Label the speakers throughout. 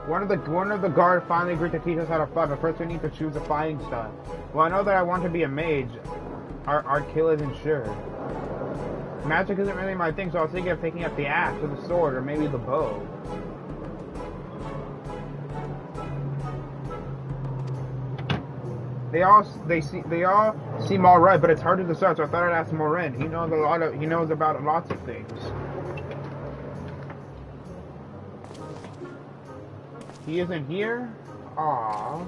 Speaker 1: One of the guard finally agreed to teach us how to fight, but first we need to choose a fighting style. Well, I know that I want to be a mage. Our kill isn't sure. Magic isn't really my thing, so I was thinking of taking up the axe or the sword or maybe the bow. They all seem all right, but it's hard to decide. So I thought I'd ask Morin. He knows about lots of things. He isn't here? Aww.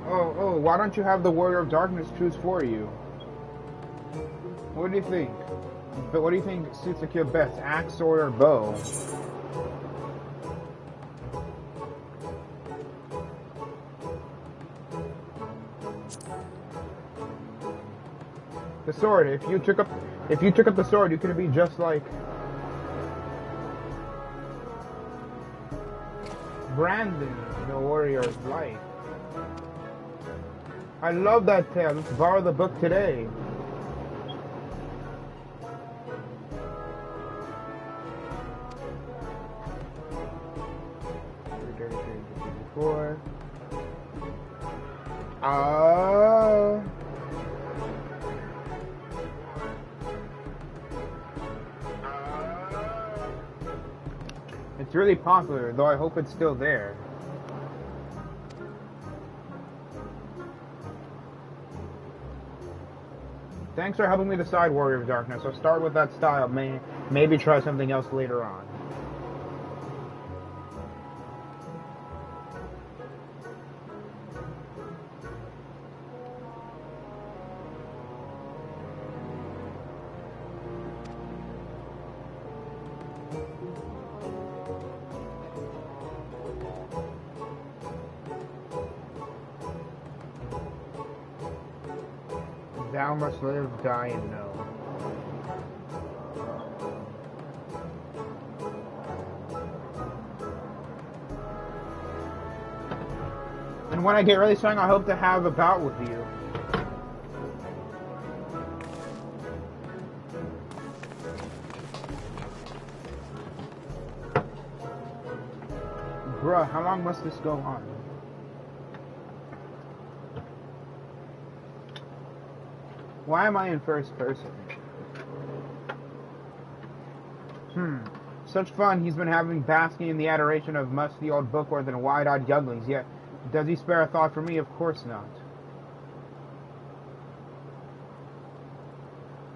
Speaker 1: Oh, why don't you have the Warrior of Darkness choose for you? What do you think? But what do you think suits the kill best? Axe, sword, or bow? The sword. If you took up the sword, you could be just like Brandon, the Warrior of Light. I love that tale. Let's borrow the book today. It's really popular, though I hope it's still there. Thanks for helping me decide Warrior of Darkness. I'll start with that style, maybe try something else later on. Thou must live, die, and know. And when I get really strong, I hope to have a bout with you. Bruh, how long must this go on? Why am I in first person? Such fun he's been having basking in the adoration of musty old bookworms and wide-eyed younglings, yet does he spare a thought for me? Of course not.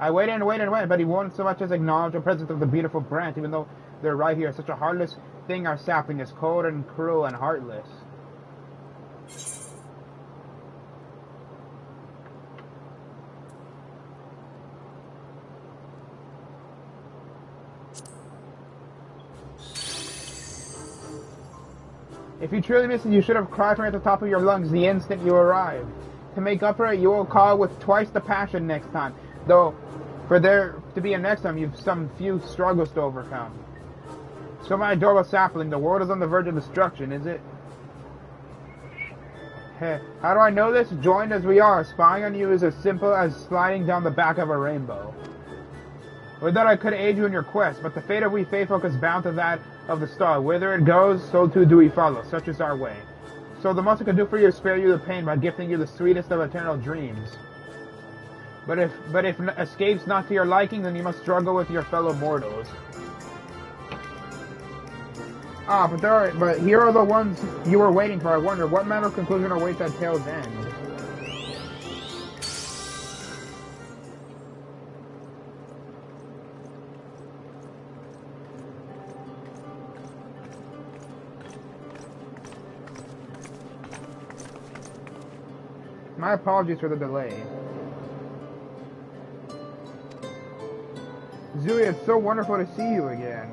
Speaker 1: I waited and waited and waited, but he won't so much as acknowledge the presence of the beautiful branch, even though they're right here. Such a heartless thing our sapling is, cold and cruel and heartless. If you truly miss it, you should have cried from at the top of your lungs the instant you arrived. To make up for it, you will call with twice the passion next time. Though, for there to be a next time, you've some few struggles to overcome. So my adorable sapling, the world is on the verge of destruction, is it? Heh, how do I know this? Joined as we are, spying on you is as simple as sliding down the back of a rainbow. Would that I could aid you in your quest, but the fate of we faithful is bound to that of the star. Whither it goes, so too do we follow. Such is our way. So the most I can do for you is spare you the pain by gifting you the sweetest of eternal dreams. But if escape's not to your liking, then you must struggle with your fellow mortals. But here are the ones you were waiting for. I wonder, what manner of conclusion awaits at tale's end? My apologies for the delay. Zooey, it's so wonderful to see you again.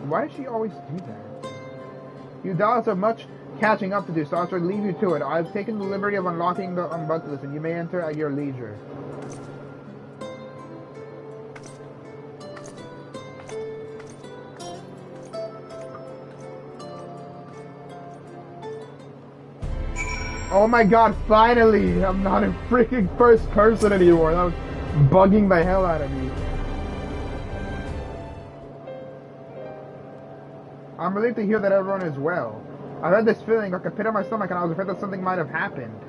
Speaker 1: Why does she always do that? You doubtless have much catching up to do, so I shall leave you to it. I've taken the liberty of unlocking the bucket list, and you may enter at your leisure. Oh my god, finally! I'm not in freaking first person anymore. That was bugging the hell out of me. I'm relieved to hear that everyone is well. I had this feeling like a pit in my stomach and I was afraid that something might have happened.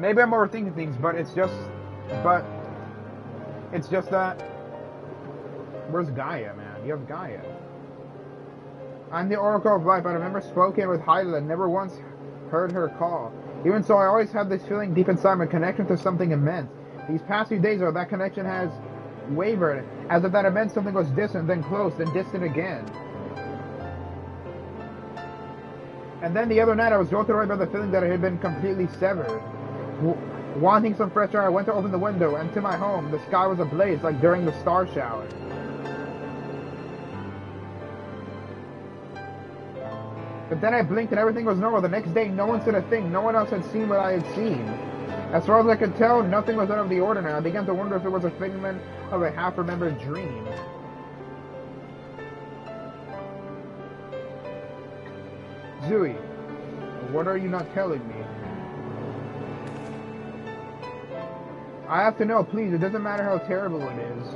Speaker 1: Maybe I'm overthinking things, but it's just that, where's Gaia, man? You have Gaia. I'm the Oracle of Life. I remember spoken with Hyla and never once heard her call. Even so, I always had this feeling deep inside my connection to something immense. These past few days, though, that connection has wavered, as if that immense something was distant, then close, then distant again. And then the other night, I was jolted away by the feeling that it had been completely severed. Wanting some fresh air, I went to open the window, and to my home, the sky was ablaze like during the star shower. But then I blinked and everything was normal. The next day, no one said a thing. No one else had seen what I had seen. As far as I could tell, nothing was out of the ordinary. I began to wonder if it was a figment of a half-remembered dream. Zooey, what are you not telling me? I have to know, please. It doesn't matter how terrible it is.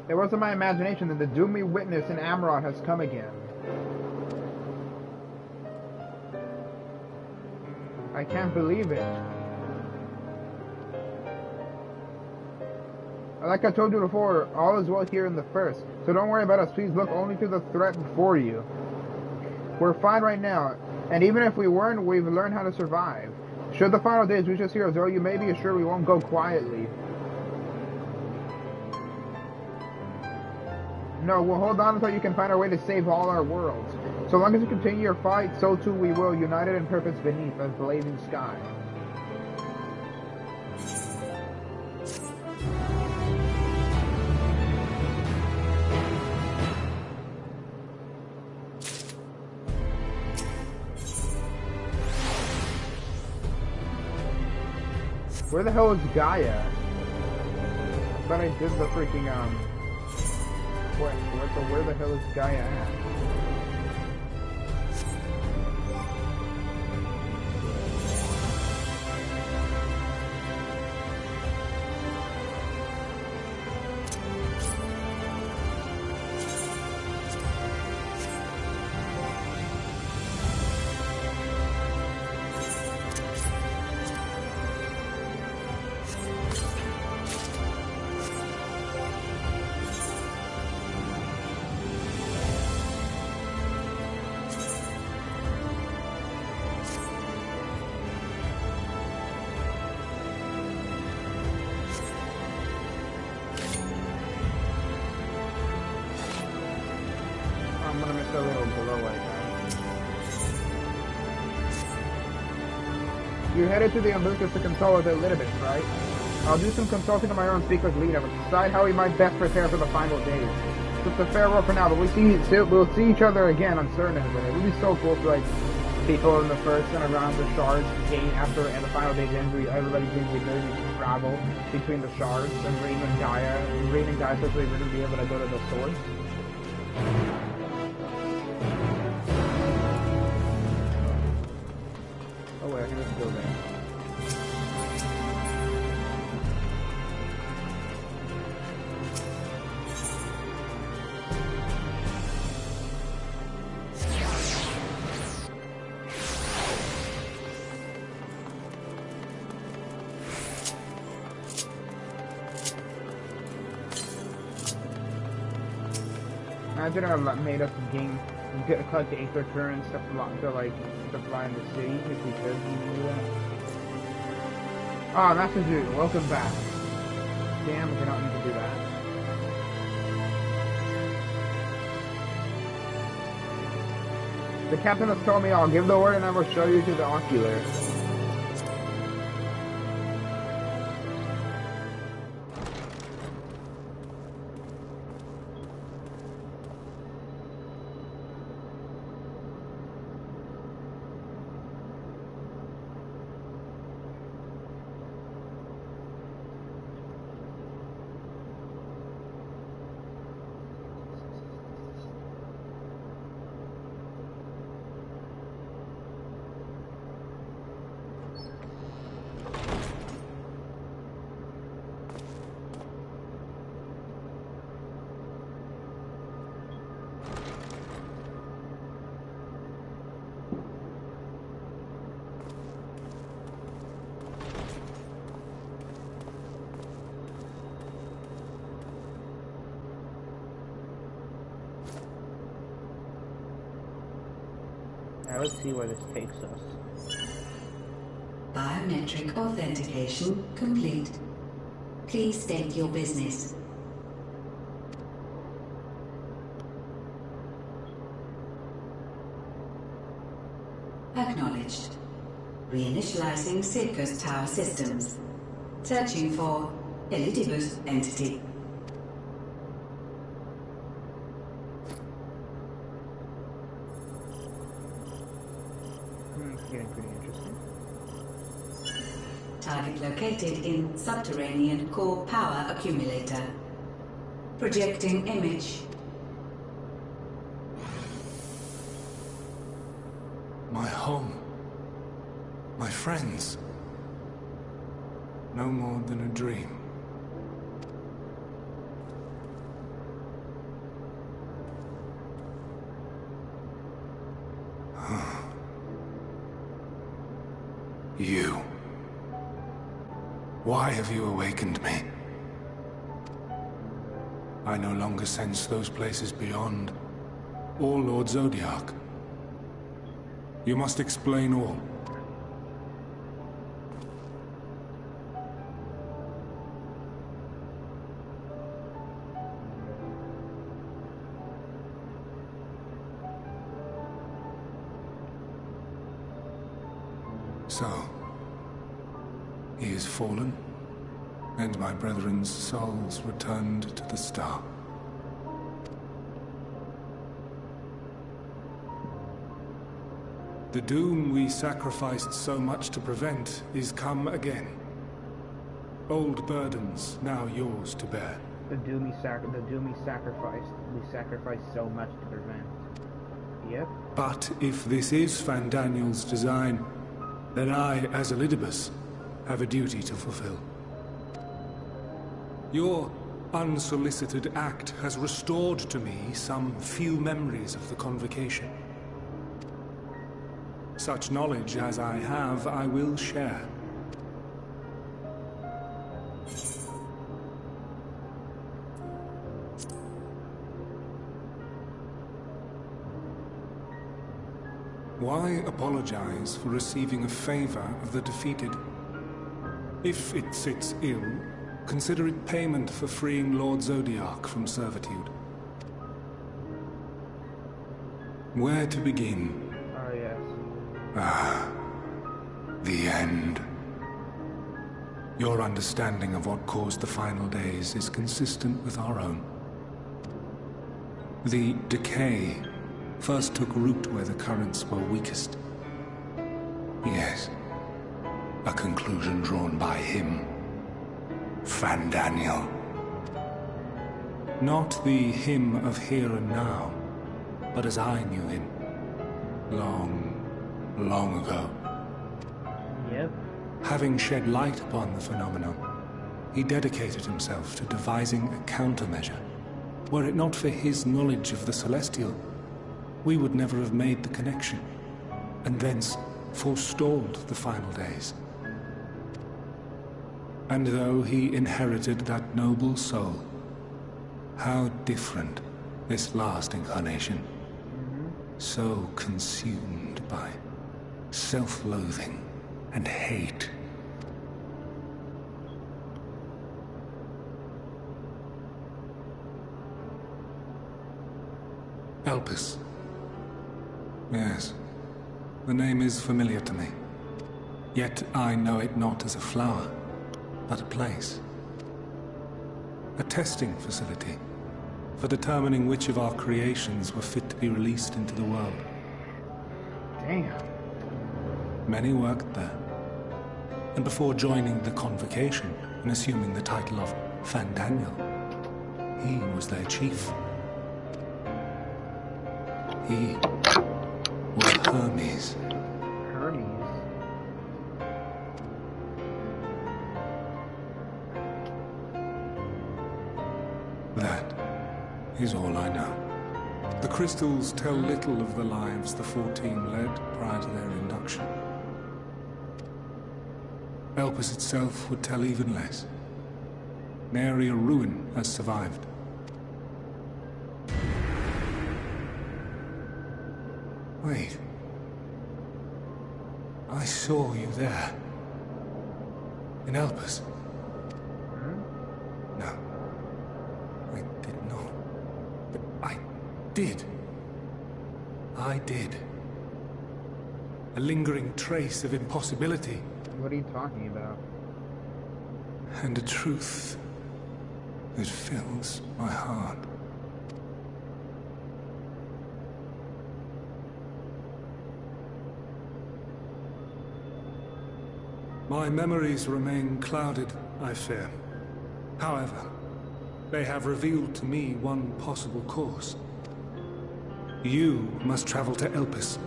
Speaker 1: It wasn't my imagination that the doom we witnessed in Amaroth has come again. I can't believe it. Like I told you before, all is well here in the first. So don't worry about us. Please look only to the threat before you. We're fine right now. And even if we weren't, we've learned how to survive. Should the final days reach us here, though, you may be assured we won't go quietly. No, we'll hold on until you can find a way to save all our worlds. So long as you continue your fight, so too we will, united in purpose beneath a blazing sky. Where the hell is Gaia? I thought I did the freaking, where the hell is Gaia at? I'm gonna miss a little below like that. You're headed to the umbilicus to consult with Elidibus, right? I'll do some consulting on my own, speak with Lita, but decide how we might best prepare for the final days. Just a farewell for now, but we'll see each other again on certain of it. It would be so cool for like people in the first and around the shards game after and the final days end, everybody's going to be able to travel between the shards and Rain and Gaia. Rain and Gaia especially wouldn't be able to go to the source. Oh wait, I can just go there. Imagine if I made us collect the Aether currents to fly in the city, if we could do that. Ah, Master Zoo, welcome back. Damn, we don't need to do that. The captain has told me I'll give the word and I will show you to the ocular. Now let's see where this takes us.
Speaker 2: Biometric authentication complete. Please state your business. Acknowledged. Reinitializing Circus Tower systems. Searching for Elitibus entity.
Speaker 1: It's getting pretty interesting.
Speaker 2: Target located in subterranean core power accumulator. Projecting image.
Speaker 3: My home. My friends. No more than a dream. You. Why have you awakened me? I no longer sense those places beyond, or Lord Zodiac. You must explain all. So, he is fallen, and my brethren's souls returned to the star. The doom we sacrificed so much to prevent is come again. Old burdens now yours to bear.
Speaker 1: The doom we sacrificed. We sacrificed so much to prevent. Yep.
Speaker 3: But if this is Fandaniel's design, then I, as Elidibus, have a duty to fulfill. Your unsolicited act has restored to me some few memories of the convocation. Such knowledge as I have, I will share. Why apologize for receiving a favor of the defeated? If it sits ill, consider it payment for freeing Lord Zodiac from servitude. Where to begin?
Speaker 1: Oh, yes.
Speaker 3: Ah, the end. Your understanding of what caused the final days is consistent with our own. The decay first took root where the currents were weakest. Yes, a conclusion drawn by him, Fandaniel. Not the him of here and now, but as I knew him, long ago.
Speaker 1: Yep.
Speaker 3: Having shed light upon the phenomenon, he dedicated himself to devising a countermeasure. Were it not for his knowledge of the Celestial, we would never have made the connection, and thence forestalled the final days. And though he inherited that noble soul, how different this last incarnation, so consumed by self-loathing and hate. Elpis, Yes. The name is familiar to me. Yet I know it not as a flower, but a place. A testing facility for determining which of our creations were fit to be released into the world.
Speaker 1: Damn.
Speaker 3: Many worked there. And before joining the Convocation and assuming the title of Fandaniel, he was their chief. He was Hermes.
Speaker 1: Hermes.
Speaker 3: That is all I know. The crystals tell little of the lives the 14 led prior to their induction. Elpis itself would tell even less. Nary a ruin has survived. Wait. I saw you there. In Elpis. No. I did not. But I did. I did. A lingering trace of impossibility.
Speaker 1: What are you talking about?
Speaker 3: And a truth that fills my heart. My memories remain clouded, I fear. However, they have revealed to me one possible course. You must travel to Elpis,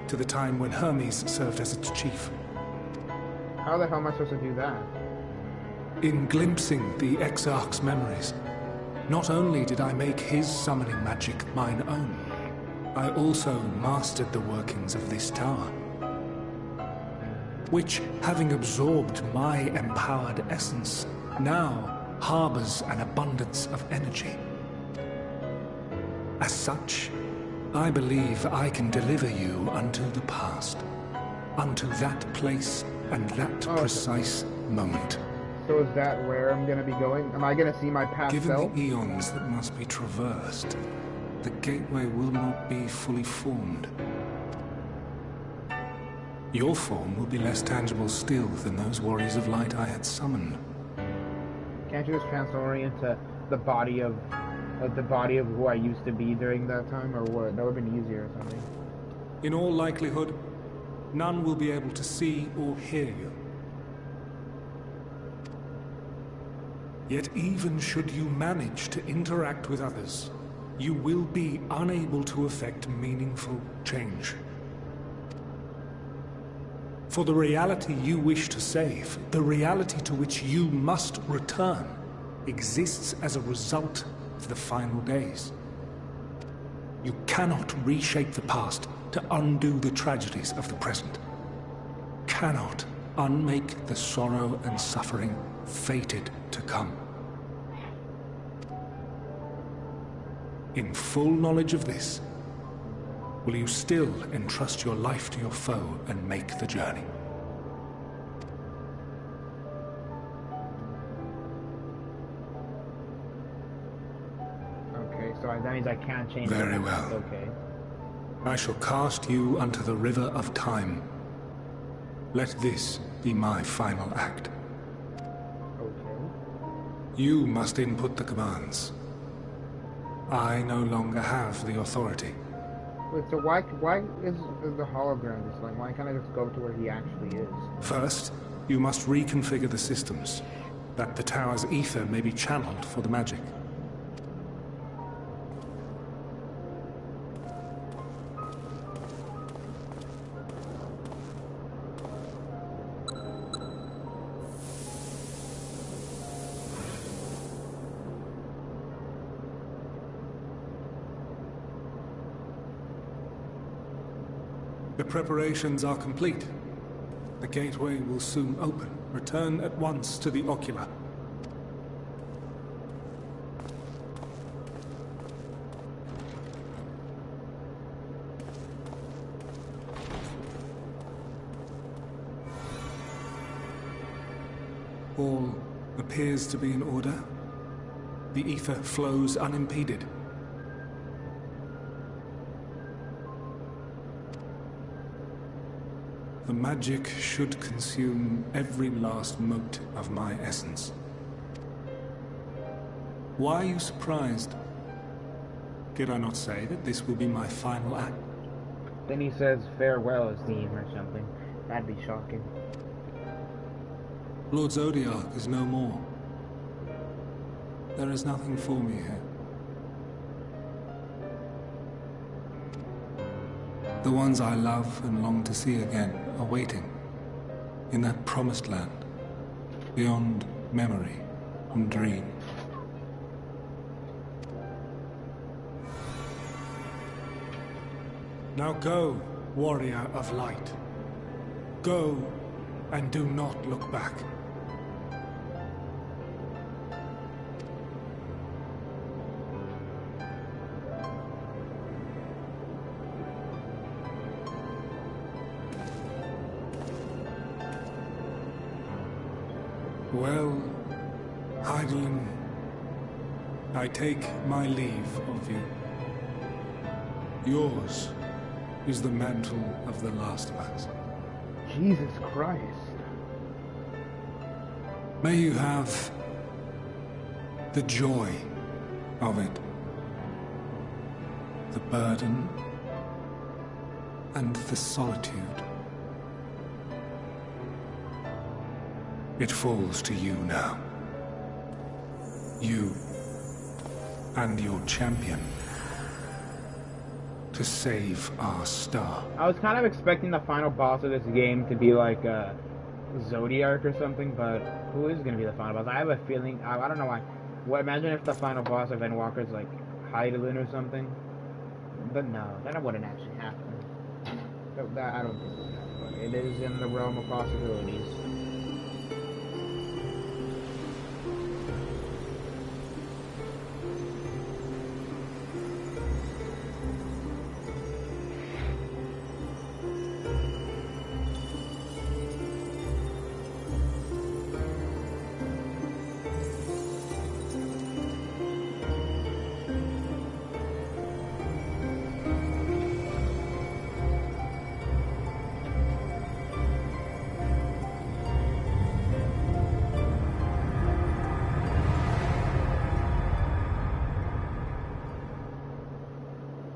Speaker 3: to the time when Hermes served as its chief.
Speaker 1: How the hell am I supposed to do that?
Speaker 3: In glimpsing the Exarch's memories, not only did I make his summoning magic mine own, I also mastered the workings of this tower, which, having absorbed my empowered essence, now harbors an abundance of energy. As such, I believe I can deliver you unto the past, unto that place and that precise moment.
Speaker 1: So is that where I'm gonna be going? Am I gonna see my past
Speaker 3: Given
Speaker 1: self?
Speaker 3: the eons that must be traversed, the gateway will not be fully formed. Your form will be less tangible still than those warriors of light I had summoned.
Speaker 1: Can't you just transform me into the body of who I used to be during that time, or what? That would have been easier or something.
Speaker 3: In all likelihood, none will be able to see or hear you. Yet even should you manage to interact with others, you will be unable to effect meaningful change. For the reality you wish to save, the reality to which you must return, exists as a result of the final days. You cannot reshape the past to undo the tragedies of the present. Cannot unmake the sorrow and suffering fated to come. In full knowledge of this, will you still entrust your life to your foe and make the journey?
Speaker 1: Okay, so that means I can't change.
Speaker 3: Very well.
Speaker 1: Okay.
Speaker 3: I shall cast you unto the river of time. Let this be my final act.
Speaker 1: Okay.
Speaker 3: You must input the commands. I no longer have the authority.
Speaker 1: Wait, so why is the hologram just like, why can't I just go to where he actually is?
Speaker 3: First, you must reconfigure the systems, that the tower's ether may be channeled for the magic. The preparations are complete. The gateway will soon open. Return at once to the ocular. All appears to be in order. The ether flows unimpeded. The magic should consume every last mote of my essence. Why are you surprised? Did I not say that this will be my final act?
Speaker 1: Then he says farewell, Esteem, or something. That'd be shocking.
Speaker 3: Lord Zodiac is no more. There is nothing for me here. The ones I love and long to see again are waiting in that promised land, beyond memory and dream. Now go, warrior of light. Go, and do not look back. Well, Heidelin, I take my leave of you. Yours is the mantle of the last of us.
Speaker 1: Jesus Christ.
Speaker 3: May you have the joy of it, the burden, and the solitude. It falls to you now. You and your champion to save our star.
Speaker 1: I was kind of expecting the final boss of this game to be like Zodiac or something, but who is going to be the final boss? I have a feeling, I don't know why. Well, imagine if the final boss of Endwalker's like Heidelin or something. But no, that wouldn't actually happen. I don't think it would happen, but it is in the realm of possibilities.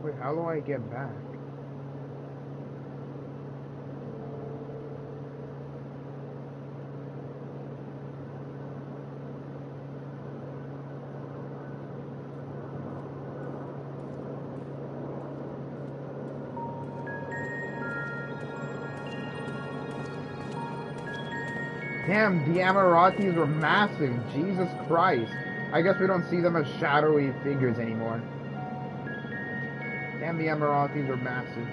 Speaker 1: Wait, how do I get back? Damn, the Amaratis were massive. Jesus Christ. I guess we don't see them as shadowy figures anymore. Damn, the Amaratis are massive.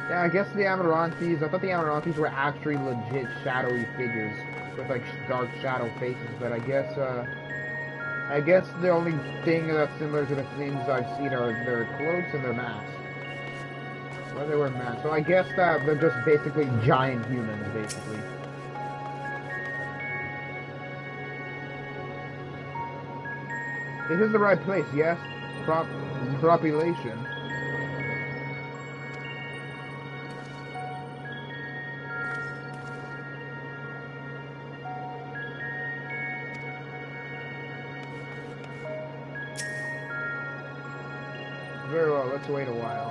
Speaker 1: Yeah, I guess the Amaranths, I thought the Amaranths were actually legit shadowy figures with like dark shadow faces, but I guess the only thing that's similar to the things I've seen are their cloaks and their masks. Well, they wear masks, so I guess that they're just basically giant humans, basically. This is the right place, yes? Population. Very well, let's wait a while.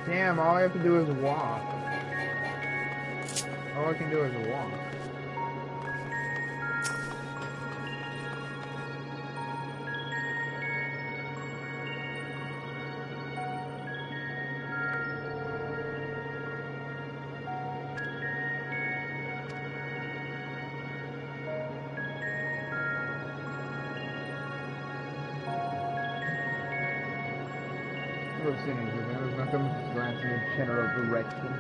Speaker 1: Damn, all I have to do is walk. All I can do is walk. I've seen anything. There's nothing glancing in general direction.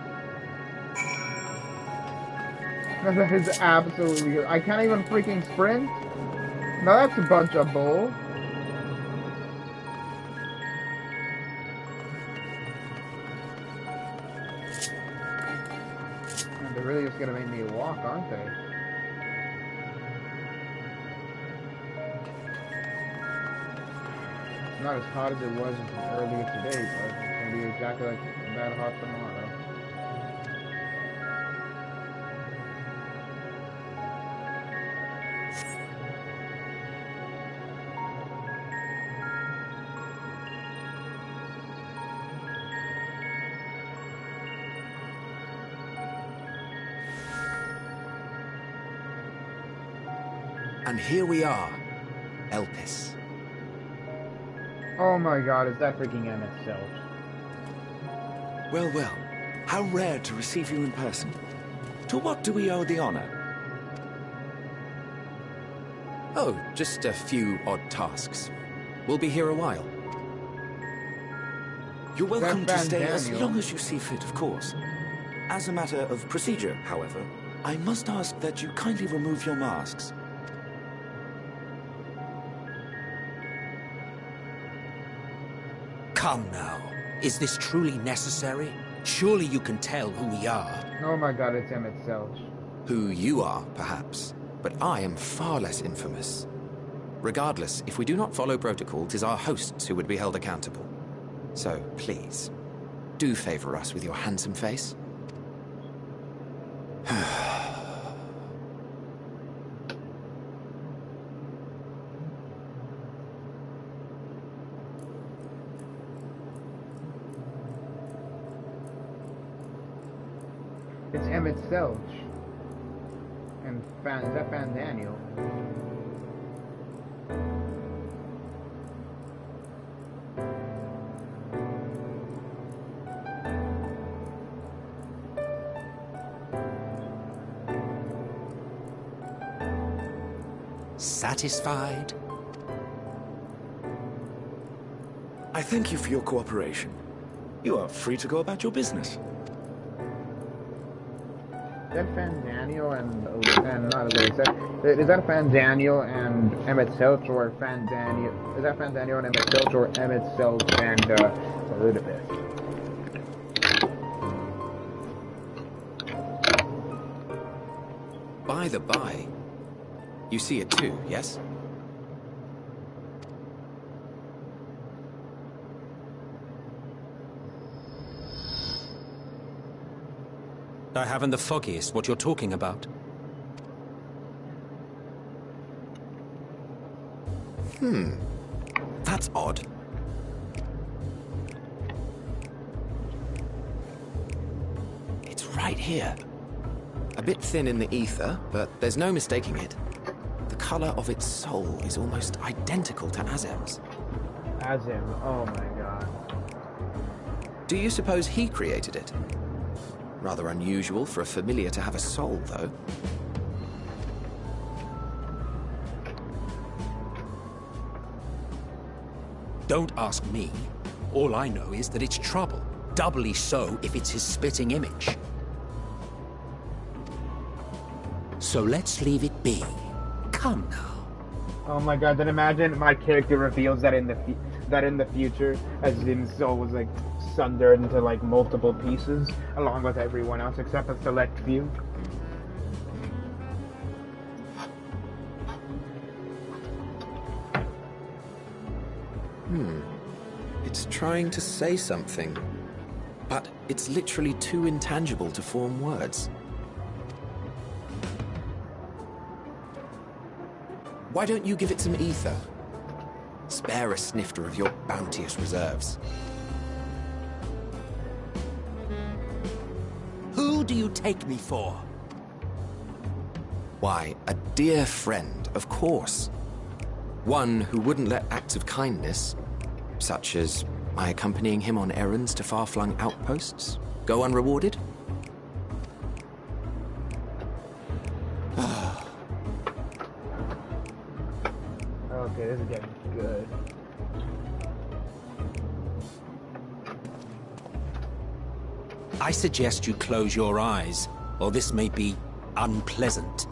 Speaker 1: That is absolutely good. I can't even freaking sprint. No, that's a bunch of bull. And they're really just gonna make me walk, aren't they? It's not as hot as it was earlier today, but it's gonna be exactly like that hot tomorrow.
Speaker 4: And here we are, Elpis.
Speaker 1: Oh my god, is that freaking Emet-Selch?
Speaker 4: Well, well, how rare to receive you in person. To what do we owe the honor? Oh, just a few odd tasks. We'll be here a while. You're welcome to stay as long as you see fit, of course. As a matter of procedure, however, I must ask that you kindly remove your masks.
Speaker 5: Come now. Is this truly necessary? Surely you can tell who we are.
Speaker 1: Oh my god, it's Emet-Selch.
Speaker 4: Who you are, perhaps, but I am far less infamous. Regardless, if we do not follow protocol, 'tis our hosts who would be held accountable. So, please, do favor us with your handsome face.
Speaker 1: It's Emet-Selch. And is that Fan Daniel?
Speaker 5: Satisfied?
Speaker 4: I thank you for your cooperation. You are free to go about your business.
Speaker 1: Is that Fan Daniel and not as I said? Is that Fan Daniel and Emet-Selch, or Fan Daniel? Is that Fan Daniel and Emet-Selch, or Emet-Selch and Elizabeth?
Speaker 4: By the by, you see it too, yes?
Speaker 5: I haven't the foggiest what you're talking about.
Speaker 4: That's odd. It's right here. A bit thin in the ether, but there's no mistaking it. The color of its soul is almost identical to Azem's.
Speaker 1: Azem, oh my god.
Speaker 4: Do you suppose he created it? Rather unusual for a familiar to have a soul, though.
Speaker 5: Don't ask me. All I know is that it's trouble. Doubly so if it's his spitting image. So let's leave it be. Come now.
Speaker 1: Oh my god, then imagine my character reveals that in the future, Azim's soul was like sundered into like multiple pieces, along with everyone else except a select few.
Speaker 4: It's trying to say something, but it's literally too intangible to form words. Why don't you give it some ether? Spare a snifter of your bounteous reserves.
Speaker 5: do you take me for?
Speaker 4: Why, a dear friend, of course. One who wouldn't let acts of kindness, such as my accompanying him on errands to far-flung outposts, go unrewarded.
Speaker 1: Okay, this is getting good.
Speaker 5: I suggest you close your eyes, or this may be unpleasant.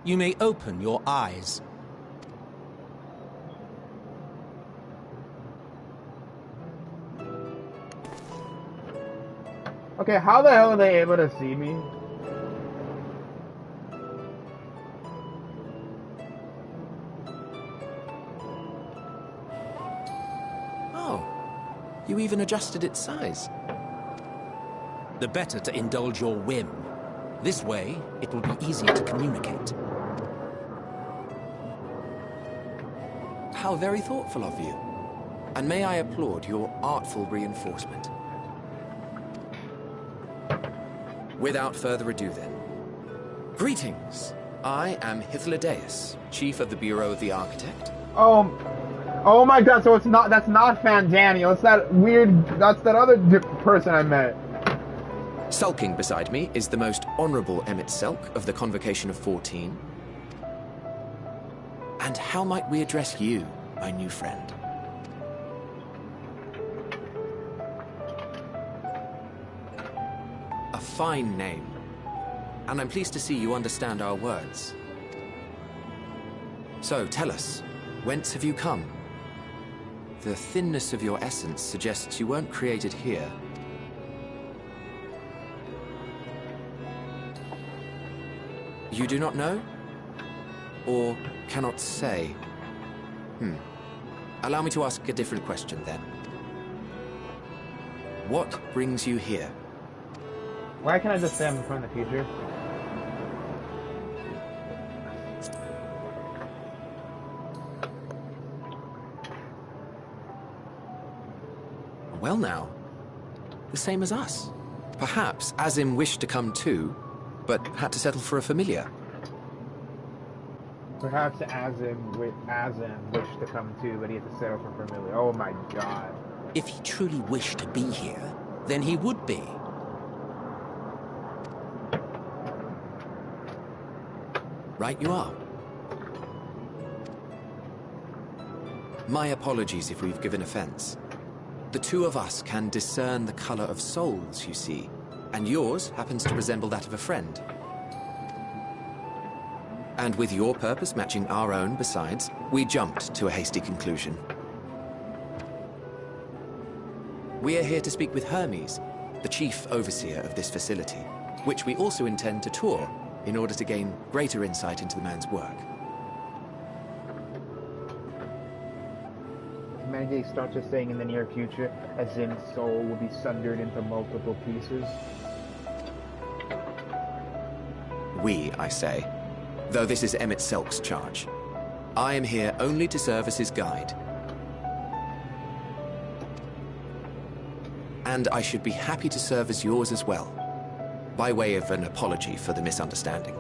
Speaker 5: You may open your eyes.
Speaker 1: Okay, how the hell are they able to see me?
Speaker 4: Oh, you even adjusted its size.
Speaker 5: The better to indulge your whim. This way, it will be easier to communicate.
Speaker 4: How very thoughtful of you. And may I applaud your artful reinforcement. Without further ado then. Greetings. I am Hythlodaeus, Chief of the Bureau of the Architect.
Speaker 1: Oh my god, so that's not Fan Daniel, it's that weird, that's that other person I met.
Speaker 4: Sulking beside me is the most honorable Emet-Selch of the Convocation of 14. And how might we address you, my new friend? A fine name. And I'm pleased to see you understand our words. So, tell us, whence have you come? The thinness of your essence suggests you weren't created here. You do not know? Or cannot say? Allow me to ask a different question then. What brings you here?
Speaker 1: Why can't I just say I'm from the future?
Speaker 4: Well now, the same as us. Perhaps Azim wished to come too, but had to settle for a familiar.
Speaker 1: Perhaps Azim wished to come too, but he had to settle for familiar. Oh my god.
Speaker 5: If he truly wished to be here, then he would be.
Speaker 4: Right you are. My apologies if we've given offense. The two of us can discern the color of souls, you see, and yours happens to resemble that of a friend. And with your purpose matching our own besides, we jumped to a hasty conclusion. We are here to speak with Hermes, the chief overseer of this facility, which we also intend to tour in order to gain greater insight into the man's work.
Speaker 1: Humanity starts just saying in the near future, Azim's soul will be sundered into multiple pieces.
Speaker 4: We, I say, though this is Emet-Selch's charge. I am here only to serve as his guide. And I should be happy to serve as yours as well, by way of an apology for the misunderstanding.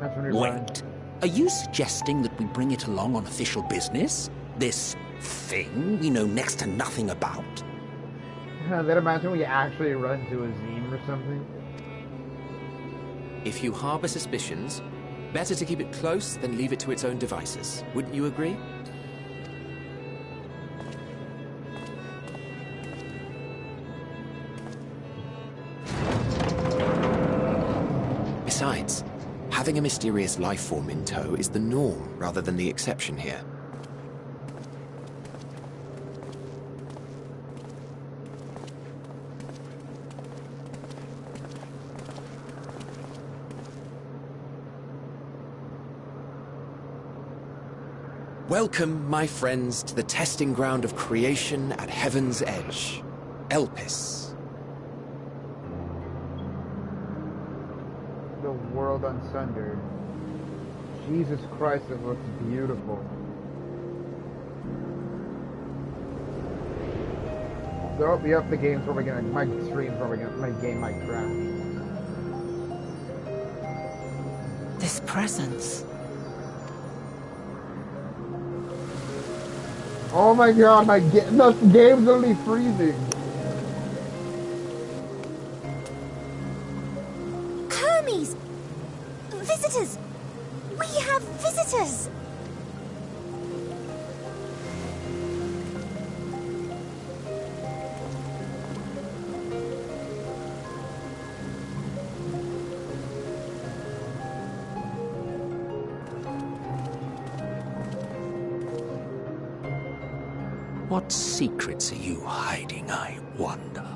Speaker 1: That's when we
Speaker 5: Wait, are you suggesting that we bring it along on official business? This thing we know next to nothing about?
Speaker 1: Then imagine we actually run to Azim or something.
Speaker 4: If you harbor suspicions, better to keep it close than leave it to its own devices. Wouldn't you agree? Besides, having a mysterious life form in tow is the norm rather than the exception here. Welcome, my friends, to the testing ground of creation at Heaven's Edge. Elpis.
Speaker 1: The world unsundered. Jesus Christ, it looks beautiful. So, yep, the game's probably gonna, my stream's probably gonna, my game might crash.
Speaker 6: This presence.
Speaker 1: Oh my god, the game's only freezing.
Speaker 7: Hermes! Visitors! We have visitors!
Speaker 5: What secrets are you hiding, I wonder?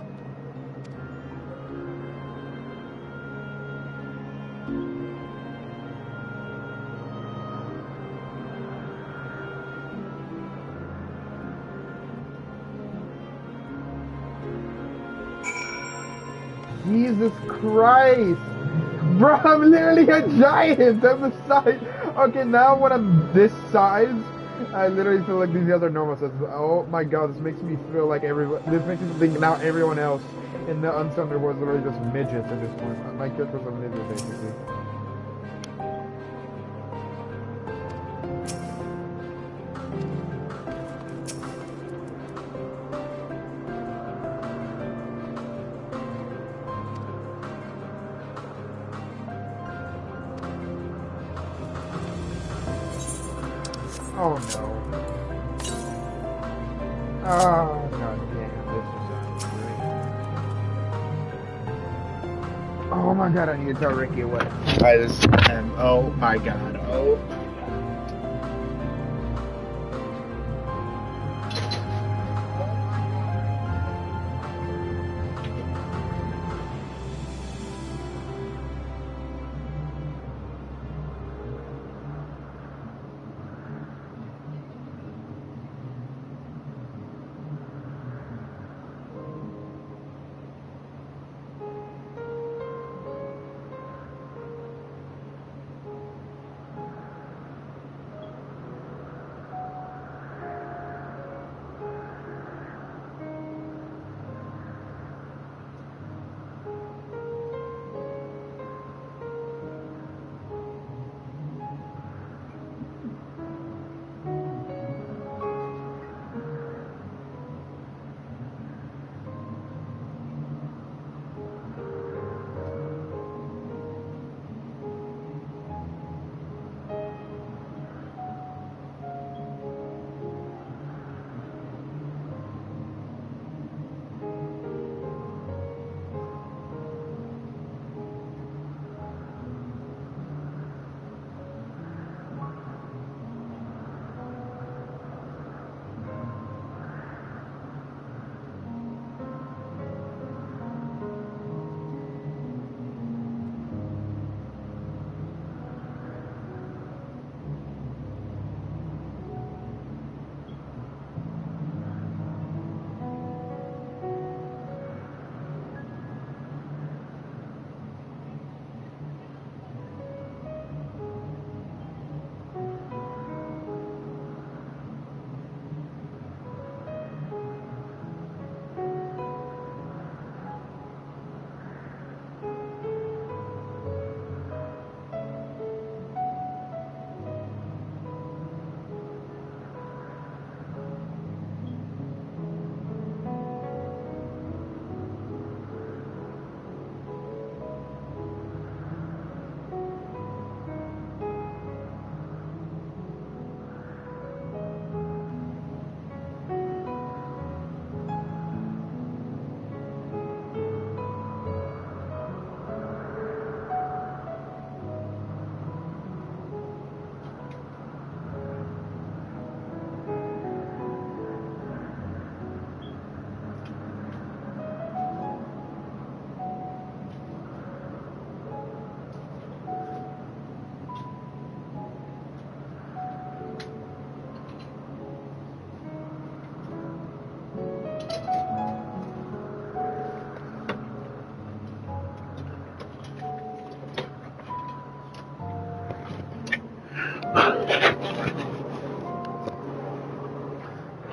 Speaker 1: Jesus Christ! Bro, I'm literally a giant! I'm the size! Okay, now when I'm this size, I literally feel like these guys are normal sizes. Oh my god, this makes me feel like this makes me think now everyone else in the Unsundered World is literally just midgets at this point. My character's a midget, basically. Oh no. Oh god damn, this is great. Oh my god, I need to tell Ricky what I just am. Oh my god. Oh.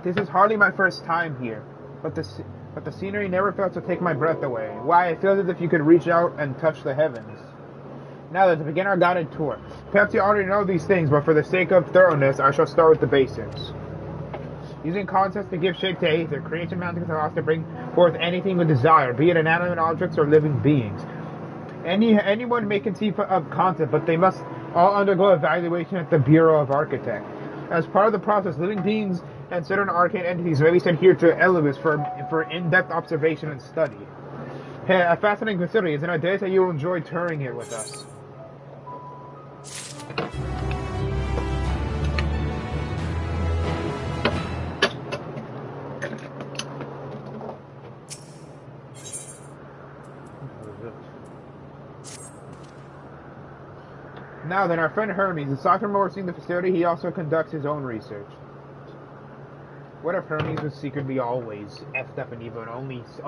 Speaker 1: This is hardly my first time here, but the scenery never fails to take my breath away. Why, it feels as if you could reach out and touch the heavens. Now let's begin our guided tour. Perhaps you already know these things, but for the sake of thoroughness, I shall start with the basics. Using concepts to give shape to Aether, creation magic allows us to bring forth anything we desire, be it inanimate objects or living beings. Anyone may conceive of concept, but they must all undergo evaluation at the Bureau of Architect. As part of the process, living beings and certain arcane entities may be sent here to Elibis for in-depth observation and study. A fascinating facility, isn't it? Days that you will enjoy touring it with us. Now then, our friend Hermes, aside from overseeing the facility, he also conducts his own research. What if Hermes was secretly always effed up and evil and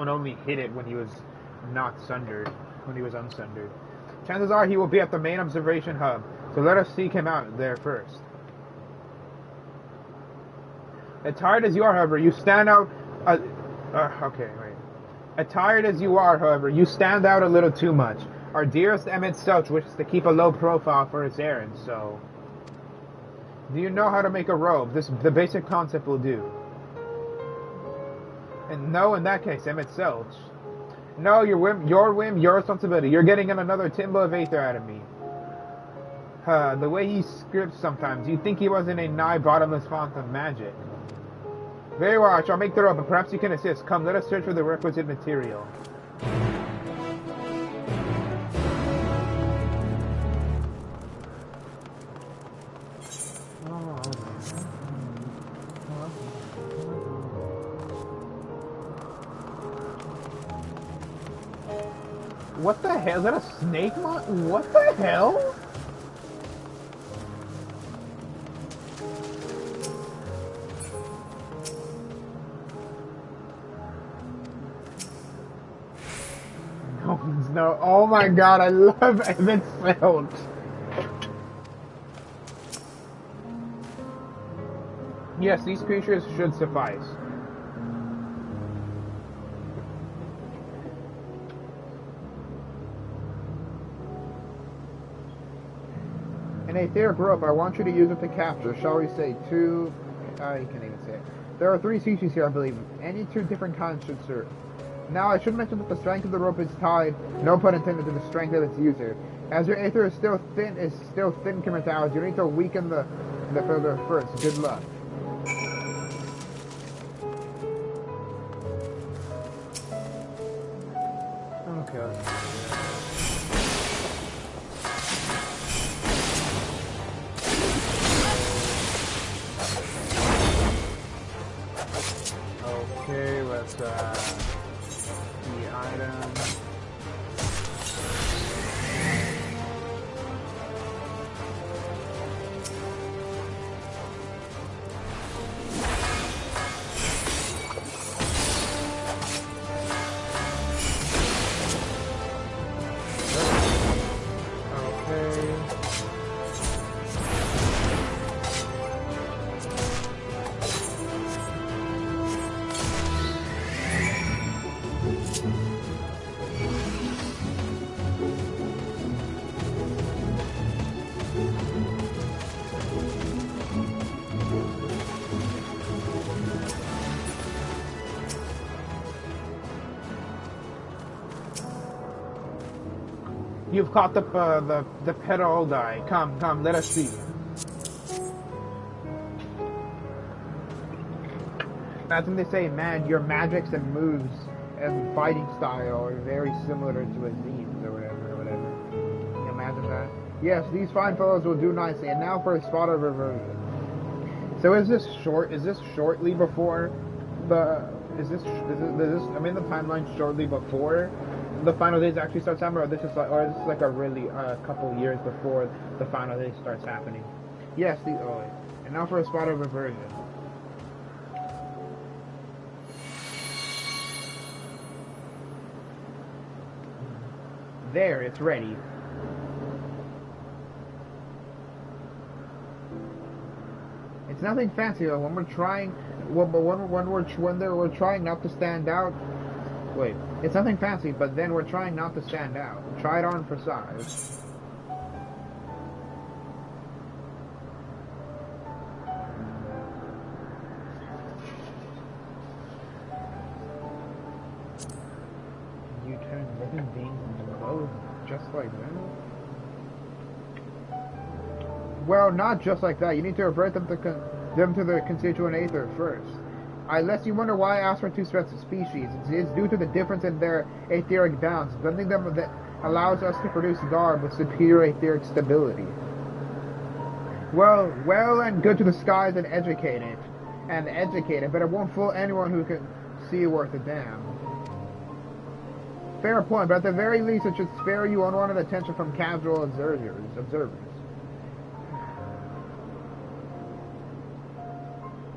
Speaker 1: only hid it when he was not sundered, when he was unsundered? Chances are he will be at the main observation hub, so let us seek him out there first. Attired as you are, however, you stand out... Attired as you are, however, you stand out a little too much. Our dearest Emet-Selch wishes to keep a low profile for his errand, so... Do you know how to make a robe? The basic concept will do. And no, in that case, Emet-Selch. No, your whim, your responsibility. You're getting another timber of Aether out of me. The way he scripts sometimes, you'd think he wasn't a nigh bottomless font of magic. Very well, I shall make the robe, but perhaps you can assist. Come, let us search for the requisite material. What the hell? Is that a snake mon? What the hell? No, oh my god, I love Emet-Selch. Yes, these creatures should suffice. An etheric rope, I want you to use it to capture, shall we say, two... you can't even say it. There are 3 species here, I believe. Any 2 different kinds should serve. Now, I should mention that the strength of the rope is tied, no pun intended, to the strength of its user. As your aether is still thin compared to ours, you need to weaken the further first. Good luck. Okay. Okay, let's the item. You've caught the petal die. Come, let us see. Imagine they say, man, your magics and moves and fighting style are very similar to Azim's or whatever. Can you imagine that? Yes, these fine fellows will do nicely. And now for a spot of reversion. So is this shortly before the? Is this? I'm in the timeline shortly before the final days actually starts happening, or this is like a really couple years before the final day starts happening. Yes, and now for a spot of reversion. There, it's ready. It's nothing fancy though. When we're trying we're trying not to stand out. Wait, it's nothing fancy, but then we're trying not to stand out. Try it on for size. You turn living beings into clothes just like that? Well, not just like that. You need to revert them to the constituent aether first. Unless you wonder why I asked for two sets of species, it's due to the difference in their etheric bounds. Blending them that allows us to produce garb with superior etheric stability. Well and good to the skies and educated, but it won't fool anyone who can see worth a damn. Fair point, but at the very least it should spare you unwanted attention from casual observers.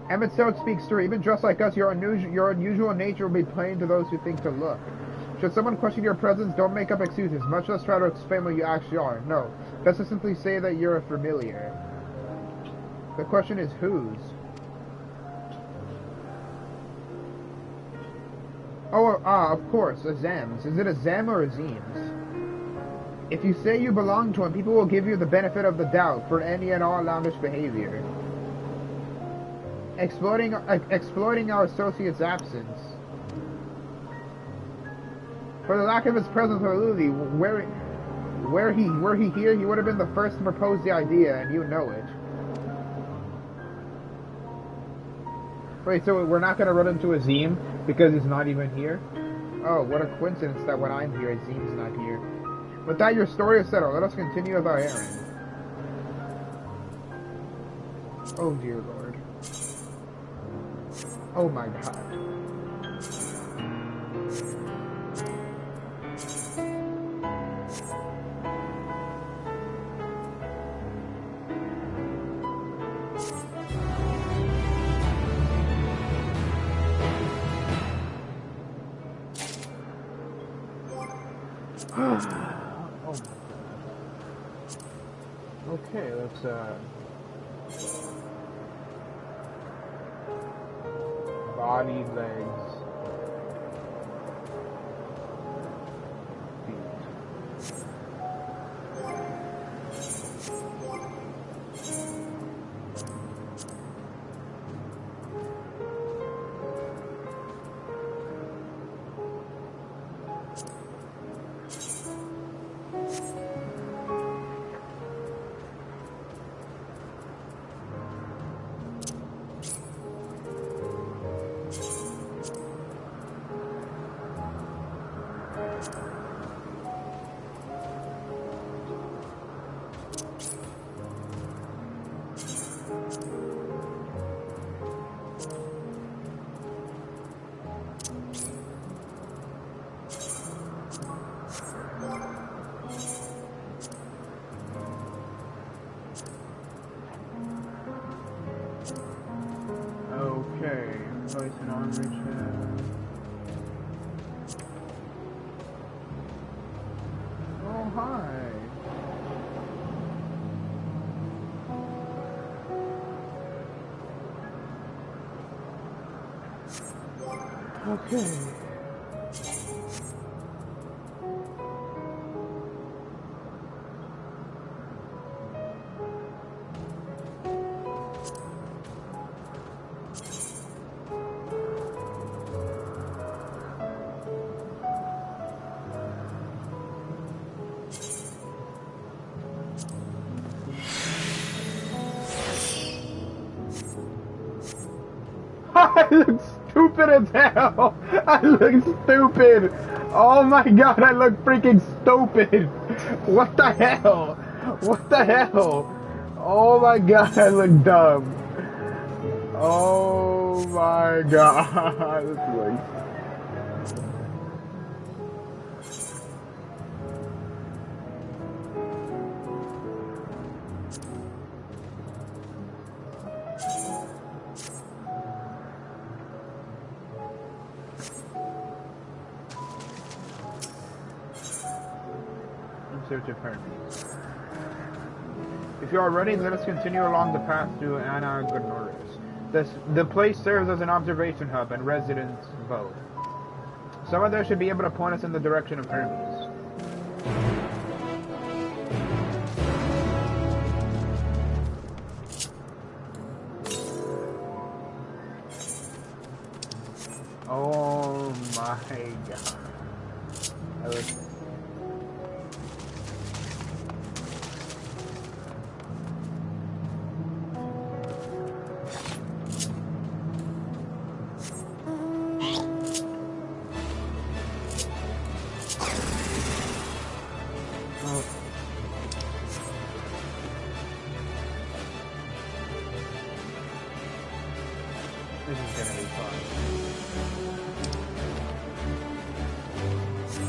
Speaker 1: Emet-Selch speaks true. Even dressed like us, your unusual nature will be plain to those who think to look. Should someone question your presence, don't make up excuses, much less try to explain what you actually are. No, best to simply say that you're a familiar. The question is whose? Oh, of course, a Zem's. Is it a Zem or a Zeem's? If you say you belong to him, people will give you the benefit of the doubt for any and all outlandish behavior. Exploiting our associate's absence. For the lack of his presence or Lily, were he here, he would have been the first to propose the idea, and you know it. Wait, so we're not gonna run into a Zeem because he's not even here? Oh, what a coincidence that when I'm here, Zeem's not here. With that, your story is settled. Let us continue with our errand. Oh dear Lord. Oh my God. Oh my God. Okay, let's body, legs, feet. Okay, place an armory check. Oh, hi. Okay. I look stupid as hell! I look stupid! Oh my God, I look freaking stupid! What the hell? What the hell? Oh my God, I look dumb! Oh my God, this looks... Search of Hermes. If you are ready, let us continue along the path to Anna Gonoris. The place serves as an observation hub and residents vote. Someone there should be able to point us in the direction of Hermes. Oh my god. This is gonna be fun.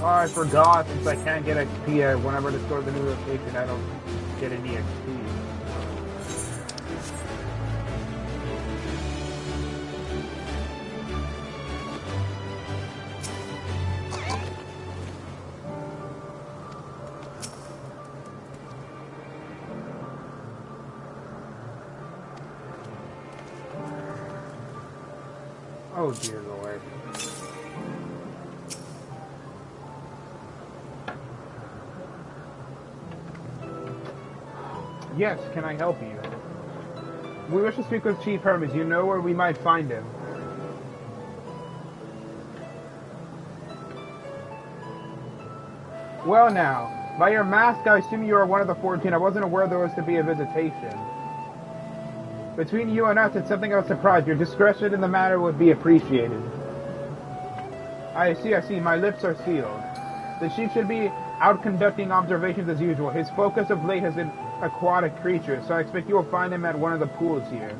Speaker 1: Oh, I forgot, since I can't get XP, whenever I discover the new location, I don't get any XP. Oh dear Lord. Yes, can I help you? We wish to speak with Chief Hermes. You know where we might find him. Well now, by your mask I assume you are one of the 14. I wasn't aware there was to be a visitation. Between you and us, it's something I was surprised. Your discretion in the matter would be appreciated. I see. My lips are sealed. The chief should be out conducting observations as usual. His focus of late has been aquatic creatures, so I expect you will find him at one of the pools here.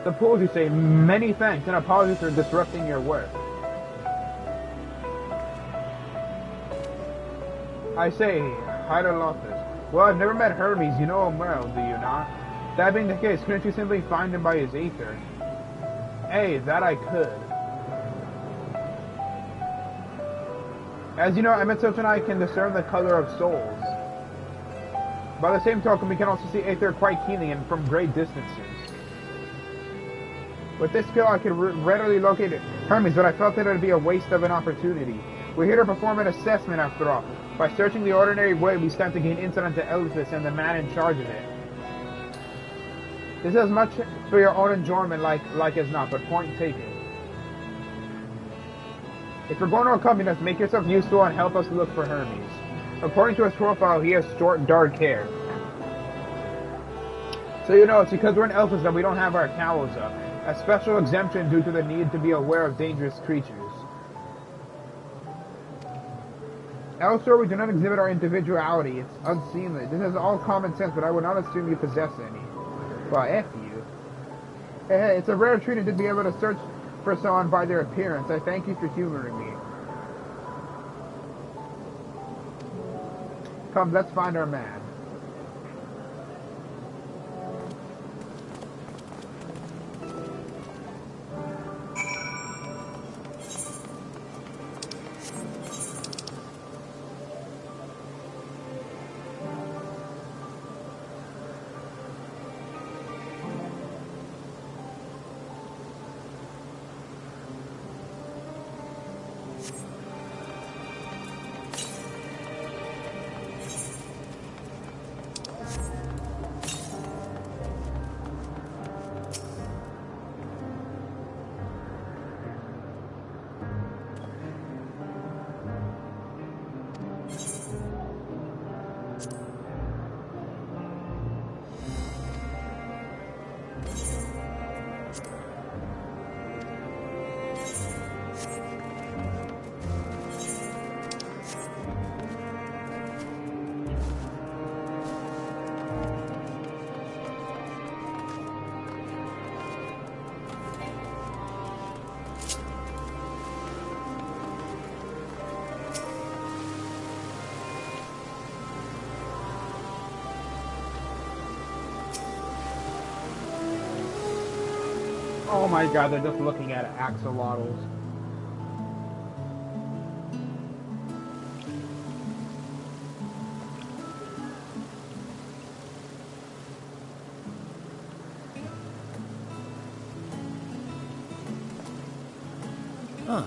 Speaker 1: The pools, you say? Many thanks, and apologies for disrupting your work. I say, hi to Lotus. Well, I've never met Hermes. You know him well, do you not? That being the case, couldn't you simply find him by his aether? Hey, that I could. As you know, Emet-Selch and I can discern the color of souls. By the same token, we can also see aether quite keenly and from great distances. With this skill, I could readily locate Hermes, but I felt that it would be a waste of an opportunity. We're here to perform an assessment, after all. By searching the ordinary way, we stand to gain insight into Elphys and the man in charge of it. This is as much for your own enjoyment, like as not, but point taken. If you're going to accompany us, make yourself useful and help us look for Hermes. According to his profile, he has short, dark hair. So you know, it's because we're in Elphys that we don't have our cowls up. A special exemption due to the need to be aware of dangerous creatures. Elsewhere, we do not exhibit our individuality. It's unseemly. This is all common sense, but I would not assume you possess any. Well, F you. Hey, it's a rare treat to be able to search for someone by their appearance. I thank you for humoring me. Come, let's find our man. Oh my god, they're just looking at axolotls.
Speaker 8: Huh.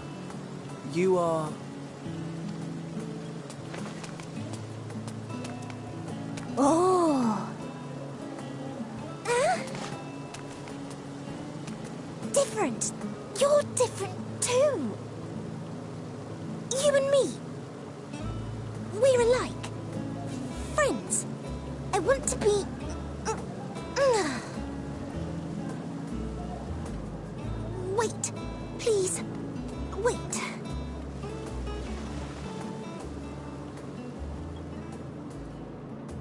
Speaker 8: You are...
Speaker 7: Oh. Different. You're different too. You and me. We're alike. Friends. I want to be... Wait. Please. Wait.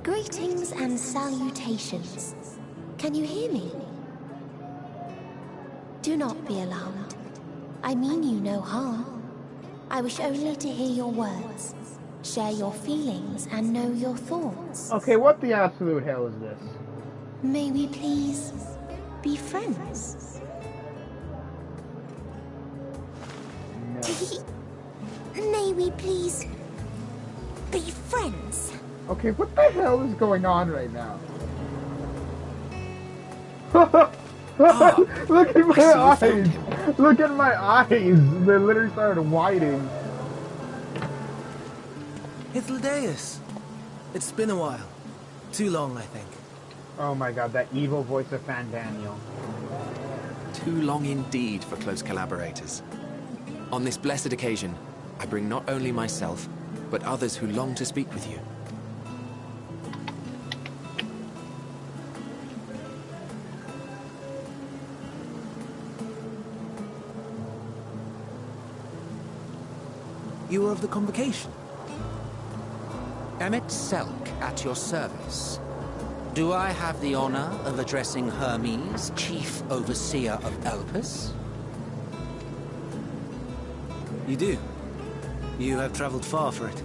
Speaker 7: Greetings and salutations. Can you hear me? Do not be alarmed. I mean you no harm. I wish only to hear your words, share your feelings, and know your thoughts.
Speaker 1: Okay, what the absolute hell is this?
Speaker 7: May we please be friends?
Speaker 1: No.
Speaker 7: May we please be friends?
Speaker 1: Okay, what the hell is going on right now? Look at my eyes! Look at my eyes! They literally started widening.
Speaker 8: Hythlodaeus. It's been a while. Too long, I think.
Speaker 1: Oh my god, that evil voice of Fan Daniel.
Speaker 4: Too long indeed for close collaborators. On this blessed occasion, I bring not only myself, but others who long to speak with you.
Speaker 8: You are of the convocation?
Speaker 5: Emet-Selch at your service. Do I have the honor of addressing Hermes, Chief Overseer of Elpis?
Speaker 8: You do. You have traveled far for it.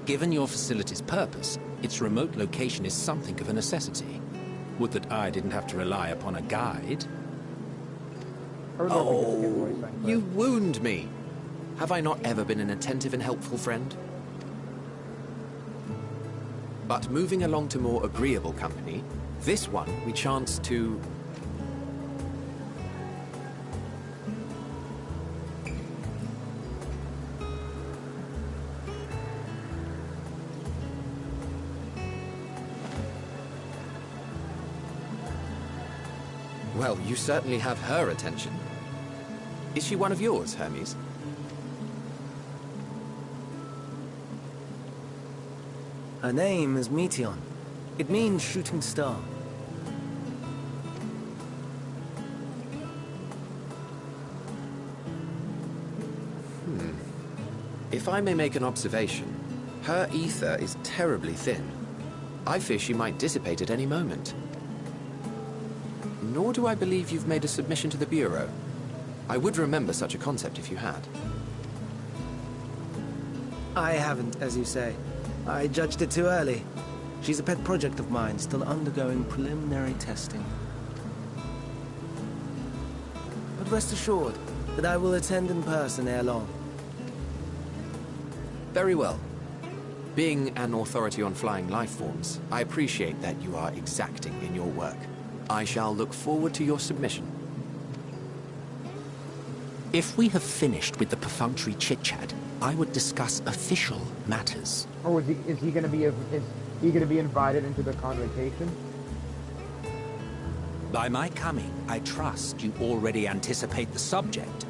Speaker 5: Given your facility's purpose, its remote location is something of a necessity. Would that I didn't have to rely upon a guide.
Speaker 4: Oh, you wound me. Have I not ever been an attentive and helpful friend? But moving along to more agreeable company, this one we chance to... Well, you certainly have her attention. Is she one of yours, Hermes?
Speaker 8: Her name is Meteon. It means shooting star.
Speaker 4: If I may make an observation, her ether is terribly thin. I fear she might dissipate at any moment. Nor do I believe you've made a submission to the Bureau. I would remember such a concept if you had.
Speaker 8: I haven't, as you say. I judged it too early. She's a pet project of mine, still undergoing preliminary testing. But rest assured that I will attend in person ere long.
Speaker 4: Very well. Being an authority on flying life forms, I appreciate that you are exacting in your work. I shall look forward to your submission.
Speaker 5: If we have finished with the perfunctory chit-chat, I would discuss official matters.
Speaker 1: Or is he going to be invited into the convocation?
Speaker 5: By my coming, I trust you already anticipate the subject.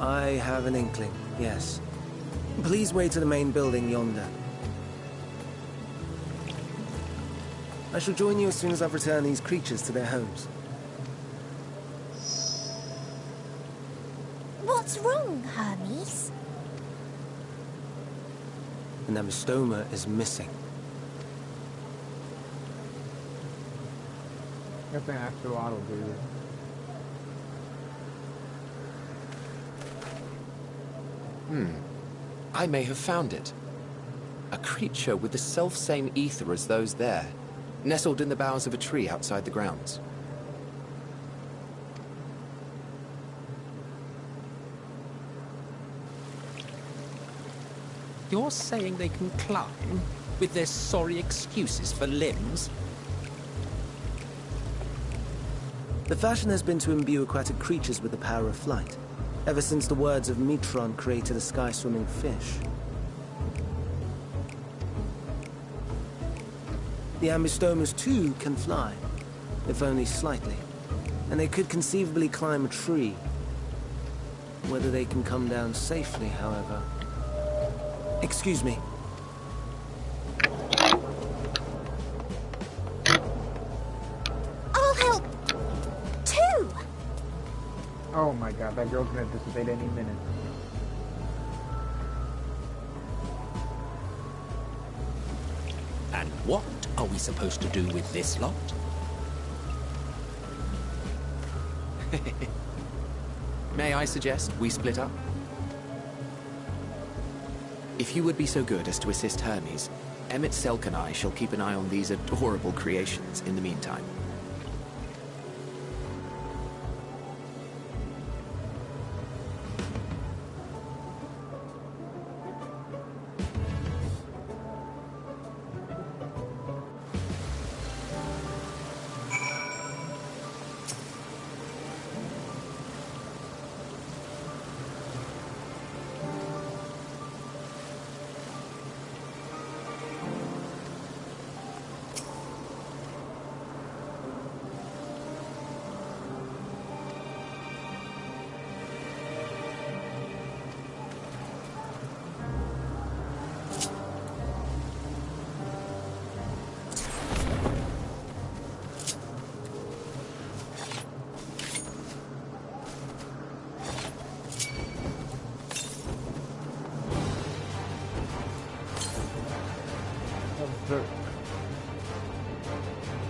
Speaker 8: I have an inkling, yes. Please wait to the main building yonder. I shall join you as soon as I've returned these creatures to their homes.
Speaker 7: What's wrong, Hermes?
Speaker 8: The Nemestoma is missing.
Speaker 1: That's an axolotl, dude.
Speaker 4: I may have found it. A creature with the self-same ether as those there, nestled in the boughs of a tree outside the grounds.
Speaker 5: You're saying they can climb, with their sorry excuses for limbs?
Speaker 8: The fashion has been to imbue aquatic creatures with the power of flight, ever since the words of Metron created a sky-swimming fish. The Ambistomas too can fly, if only slightly, and they could conceivably climb a tree. Whether they can come down safely, however... Excuse me.
Speaker 7: I'll help, too!
Speaker 1: Oh my god, that girl's gonna dissipate any minute.
Speaker 5: And what are we supposed to do with this lot?
Speaker 4: May I suggest we split up? If you would be so good as to assist Hermes, Emet-Selch and I shall keep an eye on these adorable creations in the meantime.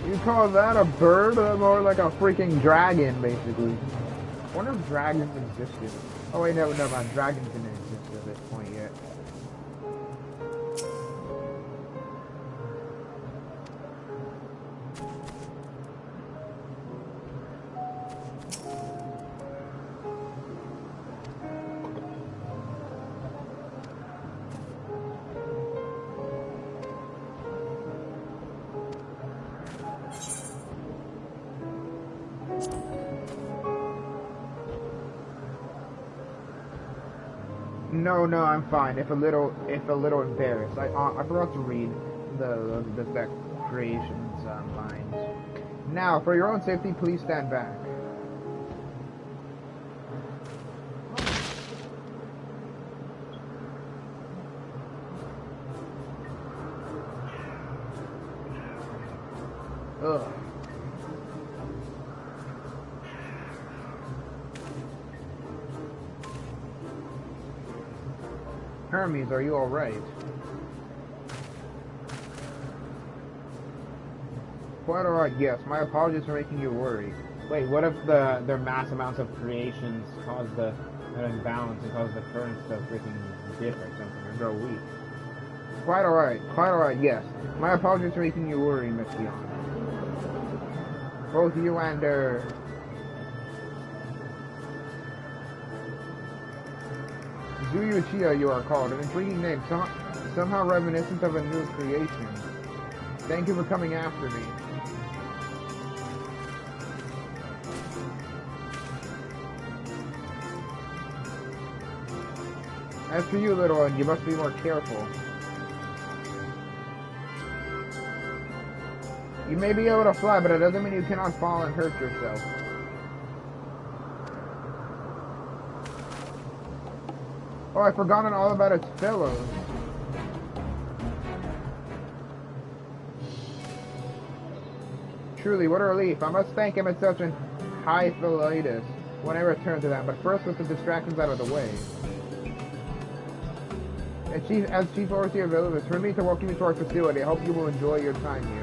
Speaker 1: You call that a bird? More like a freaking dragon, basically. I wonder if dragons existed. Oh wait, no, never mind. Dragons didn't exist at this point yet. No, I'm fine. If a little embarrassed. I forgot to read the spec creations lines. Now, for your own safety, please stand back. Ugh. Hermes, are you alright? Quite alright, yes. My apologies for making you worry. Wait, what if their mass amounts of creations cause an imbalance and cause the currents to freaking dip or something, or grow weak? Quite alright, yes. My apologies for making you worry, Miss Dion. Both you and, Zuyuchia, you are called. An intriguing name, somehow reminiscent of a new creation. Thank you for coming after me. As for you, little one, you must be more careful. You may be able to fly, but it doesn't mean you cannot fall and hurt yourself. Oh, I've forgotten all about its fellows. Truly, what a relief. I must thank Emet-Selch and Hyphilitus when I return to them, but first with the distractions out of the way. As Chief Overseer of Village, permit me to welcome you to our facility. I hope you will enjoy your time here.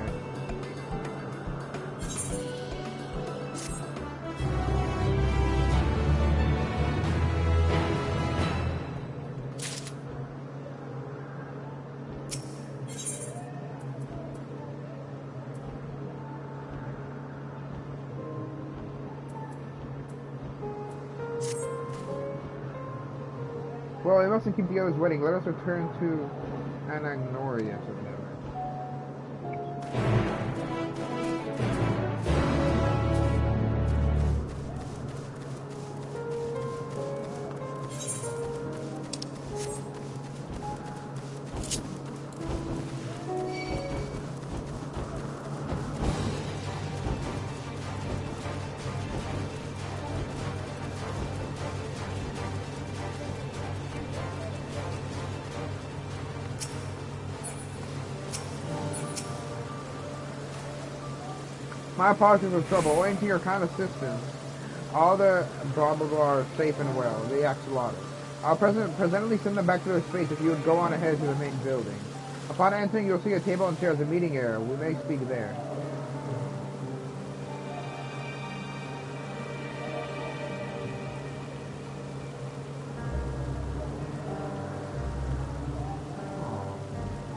Speaker 1: Well, we mustn't keep the others waiting. Let us return to Anagnorius or whatever. My apologies for trouble. Owing to your kind assistance, all the blah blah blah are safe and well. The axolotl. I'll presently send them back to their space if you would go on ahead to the main building. Upon entering, you'll see a table and chairs, a meeting area. We may speak there.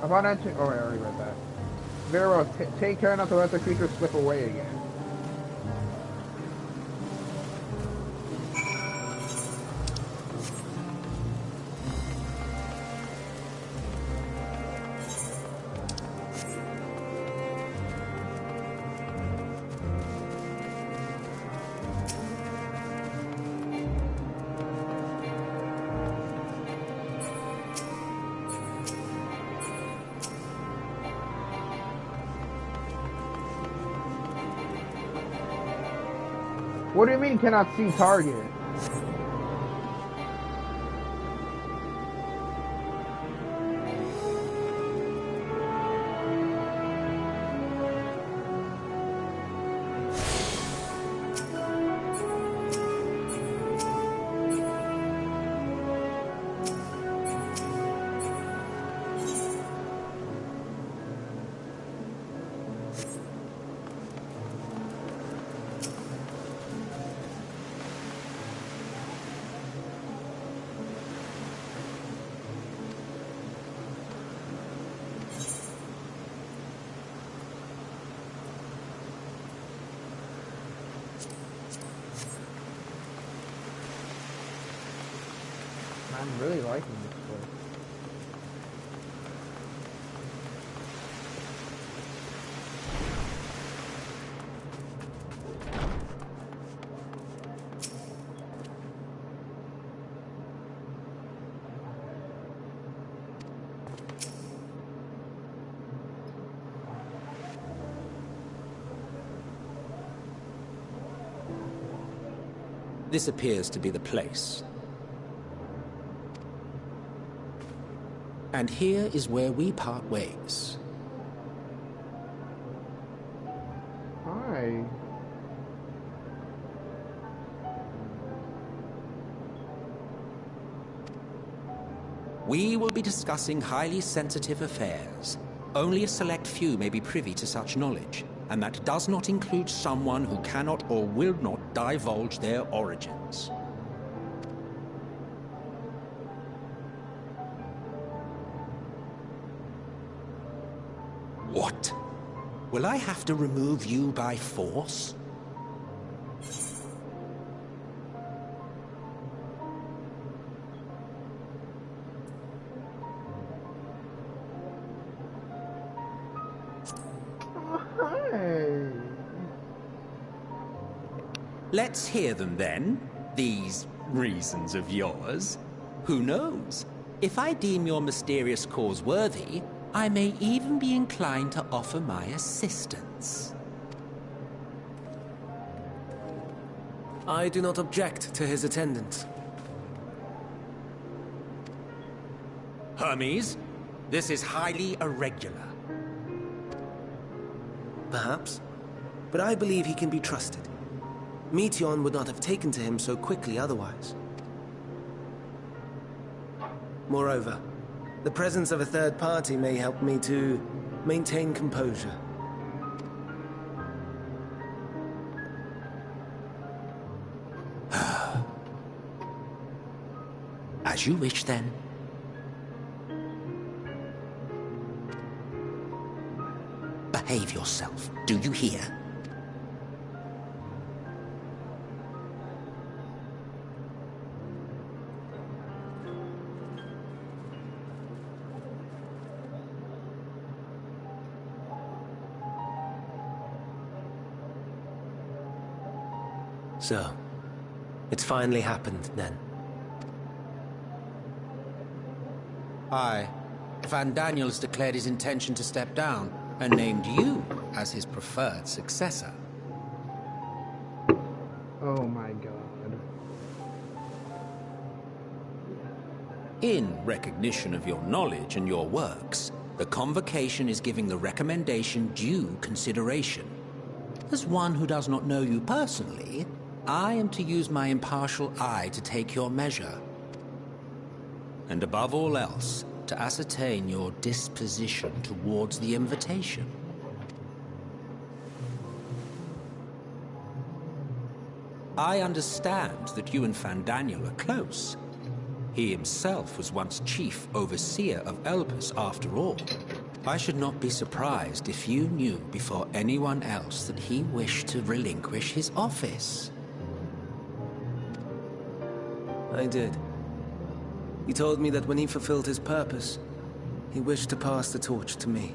Speaker 1: Upon entering... Oh, I already read that. Very well. Take care not to let the creature slip away again. What do you mean cannot see target? I'm really liking this place.
Speaker 5: This appears to be the place. And here is where we part ways.
Speaker 1: Hi.
Speaker 5: We will be discussing highly sensitive affairs. Only a select few may be privy to such knowledge, and that does not include someone who cannot or will not divulge their origins. What? Will I have to remove you by force?
Speaker 1: Hey.
Speaker 5: Let's hear them then, these reasons of yours. Who knows? If I deem your mysterious cause worthy, I may even be inclined to offer my assistance.
Speaker 8: I do not object to his attendance.
Speaker 5: Hermes, this is highly irregular.
Speaker 8: Perhaps, but I believe he can be trusted. Meteon would not have taken to him so quickly otherwise. Moreover, the presence of a third party may help me to maintain composure.
Speaker 5: As you wish, then. Behave yourself, do you hear?
Speaker 8: So, it's finally happened, then.
Speaker 5: Aye. Van Daniels declared his intention to step down, and named you as his preferred successor.
Speaker 1: Oh my god.
Speaker 5: In recognition of your knowledge and your works, the Convocation is giving the recommendation due consideration. As one who does not know you personally, I am to use my impartial eye to take your measure. And above all else, to ascertain your disposition towards the invitation. I understand that you and Fandaniel are close. He himself was once chief overseer of Elpis after all. I should not be surprised if you knew before anyone else that he wished to relinquish his office.
Speaker 8: I did. He told me that when he fulfilled his purpose, he wished to pass the torch to me.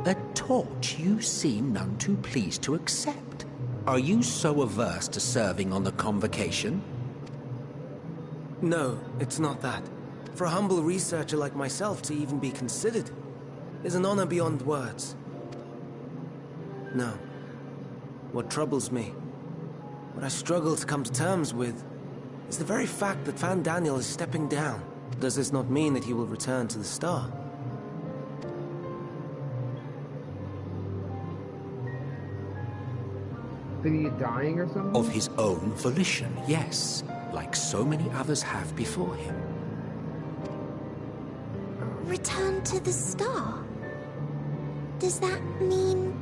Speaker 5: A torch you seem none too pleased to accept. Are you so averse to serving on the convocation?
Speaker 8: No, it's not that. For a humble researcher like myself to even be considered is an honor beyond words. No. What troubles me, what I struggle to come to terms with, is the very fact that Fandaniel is stepping down. Does this not mean that he will return to the Star?
Speaker 1: Is he dying or something?
Speaker 5: Of his own volition, yes. Like so many others have before him.
Speaker 7: Return to the Star? Does that mean...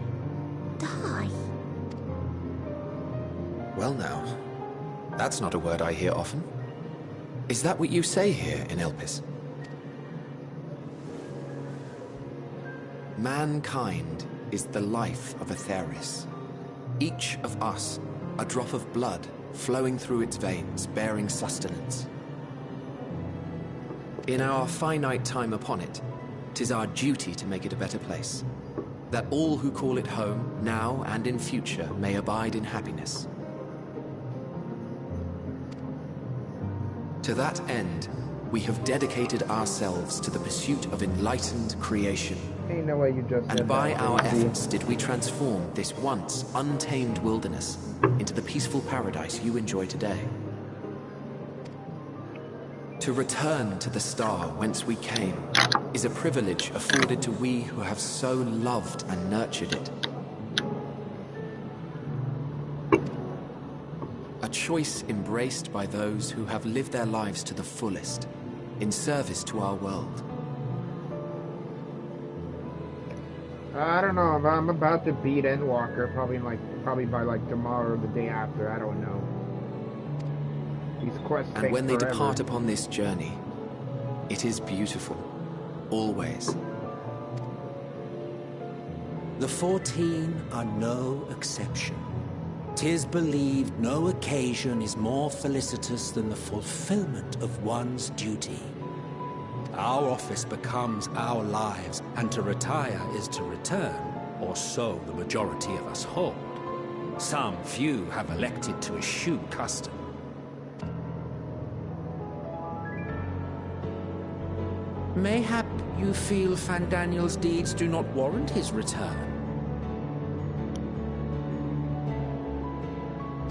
Speaker 7: die?
Speaker 4: Well now, that's not a word I hear often. Is that what you say here in Elpis? Mankind is the life of Atheris. Each of us, a drop of blood flowing through its veins, bearing sustenance. In our finite time upon it, 'tis our duty to make it a better place, that all who call it home, now and in future, may abide in happiness. To that end, we have dedicated ourselves to the pursuit of enlightened creation.
Speaker 1: Ain't no way you just said
Speaker 4: And by
Speaker 1: that,
Speaker 4: our
Speaker 1: crazy.
Speaker 4: efforts did we transform this once untamed wilderness into the peaceful paradise you enjoy today. To return to the star whence we came is a privilege afforded to we who have so loved and nurtured it. A choice embraced by those who have lived their lives to the fullest, in service to our world.
Speaker 1: I don't know. I'm about to beat Endwalker probably by like tomorrow or the day after. I don't know. These quests take
Speaker 4: And when they
Speaker 1: forever.
Speaker 4: depart upon this journey, it is beautiful, always.
Speaker 5: The 14 are no exception. 'Tis believed no occasion is more felicitous than the fulfillment of one's duty. Our office becomes our lives, and to retire is to return, or so the majority of us hold. Some few have elected to eschew custom. Mayhap you feel Fandaniel's deeds do not warrant his return.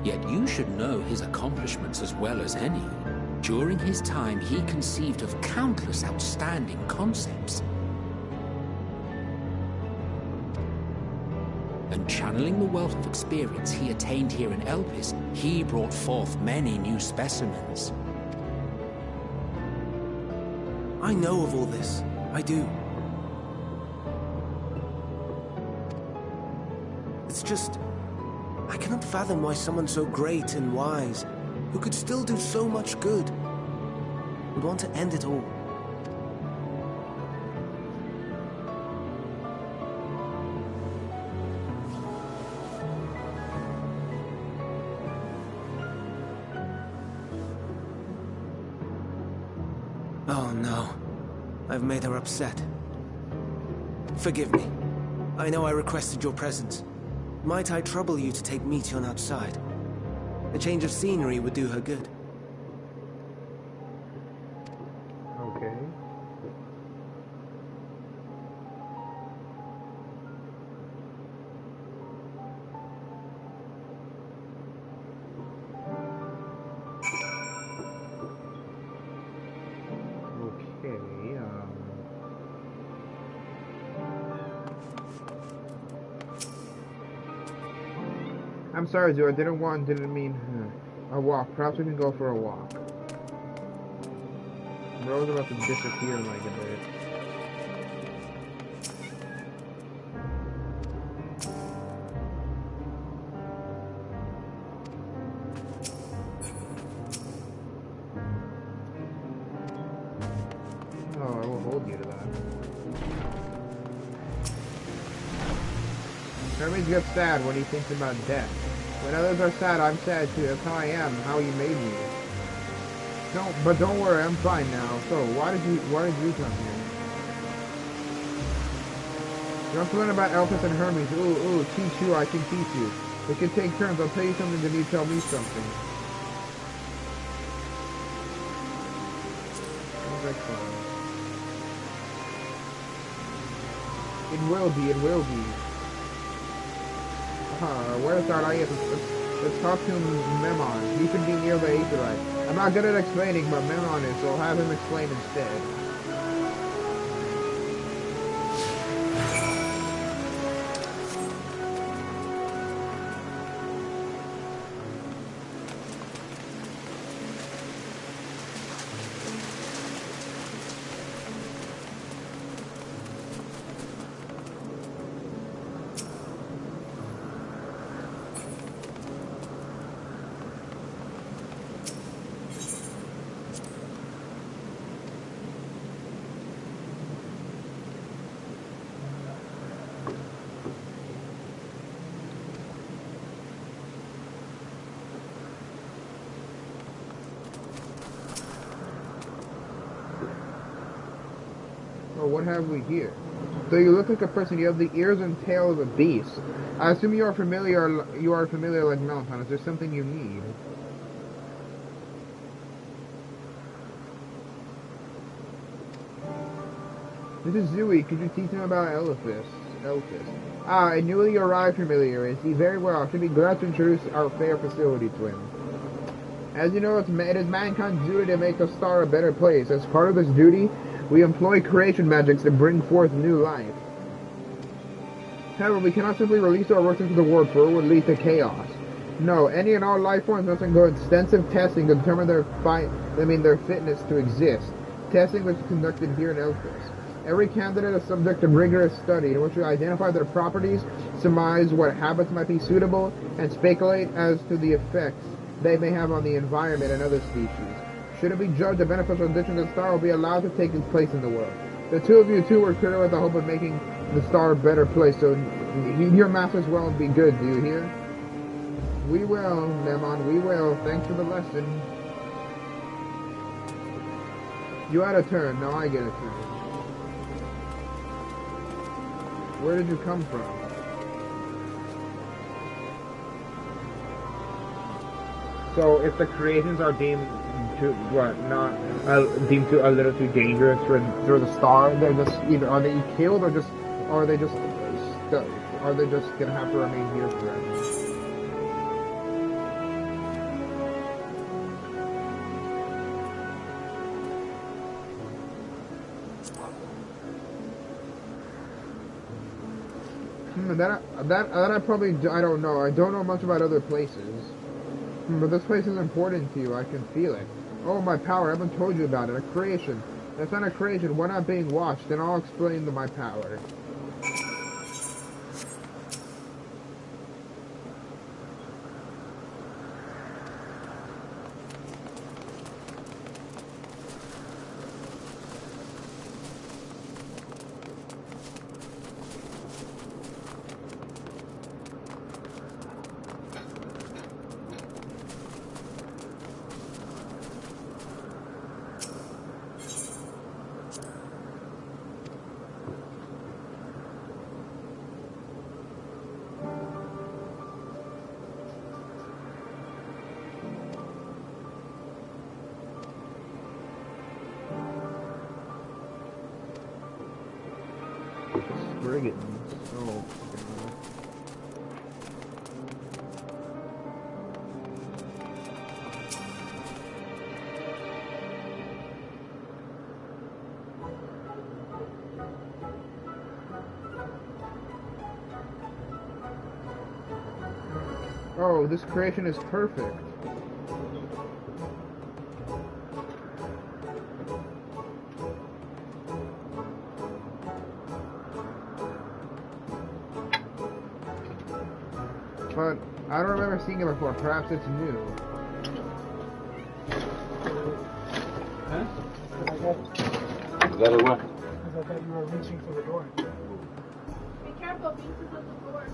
Speaker 5: Yet you should know his accomplishments as well as any. During his time, he conceived of countless outstanding concepts. And channeling the wealth of experience he attained here in Elpis, he brought forth many new specimens.
Speaker 8: I know of all this. I do. It's just... I cannot fathom why someone so great and wise, who could still do so much good, would want to end it all. Oh no. I've made her upset. Forgive me. I know I requested your presence. Might I trouble you to take Meteon outside? A change of scenery would do her good.
Speaker 1: Okay. Okay, I'm sorry, Zoo. I didn't mean a walk. Perhaps we can go for a walk. Bro's about to disappear like a bit. Oh, I will hold you to that. Hermes gets sad when he thinks about death. When others are sad, I'm sad too. That's how I am, how you made me. Don't worry, I'm fine now. So, why did you come here? You want to learn about Elpis and Hermes? Ooh, teach you, I can teach you. We can take turns, I'll tell you something, then you tell me something. Sounds like fun. It will be. Where's our let's talk to Memon. He should be near the Aetherite. I'm not good at explaining, but Memon is, so I'll have him explain instead. What have we here? So you look like a person. You have the ears and tail of a beast. I assume you are familiar like Melton. Is there something you need? This is Zooey. Could you teach him about Elpis? Ah, a newly arrived familiar. Is he very well? Should be glad to introduce our fair facility to him. As you know, it is mankind's duty to make the star a better place. As part of this duty, we employ creation magics to bring forth new life. However, we cannot simply release our works into the world, for it would lead to chaos. No, any and all life forms must undergo extensive testing to determine their fitness to exist. Testing was conducted here in Elpis. Every candidate is subject to rigorous study in which we identify their properties, surmise what habits might be suitable, and speculate as to the effects they may have on the environment and other species. Should it be judged a beneficial addition to the star will be allowed to take its place in the world. The two of you too were created with the hope of making the star a better place, so your masters will be good, do you hear? We will, Memon, we will. Thanks for the lesson. You had a turn, now I get a turn. Where did you come from? So if the creations are deemed to deemed to a little too dangerous for the star, they're just either are they killed or are they just gonna have to remain here forever? I don't know. I don't know much about other places. But this place is important to you. I can feel it. Oh, my power. I haven't told you about it. A creation. That's not a creation. We're not being watched. Then I'll explain my power. Brigands. Oh, Oh, this creation is perfect. But I don't remember seeing it before. Perhaps it's new.
Speaker 9: Huh?
Speaker 10: Is that a what?
Speaker 9: Because I thought you were reaching for the door.
Speaker 11: Be careful, Beast is at the door.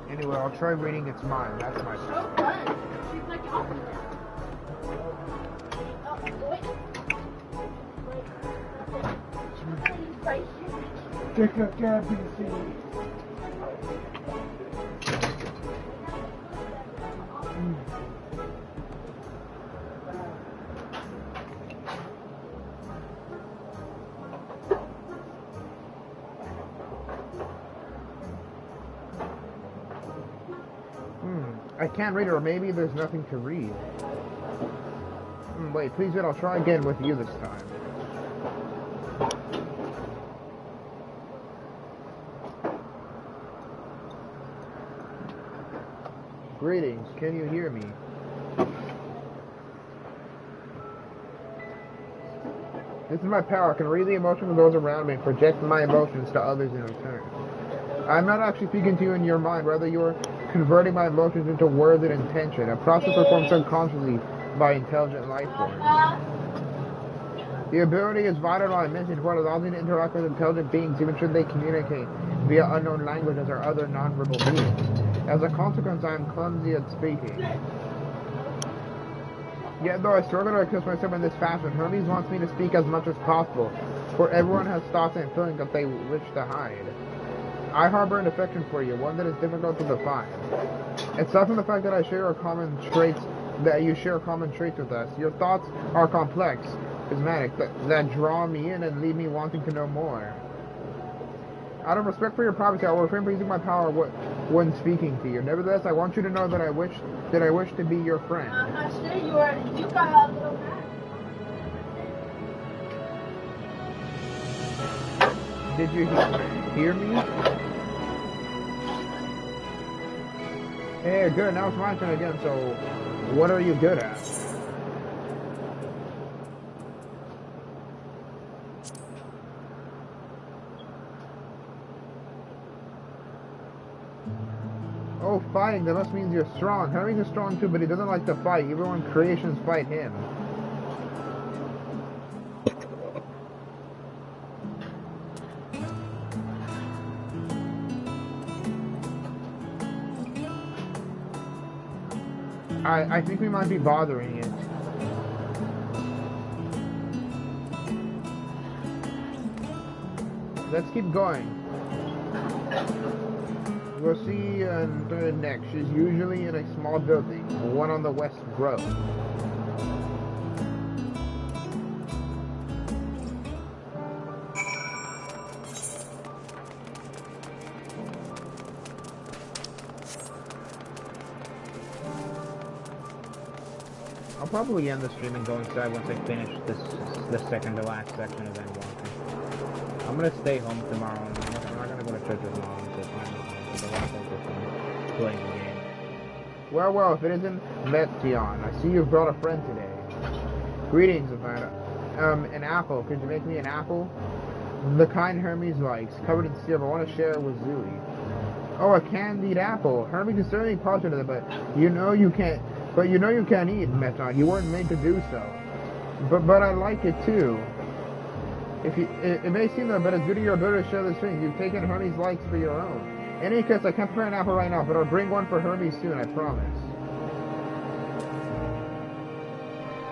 Speaker 1: Anyway, I'll try reading its mind. That's my
Speaker 11: So
Speaker 1: plan.
Speaker 11: fun. She's like awesome. Oh, wait. Right here.
Speaker 9: Take a cab, BC.
Speaker 1: I can't read it, or maybe there's nothing to read. Wait, please wait, I'll try again with you this time. Greetings, can you hear me? This is my power. I can read the emotions of those around me and project my emotions to others in return. I'm not actually speaking to you in your mind, rather you're converting my emotions into words and intention, a process performed subconsciously by intelligent life forms. The ability is vital to my mission, for it allows me to interact with intelligent beings even should they communicate via unknown languages or other nonverbal means. As a consequence, I am clumsy at speaking. Yet though I struggle to express myself in this fashion, Hermes wants me to speak as much as possible, for everyone has thoughts and feelings that they wish to hide. I harbor an affection for you, one that is difficult to define. Aside from the fact that I share common traits, that you share common traits with us, your thoughts are complex, prismatic, that draw me in and leave me wanting to know more. Out of respect for your privacy, I will refrain from using my power when speaking to you. Nevertheless, I want you to know that I wish to be your friend.
Speaker 11: I'm not sure you got a little mad.
Speaker 1: Did you hear me? Hey, good, now it's my turn again, so what are you good at? Oh, fighting, that must mean you're strong. Hermes is strong too, but he doesn't like to fight, even when creations fight him. I think we might be bothering it. Let's keep going. We'll see next. She's usually in a small building, one on the West Road. I'll probably end the stream and go inside once I finish the second to last section of Endwalker. I'm gonna stay home tomorrow. I'm not gonna go to church with Mom because I'm playing the game. Well, if it isn't Emet-Selch, I see you've brought a friend today. Greetings, Amanda. An apple. Could you make me an apple? The kind Hermes likes, covered in syrup. I want to share it with Zooey. Oh, a candied apple. Hermes is certainly partial to that, but you know you can't. But you know you can't eat, Emet-Selch. You weren't made to do so. But I like it too. It may seem that, but it's due to your ability to share this thing. You've taken Hermes' likes for your own. In any case, I can't prepare an apple right now, but I'll bring one for Hermes soon, I promise.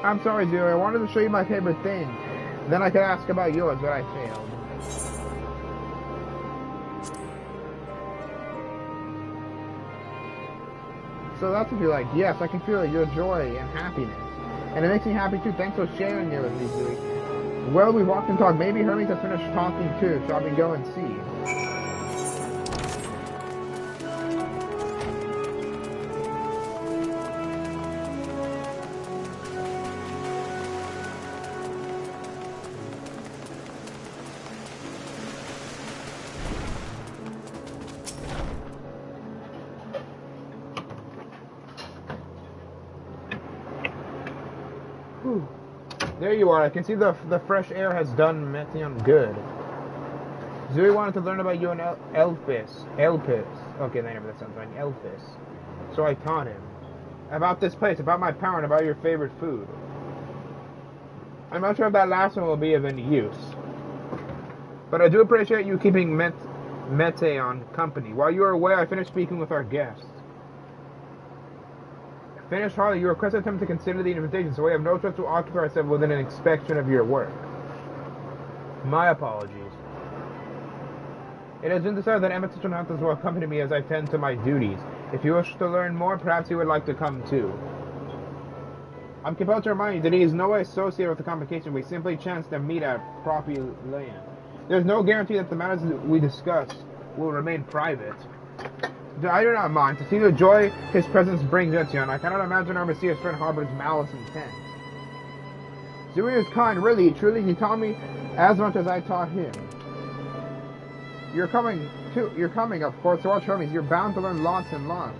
Speaker 1: I'm sorry, Zero. I wanted to show you my favorite thing. Then I could ask about yours, but I failed. So that's what you like. Yes, I can feel it, your joy and happiness. And it makes me happy too. Thanks for sharing it with me, Zooey. Well, we walked and talked. Maybe Hermes has finished talking too. Shall we go and see? There you are. I can see the fresh air has done Metion good. Zuri wanted to learn about you and Elpis. Okay, never that sounds right. Elpis. So I taught him. About this place, about my power, and about your favorite food. I'm not sure if that last one will be of any use. But I do appreciate you keeping Mete on company. While you are away, I finished speaking with our guests. Finished Harley, you requested him to consider the invitation, so we have no choice to occupy ourselves within an inspection of your work. My apologies. It has been decided that Emet-Selch will accompany me as I tend to my duties. If you wish to learn more, perhaps he would like to come too. I'm compelled to remind you that he is no way associated with the convocation. We simply chanced to meet at Propi Land. There's no guarantee that the matters we discuss will remain private. I do not mind. To see the joy his presence brings Etienne, I cannot imagine our mysterious friend harbors malice intent. Zuri is kind, really, truly. He taught me as much as I taught him. You're coming, of course, to watch Hermes. You're bound to learn lots and lots.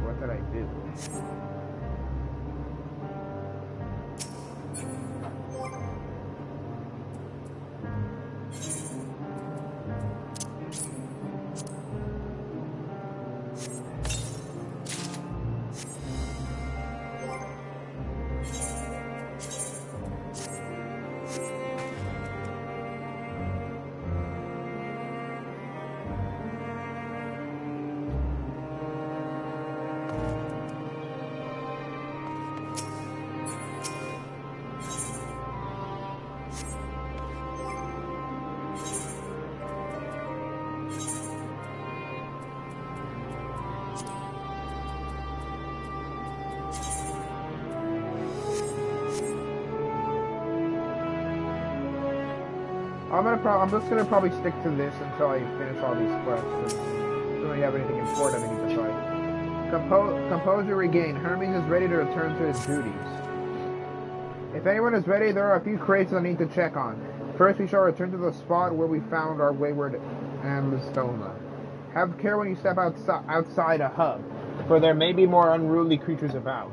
Speaker 1: What did I do? I'm just gonna probably stick to this until I finish all these quests. Don't really have anything important I need to fight. Composure regained. Hermes is ready to return to his duties. If anyone is ready, there are a few crates I need to check on. First, we shall return to the spot where we found our wayward Amistoma. Have care when you step outside a hub, for there may be more unruly creatures about.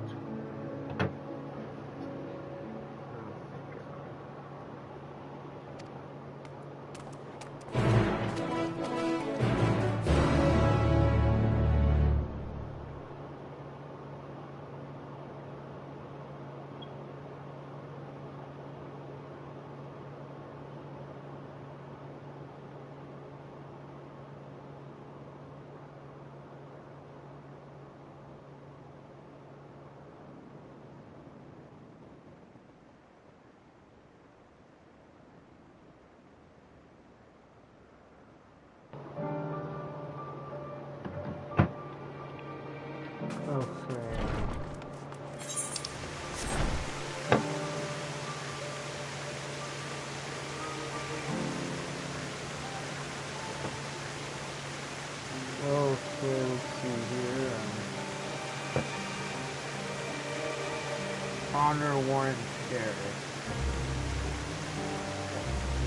Speaker 1: Honor warrant terror.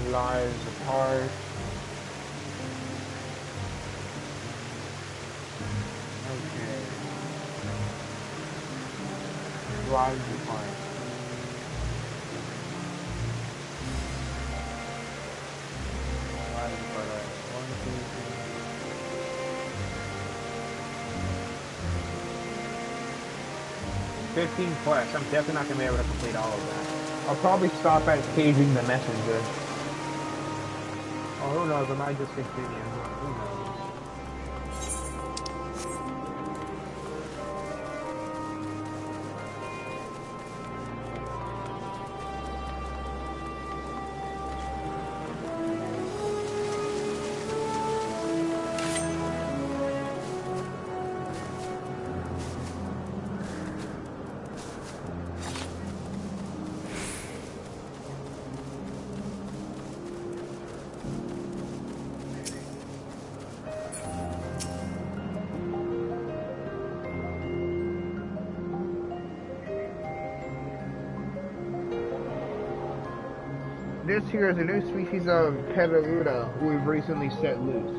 Speaker 1: Lives apart. Okay. Lives apart. Lives apart. 1, 2, 3. 15 quests. I'm definitely not going to be able to complete all of that. I'll probably stop at caging the messenger. Oh, who knows? I might just continue. Who knows? This here is a new species of Pedaluda we've recently set loose.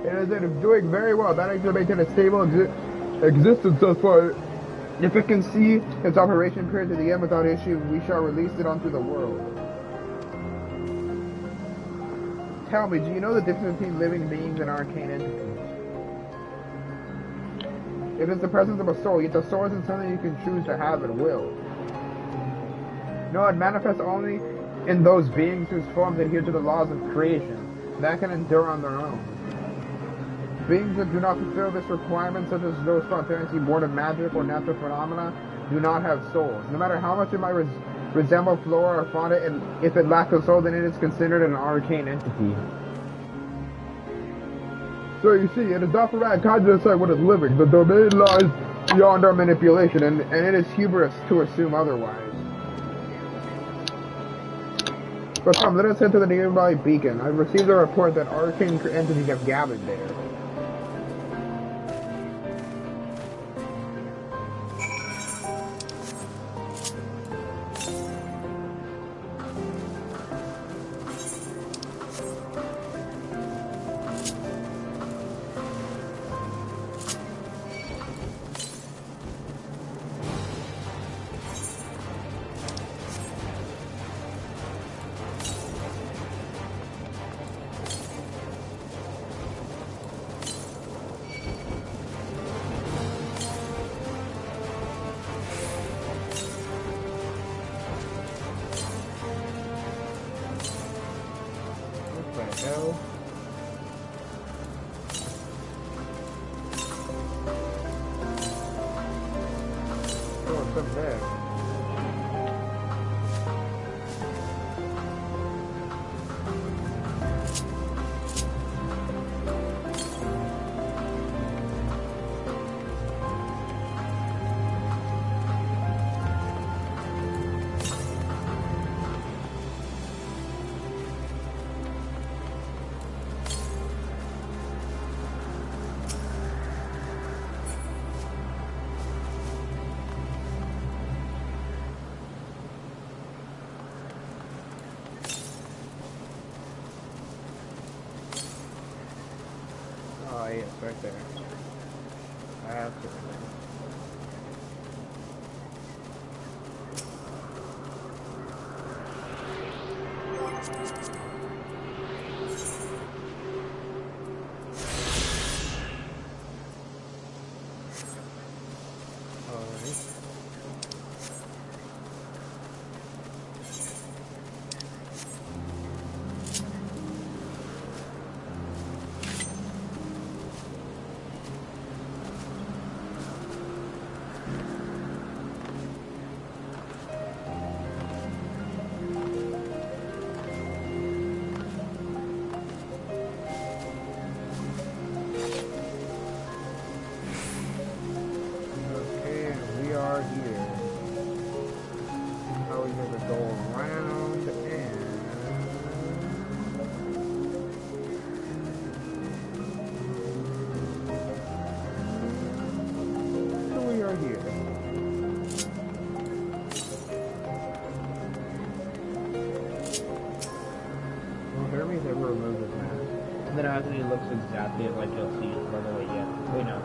Speaker 1: It is doing very well, managing to maintain a stable existence thus far. If it can see its operation period to the end without issue, we shall release it onto the world. Tell me, do you know the difference between living beings and arcane entities? It is the presence of a soul, yet the soul isn't something you can choose to have at will. No, it manifests only in those beings whose forms adhere to the laws of creation, that can endure on their own. Beings that do not fulfill this requirement, such as those spontaneously born of magic or natural phenomena, do not have souls. No matter how much it might resemble flora or fauna, and if it lacks a soul, then it is considered an arcane entity. So you see, it is not for mankind to decide what is living. The domain lies beyond our manipulation, and it is hubris to assume otherwise. But come, let us head to the nearby beacon. I've received a report that arcane entities have gathered there. Hell. Oh, it's up there. Oh, yes, right there. Absolutely. He looks exactly like you'll see his brother, like, yeah, you know,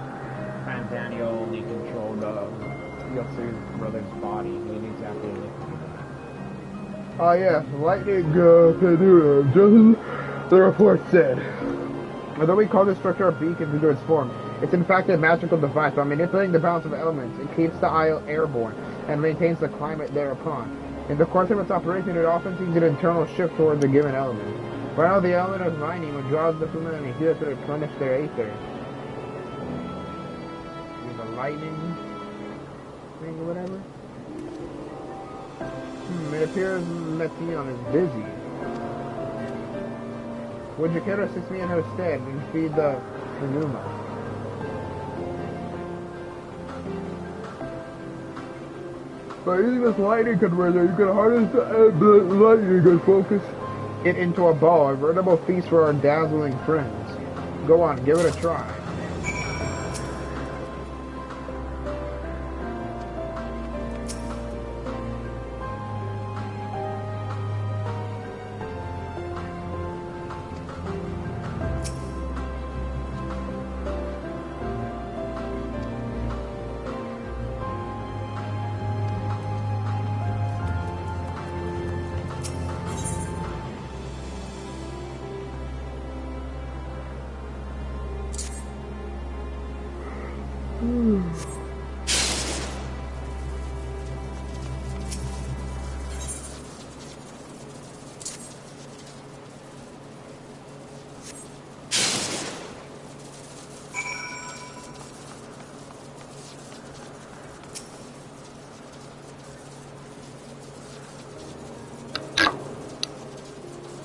Speaker 1: Tanzania only controlled, you'll see his brother's body, he exactly looks like that. Oh yeah, lightning, just the report said. Although we call this structure a beacon due to its form, it's in fact a magical device. By manipulating the balance of elements, it keeps the isle airborne, and maintains the climate thereupon. In the course of its operation, it often sees an internal shift towards a given element. Right now, the element of mining would draw the fluid and heat to replenish their aether. There's a lightning thing or whatever. It appears Metion is busy. Would you care to assist me in her stead and feed the Numa? By using this lightning converter, you can harness the lightning and focus it into a ball, a veritable feast for our dazzling friends. Go on, give it a try.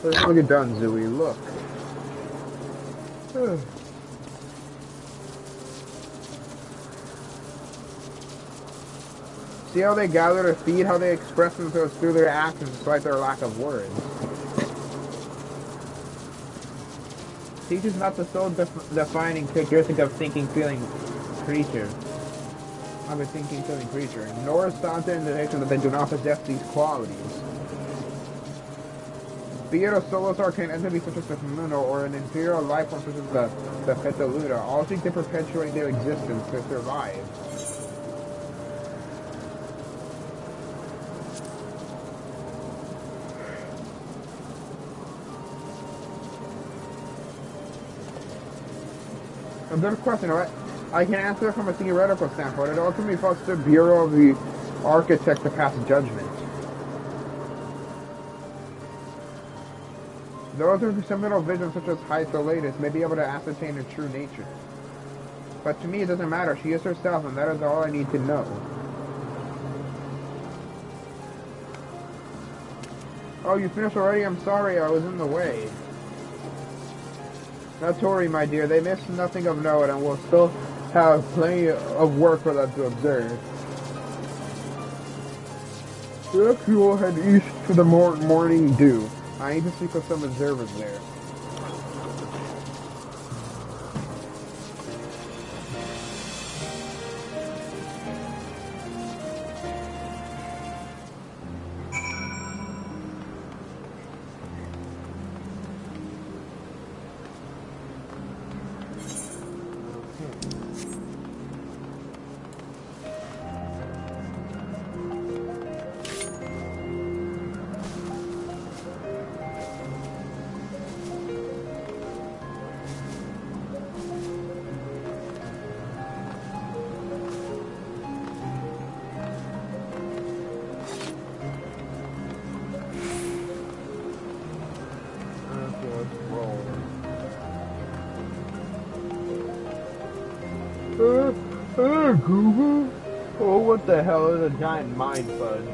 Speaker 1: Look at done, Zooey. Look. See how they gather to feed, how they express themselves through their actions despite their lack of words. Teach is not the soul-defining characteristic of thinking, feeling creature. Of a thinking, feeling creature. Nor is Santa indication that they do not possess these qualities. Be it a solos arcane entity such as the Muno or an imperial life form such as the Petaluda, all seek to perpetuate their existence to survive. A good question, alright? I can answer it from a theoretical standpoint. It ultimately falls to the Bureau of the Architect to pass judgment. Those with seminal visions such as Height the latest may be able to ascertain her true nature. But to me it doesn't matter. She is herself and that is all I need to know. Oh, you finished already? I'm sorry, I was in the way. Not to worry, my dear. They missed nothing of note and will still have plenty of work for them to observe. Perhaps you will head east to the morning dew. I need to speak with some observers there. Google? Oh, what the hell is a giant mind fudge?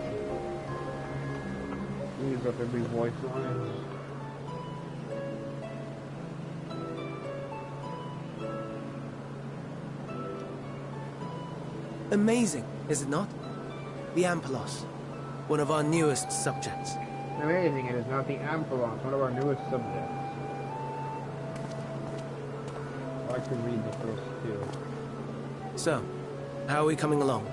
Speaker 1: These got their big voice lines.
Speaker 8: Amazing, is it not? The Ampelos, one of our newest subjects.
Speaker 1: Amazing, it is not the Ampelos, one of our newest subjects. I could read the first two.
Speaker 8: So, how are we coming along?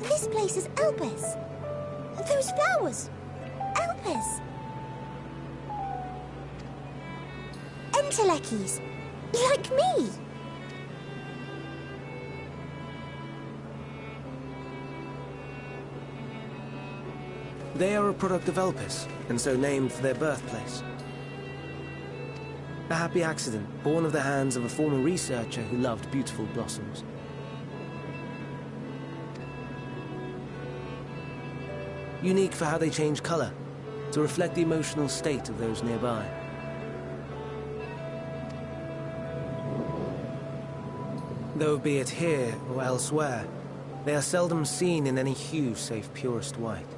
Speaker 7: This place is Elpis. Those flowers. Elpis. Entelekis. Like me.
Speaker 8: They are a product of Elpis, and so named for their birthplace. A happy accident, born of the hands of a former researcher who loved beautiful blossoms. Unique for how they change color, to reflect the emotional state of those nearby. Though be it here or elsewhere, they are seldom seen in any hue save purest white.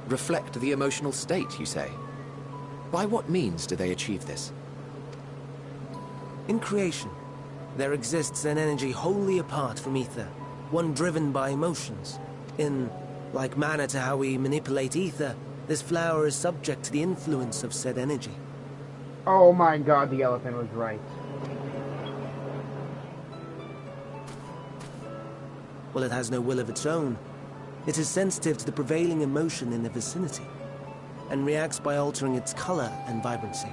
Speaker 4: Reflect the emotional state, you say? By what means do they achieve this?
Speaker 8: In creation, there exists an energy wholly apart from ether, one driven by emotions. In like manner to how we manipulate ether, this flower is subject to the influence of said energy.
Speaker 1: Oh my god, the elephant was right.
Speaker 8: Well, it has no will of its own. It is sensitive to the prevailing emotion in the vicinity, and reacts by altering its color and vibrancy.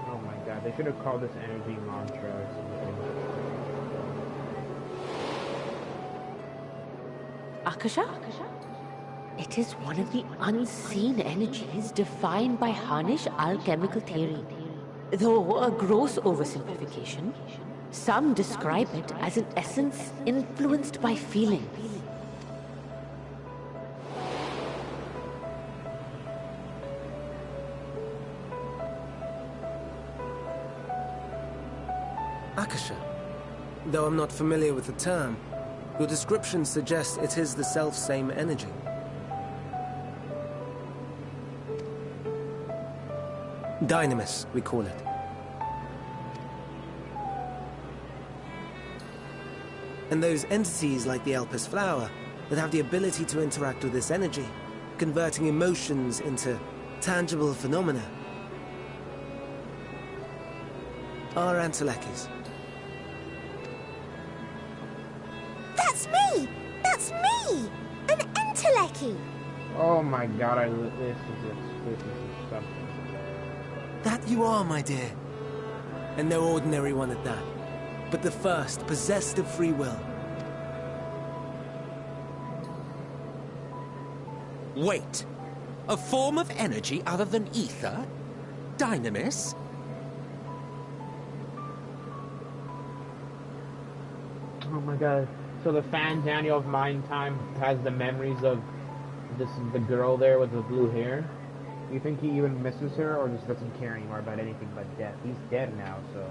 Speaker 1: Oh my god, they should have called this energy mantra or something.
Speaker 12: Akasha? It is one of the unseen energies defined by Harnish alchemical theory. Though a gross oversimplification, some describe it as an essence influenced by feelings.
Speaker 8: Akasha. Though I'm not familiar with the term, your description suggests it is the self-same energy. Dynamis, we call it. And those entities like the Elpis flower that have the ability to interact with this energy, converting emotions into tangible phenomena, are Emet-Selchs.
Speaker 7: That's me! That's me! An Emet-Selch!
Speaker 1: Oh my god, this is something.
Speaker 8: That you are, my dear. And no ordinary one at that, but the first possessed of free will.
Speaker 5: Wait. A form of energy other than ether? Dynamis?
Speaker 1: Oh my god. So the fan Daniel of Mind Time has the memories of the girl there with the blue hair? You think he even misses her or just doesn't care anymore about anything but death? He's dead now, so...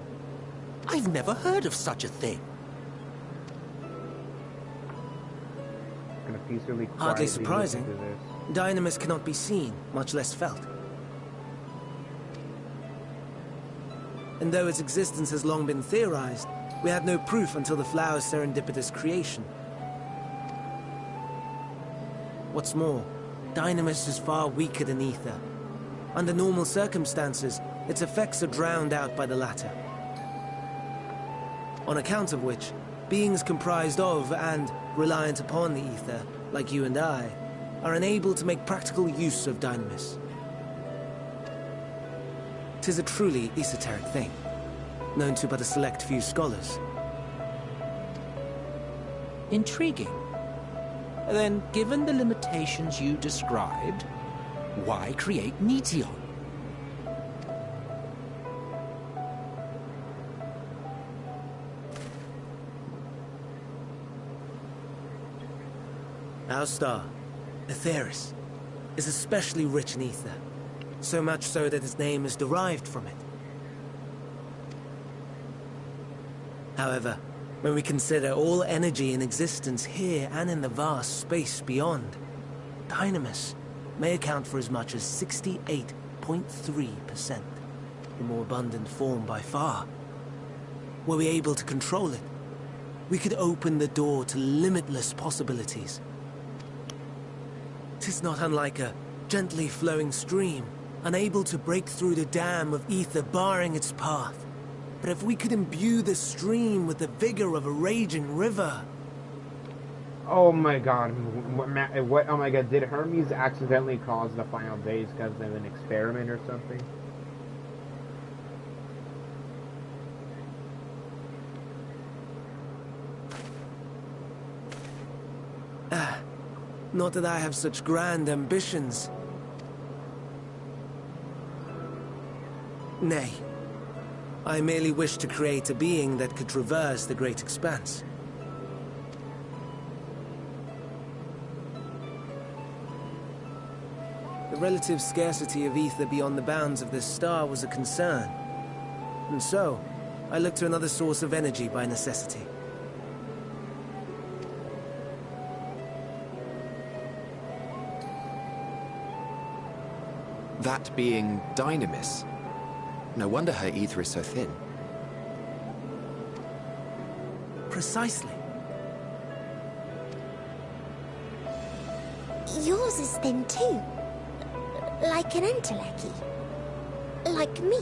Speaker 5: I've never heard of such a thing.
Speaker 1: Gonna peacefully
Speaker 8: Hardly surprising. Dynamis cannot be seen, much less felt. And though its existence has long been theorized, we had no proof until the flower's serendipitous creation. What's more, Dynamis is far weaker than ether. Under normal circumstances, its effects are drowned out by the latter. On account of which, beings comprised of and reliant upon the ether, like you and I, are unable to make practical use of Dynamis. 'Tis a truly esoteric thing, known to but a select few scholars.
Speaker 5: Intriguing. Then, given the limitations you described, why create Meteon?
Speaker 8: Our star, Aetheris, is especially rich in ether, so much so that its name is derived from it. However, when we consider all energy in existence here and in the vast space beyond, Dynamis may account for as much as 68.3%, the more abundant form by far. Were we able to control it, we could open the door to limitless possibilities. 'Tis not unlike a gently flowing stream, unable to break through the dam of ether barring its path. But if we could imbue the stream with the vigor of a raging river...
Speaker 1: Oh my god, what, oh my god, did Hermes accidentally cause the final days because of an experiment or something?
Speaker 8: Not that I have such grand ambitions. Nay. I merely wish to create a being that could traverse the great expanse. The relative scarcity of ether beyond the bounds of this star was a concern. And so, I looked to another source of energy by necessity.
Speaker 4: That being Dynamis. No wonder her ether is so thin.
Speaker 8: Precisely.
Speaker 7: Yours is thin too. Like an Emet-Selch. Like me.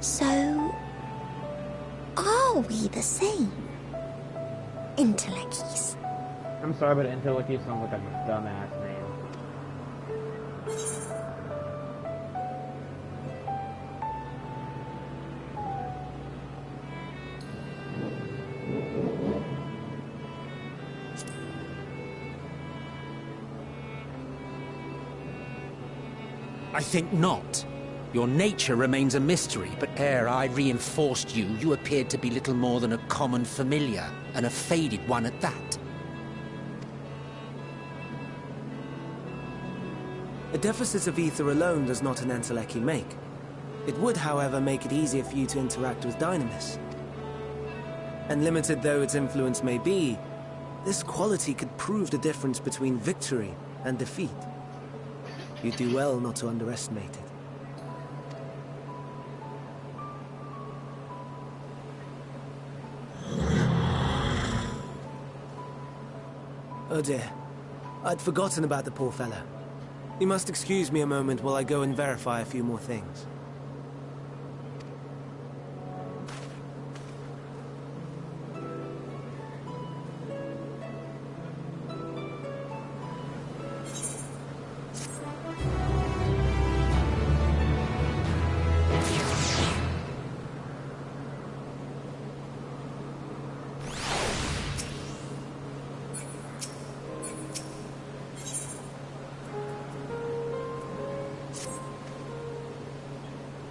Speaker 7: So... are we the same? Emet-Selchs.
Speaker 1: I'm sorry, but Emet-Selch sounds like a dumbass name.
Speaker 5: I think not. Your nature remains a mystery, but ere I reinforced you, you appeared to be little more than a common familiar, and a faded one at that.
Speaker 8: A deficit of ether alone does not an Emet-Selch make. It would, however, make it easier for you to interact with Dynamis. And limited though its influence may be, this quality could prove the difference between victory and defeat. You'd do well not to underestimate it. Oh dear. I'd forgotten about the poor fellow. You must excuse me a moment while I go and verify a few more things.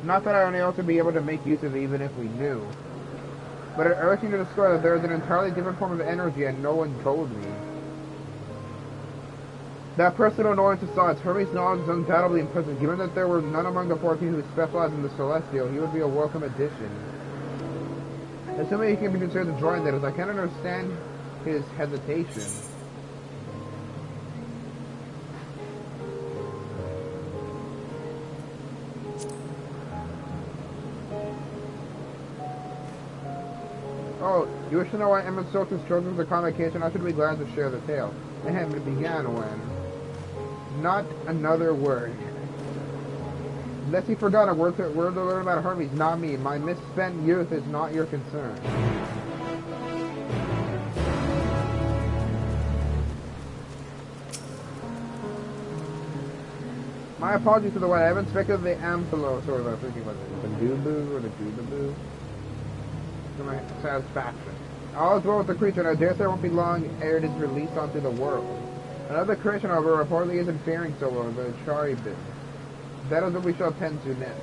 Speaker 1: Not that I only ought to be able to make use of it even if we knew. But it urged me to discover that there is an entirely different form of energy and no one told me. That personal knowledge of science, Hermes' knowledge is undoubtedly impressive. Given that there were none among the 14 who specialized in the Celestial, he would be a welcome addition. Assuming he can be considered the drawing that is, I can't understand his hesitation. Oh, you wish to know why Emet-Selch was chosen for the convocation? I should be glad to share the tale. Ahem, it began when... Not another word. Unless he forgot a word to learn about Hermes, not me. My misspent youth is not your concern. My apologies for the way I haven't expected the Amphilos, or I was thinking, was it the Dubu or the Dubaboo? To my satisfaction. All is well with the creature, and I dare say it won't be long ere it is released onto the world. Another creation, however, reportedly isn't faring so well, the Charybdis. That is what we shall tend to next.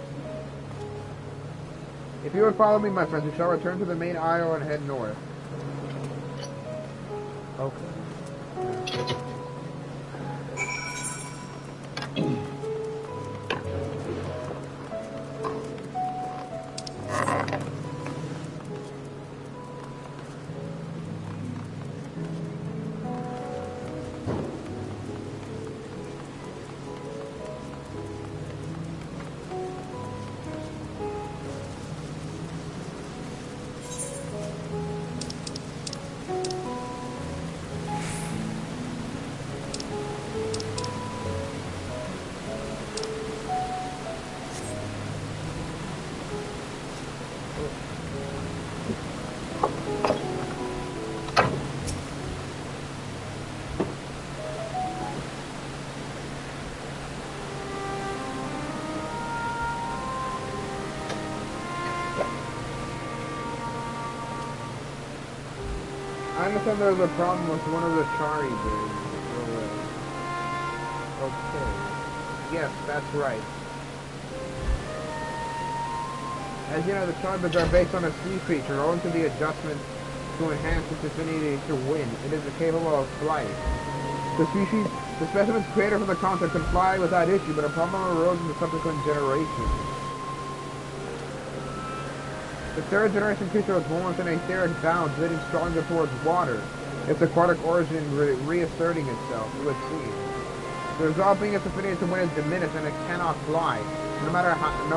Speaker 1: If you would follow me, my friends, we shall return to the main isle and head north. Okay. I understand there's a problem with one of the Charybdis. Okay. Yes, that's right. As you know, the Charybdis are based on a sea creature, owing to the adjustment to enhance its affinity to wind. It is capable of flight. The specimens created from the concept can fly without issue, but a problem arose in the subsequent generations. The third generation creature was born with an etheric bound, leading stronger towards water, its aquatic origin reasserting itself, it would seem. The result being its affinity to wind is diminished and it cannot fly. No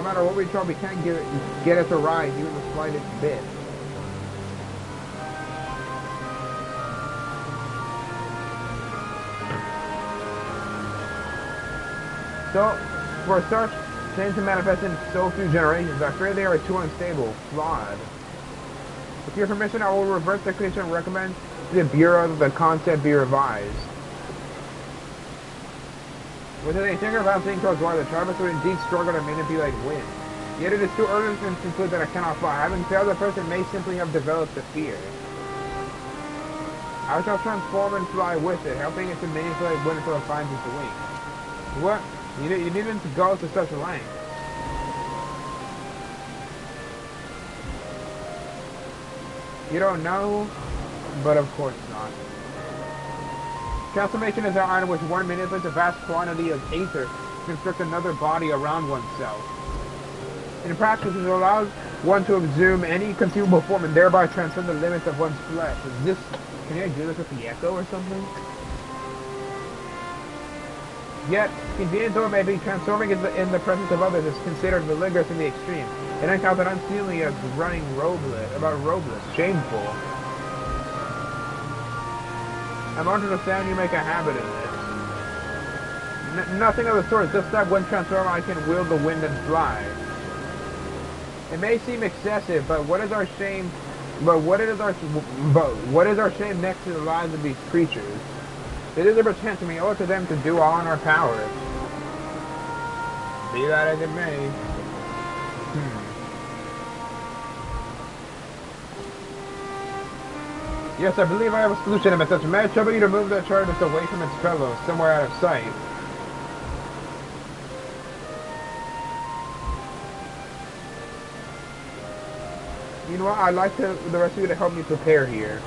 Speaker 1: matter what we try, we can't get it to rise even the slightest bit. So, for a start, change to manifest in so few generations. I fear they are too unstable, flawed. With your permission, I will reverse the creation and recommend to the Bureau that the concept be revised. With an etheric bound seeing towards water, the Charybdis would indeed struggle to manipulate wind. Yet it is too early to conclude that I cannot fly. Having failed, the person may simply have developed a fear. I shall transform and fly with it, helping it to manipulate wind until it finds its wings. What? You needn't go to such lengths. You don't know, but of course not. Transformation is an art in which one manipulates a vast quantity of ether to construct another body around oneself. In practice, it allows one to assume any conceivable form and thereby transcend the limits of one's flesh. Can I do this with the echo or something? Yet, convenient though it may be, transforming in the presence of others is considered religious in the extreme. It encountered unseemly as running robeless, shameful. I'm to understand you make a habit of this. Nothing of the sort, just that when transformed I can wield the wind and fly. It may seem excessive, but what is our shame? But what is our shame next to the lives of these creatures? It is a pretence, and we owe it to them to do all in our power. Be that as it may. Yes, I believe I have a solution, Emet-Selch. May I trouble you to move that TARDIS away from its fellows, somewhere out of sight? Meanwhile, I'd like the rest of you to help me prepare here.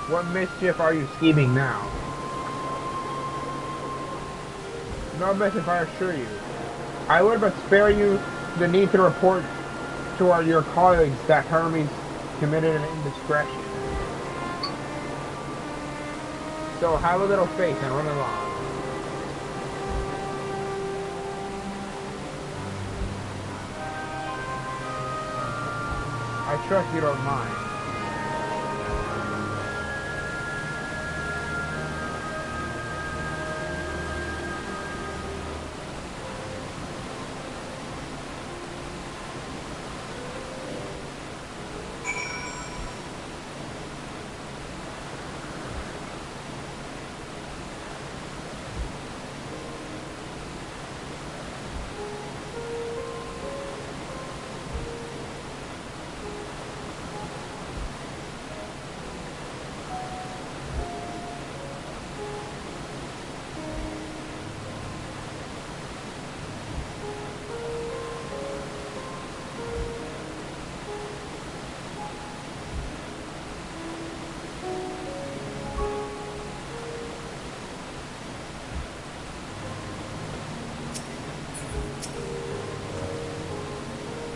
Speaker 1: What mischief are you scheming now? No mischief, I assure you. I would but spare you the need to report to your colleagues that Hermes committed an indiscretion. So have a little faith and run along. I trust you don't mind.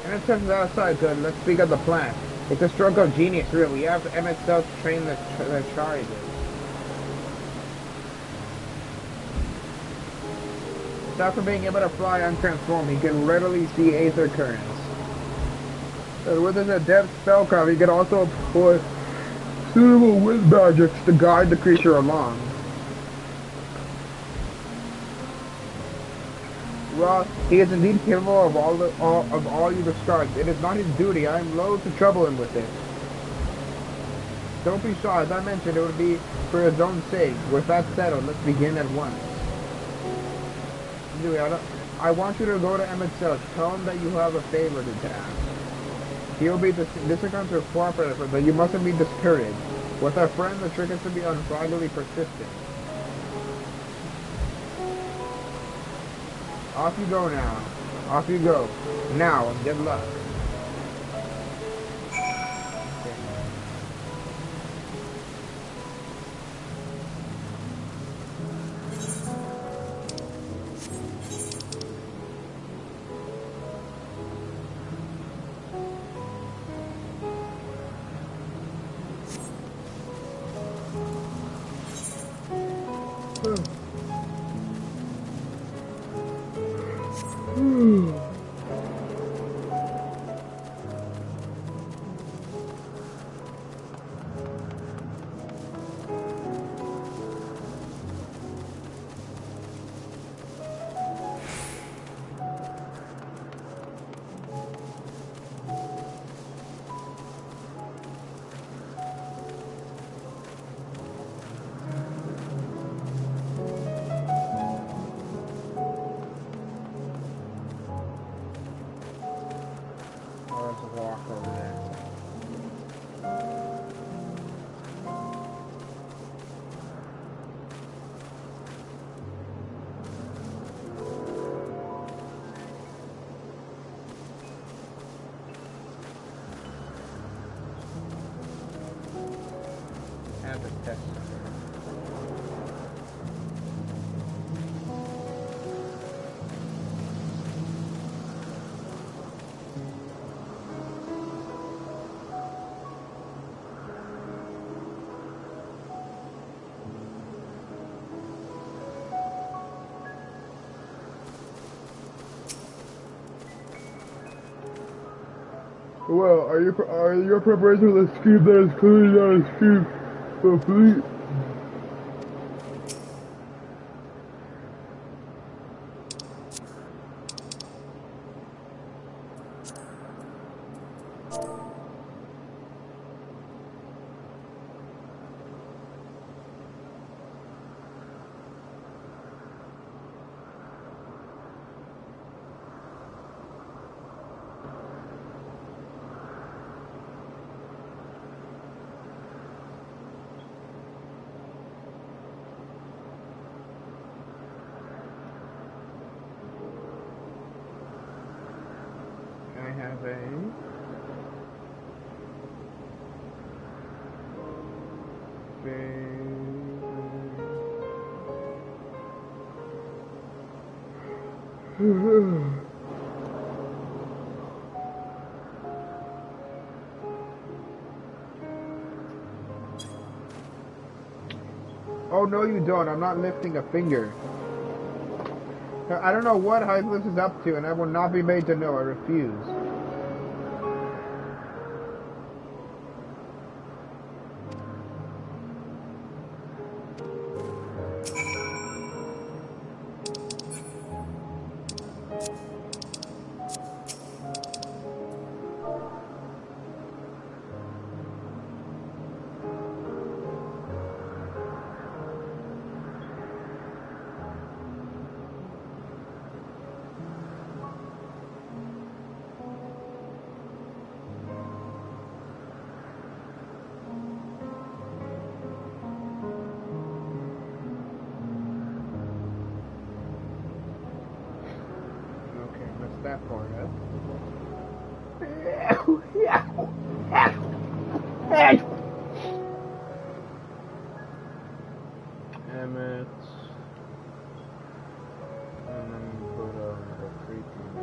Speaker 1: Emet-Selch is outside, good. Let's speak of the plan. It's a stroke of genius, really. We have Emet-Selch train the charges. Aside from being able to fly untransformed, he can readily see aether currents. And with his adept spellcraft, he can also employ suitable wind magics to guide the creature along. Well, he is indeed capable of all you described. It is not his duty. I am loath to trouble him with it. Don't be shy. As I mentioned, it would be for his own sake. With that settled, let's begin at once. Anyway, I want you to go to Emet-Selch. Tell him that you have a favor to ask. He will be disappointed to cooperate, but you mustn't be discouraged. With our friend, the trick is to be unflaggingly persistent. Off you go now. Off you go. Now, and good luck. Well, are your preparation for the scheme that is clearly not a scheme complete? I have a Oh, no you don't. I'm not lifting a finger. I don't know what Hypeless is up to, and I will not be made to know. I refuse. That part up. Emmet. And then put the freaking.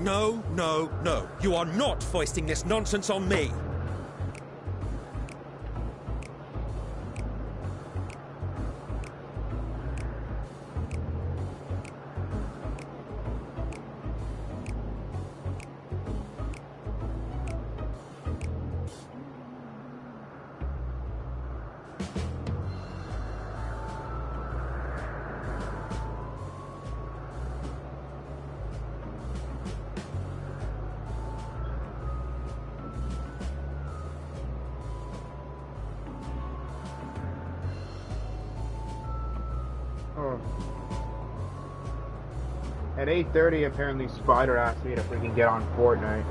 Speaker 5: No, no, no. You are not foisting this nonsense on me.
Speaker 1: At 8:30, apparently Spider asked me to freaking get on Fortnite.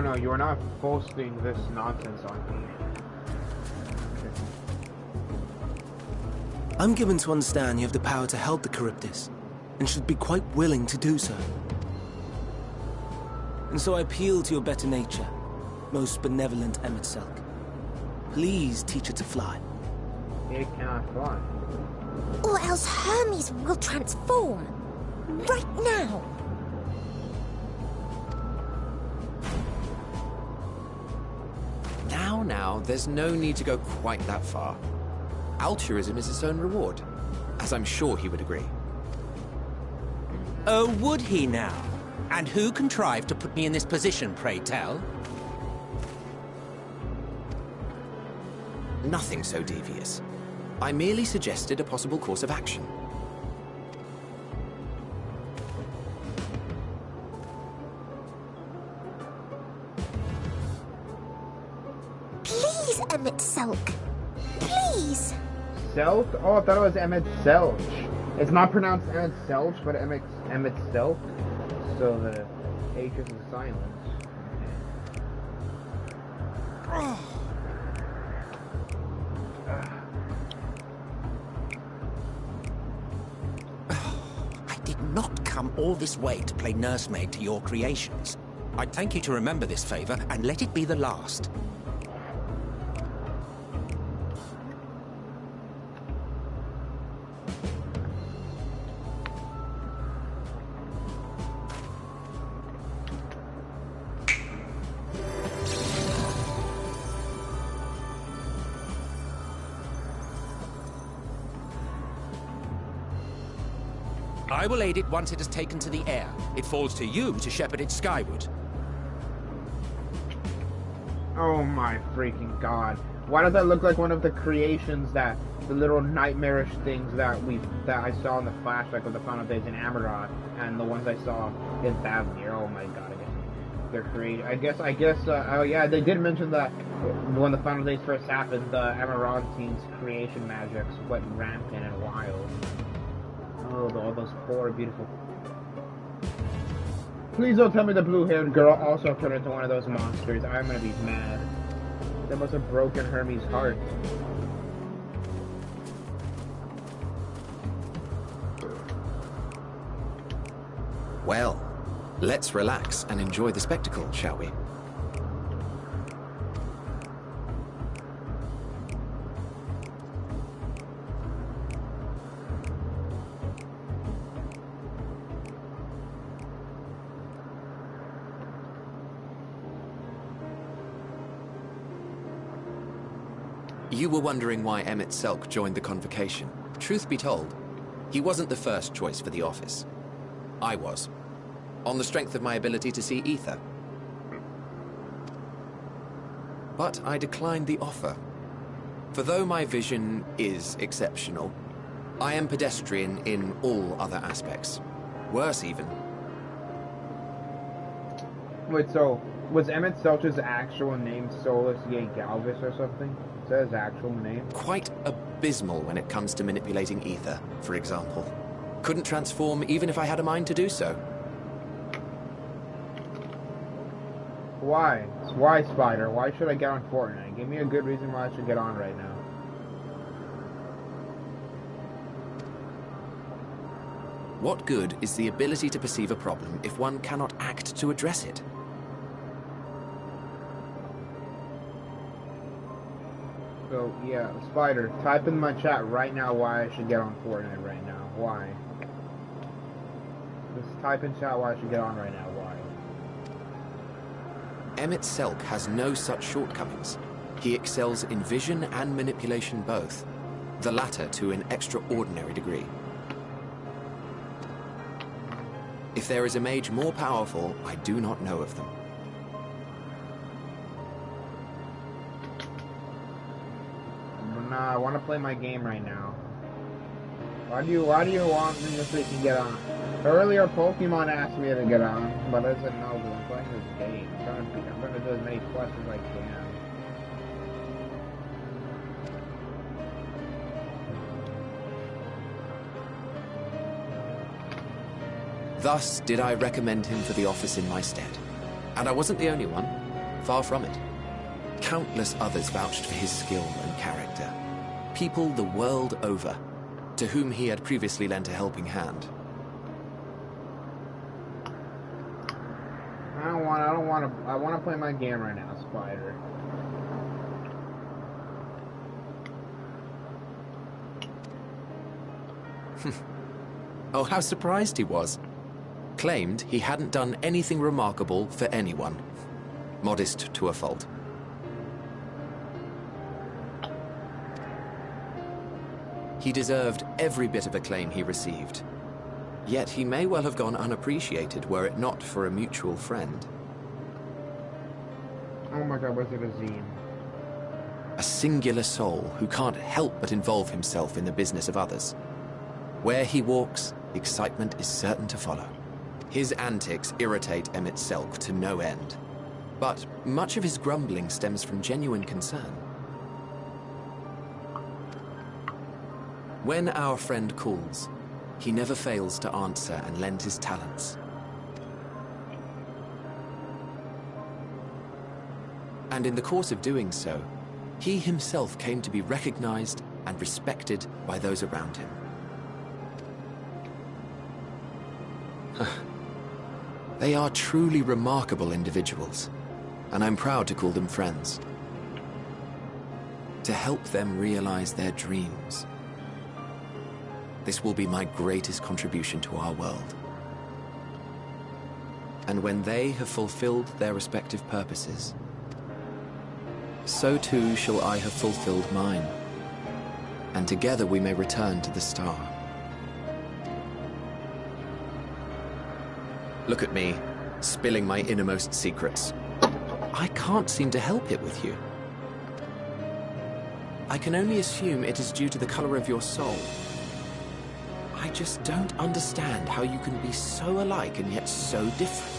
Speaker 1: No, you are not posting this nonsense on me. Okay.
Speaker 8: I'm given to understand you have the power to help the Charybdis, and should be quite willing to do so. And so I appeal to your better nature, most benevolent Emet-Selch. Please teach her to fly.
Speaker 1: It cannot fly.
Speaker 7: Or else Hermes will transform. Right now.
Speaker 4: Now, there's no need to go quite that far. Altruism is its own reward, as I'm sure he would agree.
Speaker 5: Oh, would he now? And who contrived to put me in this position, pray tell?
Speaker 4: Nothing so devious. I merely suggested a possible course of action.
Speaker 7: Please, Emet-Selch. Please.
Speaker 1: Selch? Oh, I thought it was Emet-Selch. It's not pronounced Emet-Selch, but Emet-Selch. So the H is silent.
Speaker 5: I did not come all this way to play nursemaid to your creations. I'd thank you to remember this favor and let it be the last. I will aid it once it has taken to the air. It falls to you to shepherd it skyward.
Speaker 1: Oh my freaking god. Why does that look like one of the creations that, the little nightmarish things that I saw in the flashback of the Final Days in Amarod, and the ones I saw in Thavnir? Oh my god, they're created. I guess, oh yeah, they did mention that when the Final Days first happened, the Amarod team's creation magics went rampant and wild. Oh, all those poor, beautiful... Please don't tell me the blue-haired girl also turned into one of those monsters. I'm gonna be mad. That must have broken Hermes' heart.
Speaker 4: Well, let's relax and enjoy the spectacle, shall we? You were wondering why Emet-Selch joined the convocation. Truth be told, he wasn't the first choice for the office. I was, on the strength of my ability to see ether. But I declined the offer. For though my vision is exceptional, I am pedestrian in all other aspects. Worse even.
Speaker 1: Wait, so, was Emet-Selch's actual name Solus Ye Galvis or something? Is that his actual name?
Speaker 4: Quite abysmal when it comes to manipulating ether, for example. Couldn't transform even if I had a mind to do so.
Speaker 1: Why? Why, Spider? Why should I get on Fortnite? Give me a good reason why I should get on right now.
Speaker 4: What good is the ability to perceive a problem if one cannot act to address it?
Speaker 1: So, yeah, Spider, type in my chat right now why I should get on Fortnite right now. Why? Just type in chat why I should get on right now. Why?
Speaker 4: Emet-Selch has no such shortcomings. He excels in vision and manipulation both, the latter to an extraordinary degree. If there is a mage more powerful, I do not know of them.
Speaker 1: Nah, I want to play my game right now. Why do you want me to freaking get on? Earlier, Pokemon asked me to get on, but I said no because I'm playing this game. I'm trying to do as many quests as I can.
Speaker 4: Thus did I recommend him for the office in my stead. And I wasn't the only one. Far from it. Countless others vouched for his skill and character. People the world over, to whom he had previously lent a helping hand.
Speaker 1: I want to play my game right now, Spider.
Speaker 4: Oh, how surprised he was. Claimed he hadn't done anything remarkable for anyone. Modest to a fault. He deserved every bit of acclaim he received. Yet he may well have gone unappreciated were it not for a mutual friend.
Speaker 1: Oh my god, was it a zine?
Speaker 4: A singular soul who can't help but involve himself in the business of others. Where he walks, excitement is certain to follow. His antics irritate Emet-Selch to no end. But much of his grumbling stems from genuine concern. When our friend calls, he never fails to answer and lend his talents. And in the course of doing so, he himself came to be recognized and respected by those around him. They are truly remarkable individuals, and I'm proud to call them friends. To help them realize their dreams. This will be my greatest contribution to our world. And when they have fulfilled their respective purposes, so too shall I have fulfilled mine, and together we may return to the star. Look at me, spilling my innermost secrets. I can't seem to help it with you. I can only assume it is due to the color of your soul. I just don't understand how you can be so alike and yet so different.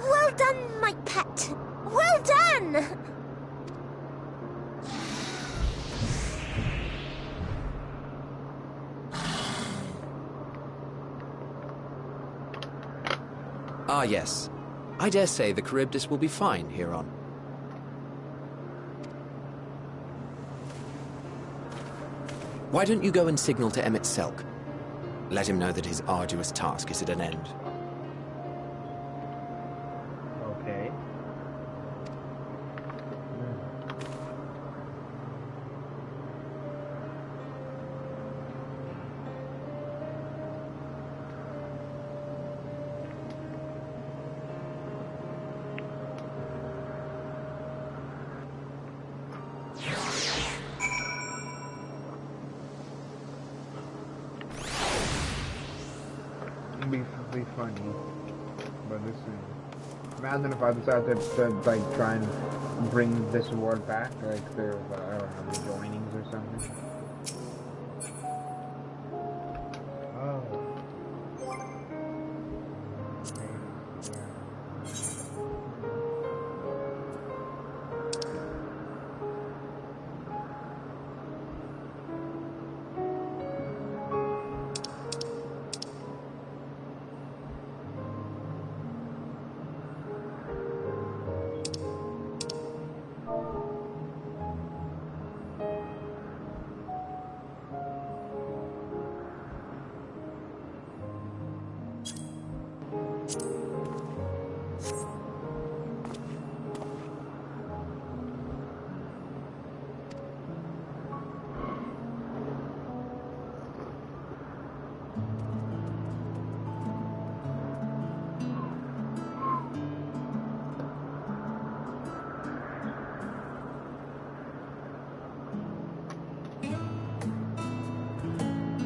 Speaker 7: Well done, my pet. Well done!
Speaker 4: Ah, yes. I dare say the Charybdis will be fine here on. Why don't you go and signal to Emet-Selch? Let him know that his arduous task is at an end.
Speaker 1: Okay. Be funny, but this is... Imagine if I decided to like try and bring this world back, like there's I don't know, rejoinings or something. Oh.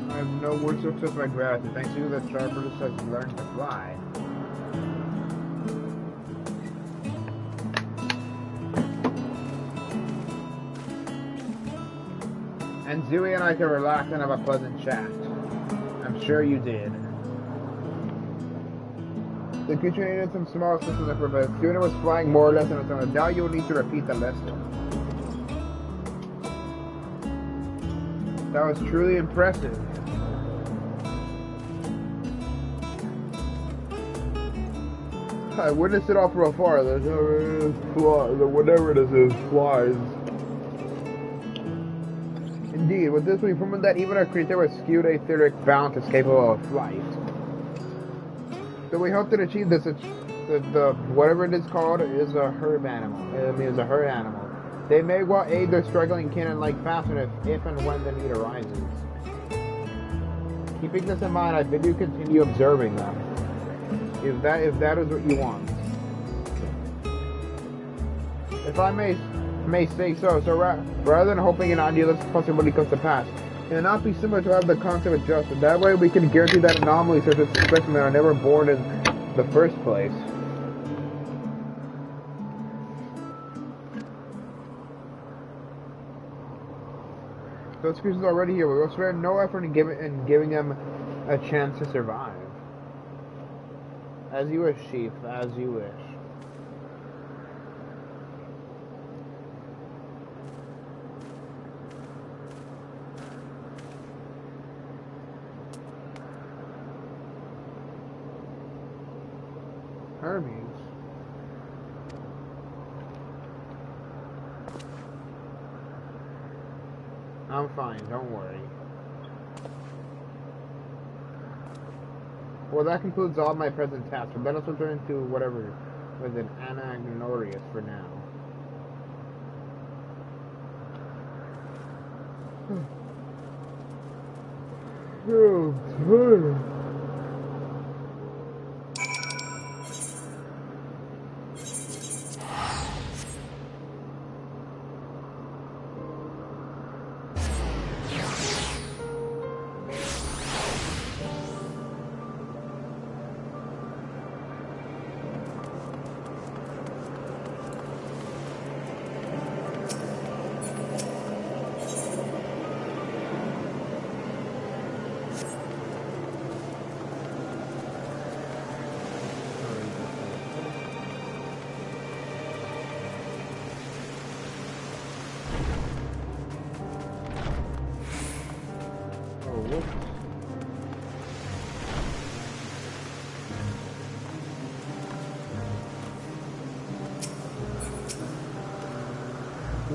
Speaker 1: I have no words to express my gratitude. Thanks to you, the Sharpers has learned to fly. And Zooey and I can relax and have a pleasant chat. I'm sure you did. The creature needed some small assistance for but Tuna was flying more or less on its own. Now you will need to repeat the lesson. That was truly impressive. I witnessed it all from afar. Whatever this is, flies. Indeed, with this we proven that even a creature with skewed etheric balance is capable of flight. So we hope to achieve this. The whatever it is called is a herd animal. Is a herd animal. They may well aid their struggling kin in like fashion if and when the need arises. Keeping this in mind, I bid you continue observing them. If that is what you want. If I may say so, rather than hoping an idealistic possibility comes to pass, It not be similar to have the concept adjusted. That way we can guarantee that anomalies such as suspects that are never born in the first place. Those creatures are already here. We will spare no effort in giving them a chance to survive. As you wish, Chief. As you wish. Hermes. I'm fine, don't worry. Well, that concludes all my present tasks. Let us return to whatever was in Anagnorius for now. Oh,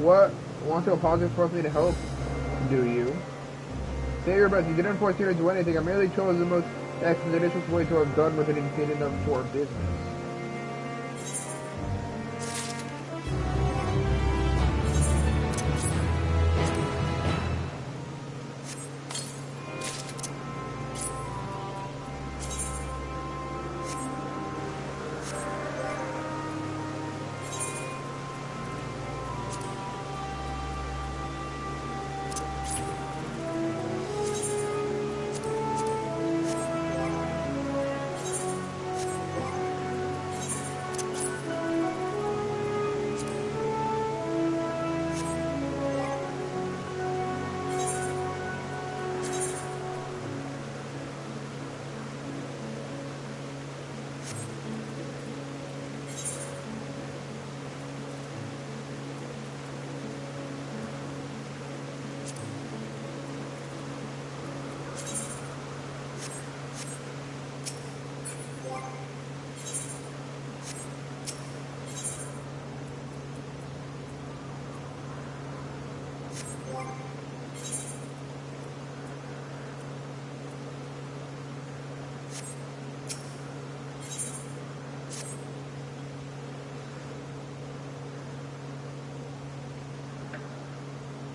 Speaker 1: What? Want to apologize for me to help? Do you? Say your best. You didn't force me to do anything. I merely chose the most expeditious way to have done with it and paid enough for business.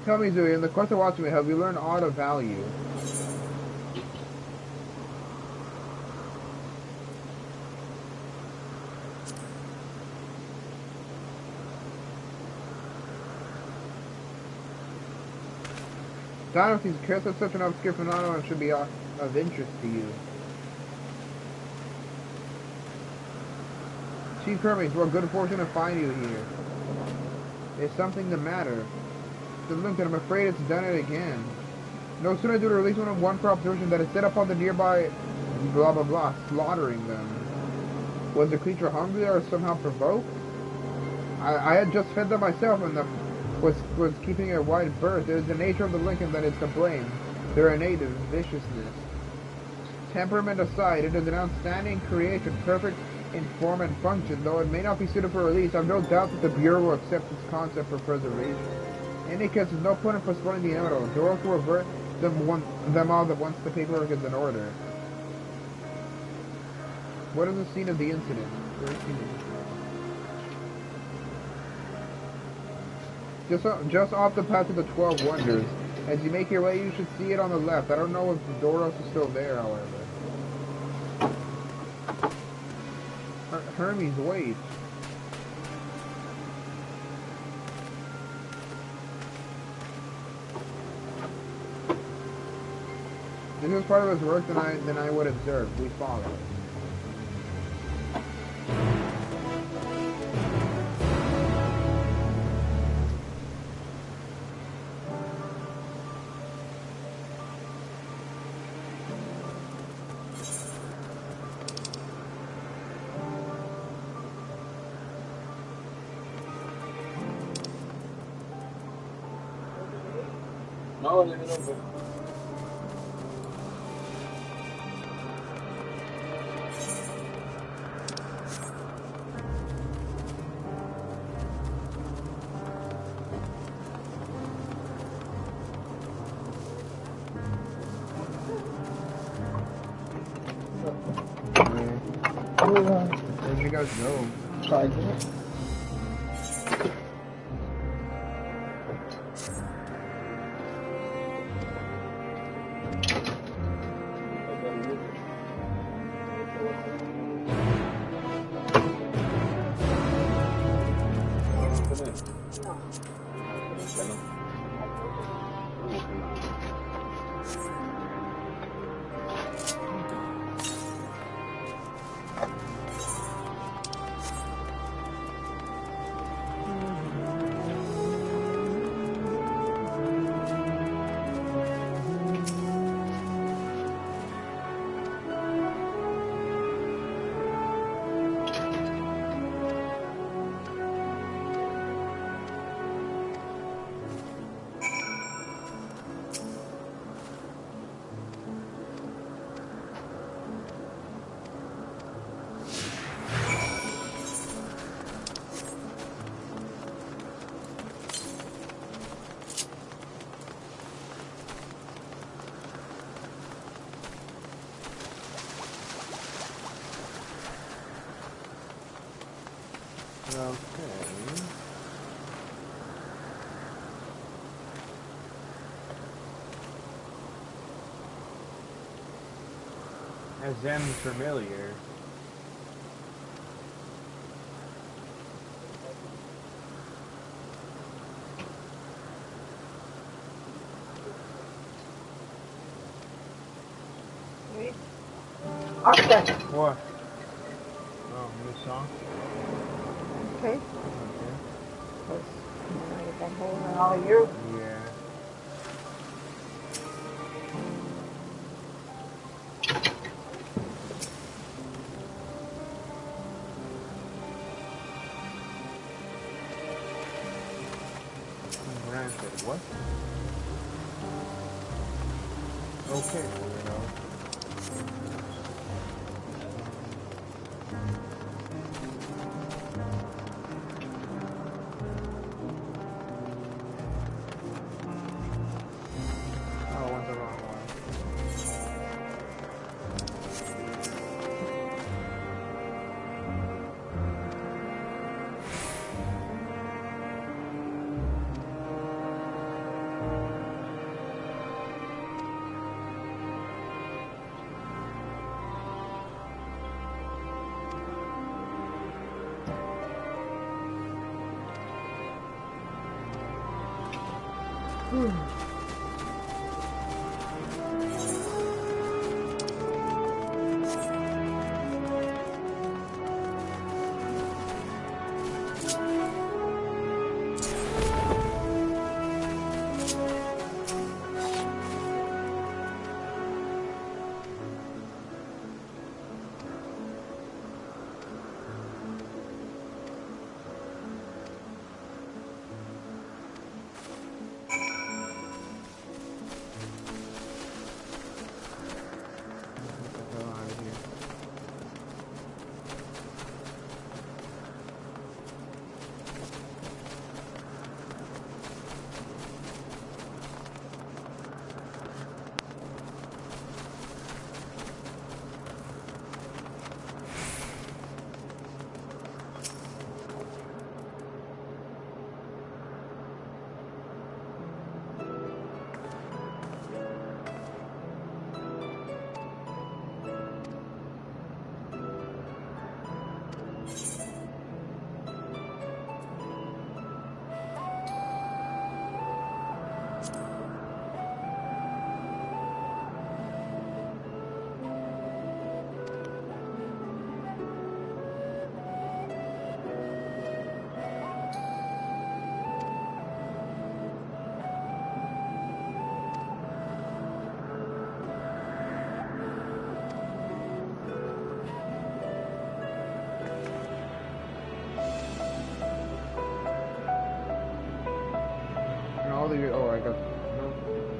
Speaker 1: Tell me, Zooey, in the course of watching me, have you learned aught of value? Don't know if these curses of such an obscure phenomenon should be of interest to you. Chief Hermes, what good fortune to find you here. Is something the matter? Said Lincoln, I'm afraid it's done it again. No sooner do to release one for observation that it set upon the nearby blah blah blah, slaughtering them. Was the creature hungry or somehow provoked? I had just fed them myself and was keeping a wide berth. It is the nature of the Lincoln that is to blame. Their innate viciousness. Temperament aside, it is an outstanding creation, perfect in form and function. Though it may not be suited for release, I have no doubt that the Bureau will accept its concept for preservation. In any case, there's no point in postponing the inevitable. Doros will revert them all that once the paperwork is in order. What is the scene of the incident? Just off the path to the 12 Wonders. As you make your way, you should see it on the left. I don't know if Doros is still there, however. Hermes, wait. This is part of his work than I would observe. We follow.
Speaker 10: No, leave it open.
Speaker 1: Where'd you guys go?
Speaker 9: Charging it.
Speaker 1: Okay. As them familiar.
Speaker 11: Okay.
Speaker 1: What? Oh, new song?
Speaker 11: Okay.
Speaker 1: Okay.
Speaker 11: I've been holding all year.
Speaker 1: Yeah. Granted, what? Okay, weirdo. Oh, went the wrong one.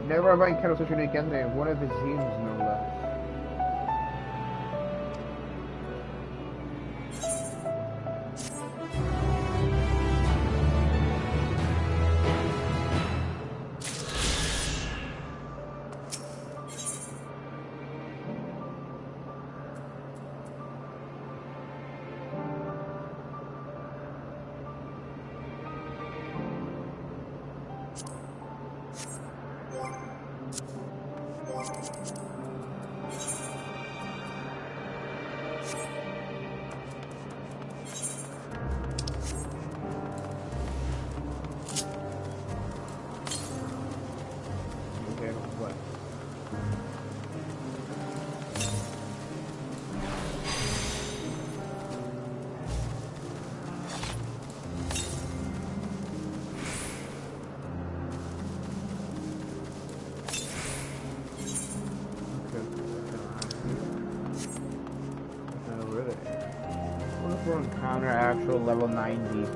Speaker 1: Never have I encountered such a unique entity, and one of his teams, no less. We'll encounter actual level 90.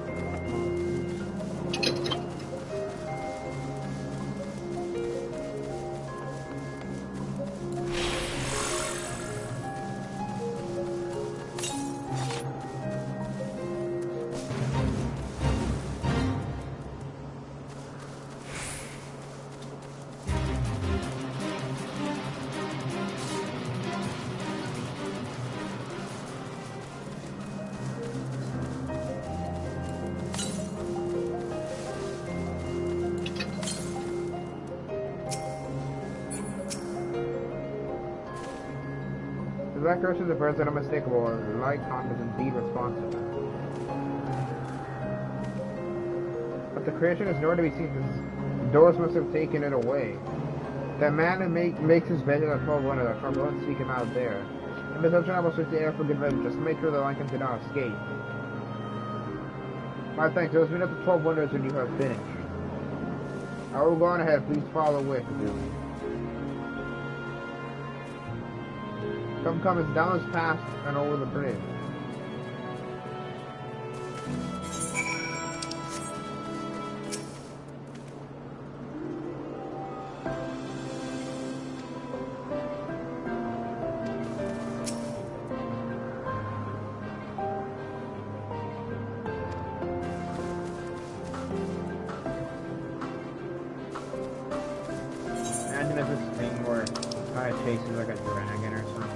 Speaker 1: The Black Curse is a person unmistakable, and Lycon is indeed responsible. But the creation is nowhere to be seen, because Doris must have taken it away. That man who makes his bed in the 1200, I'll go and seek him out there. Emet-Selch and I will search the air for good measure, just to make sure the Lycans did not escape. My thanks, those meet up the 1200s when you have finished. I will go on ahead, please follow with me. Come, it's down this path and over the bridge. Imagine if this thing where it kind of chases like a dragon or something.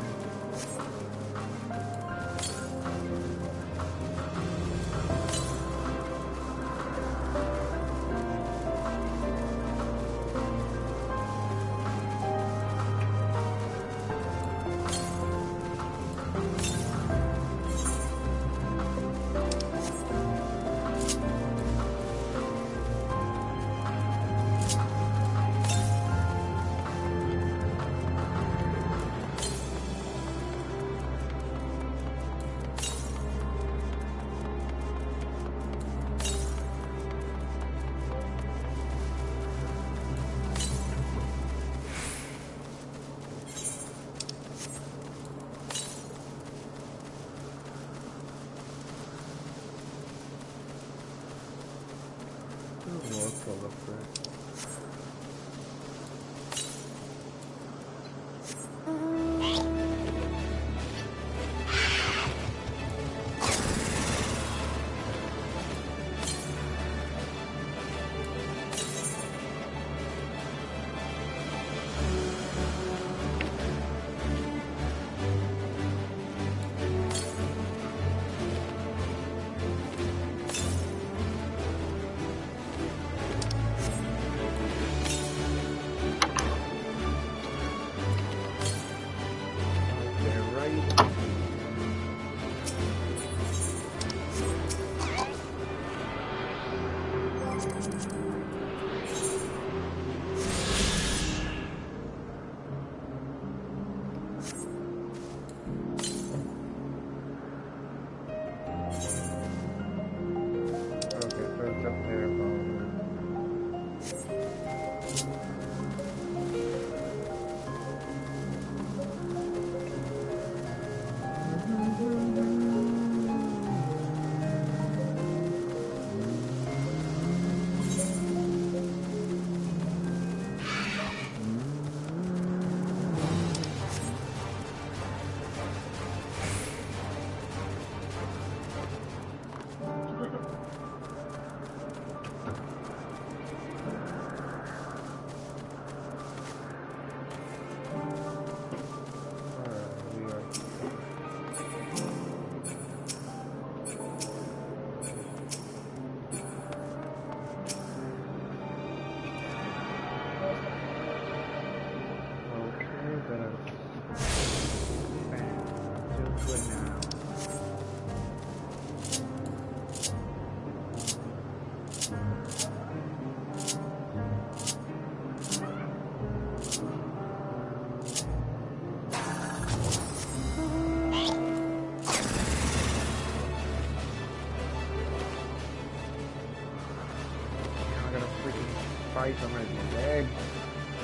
Speaker 1: bites on my legs.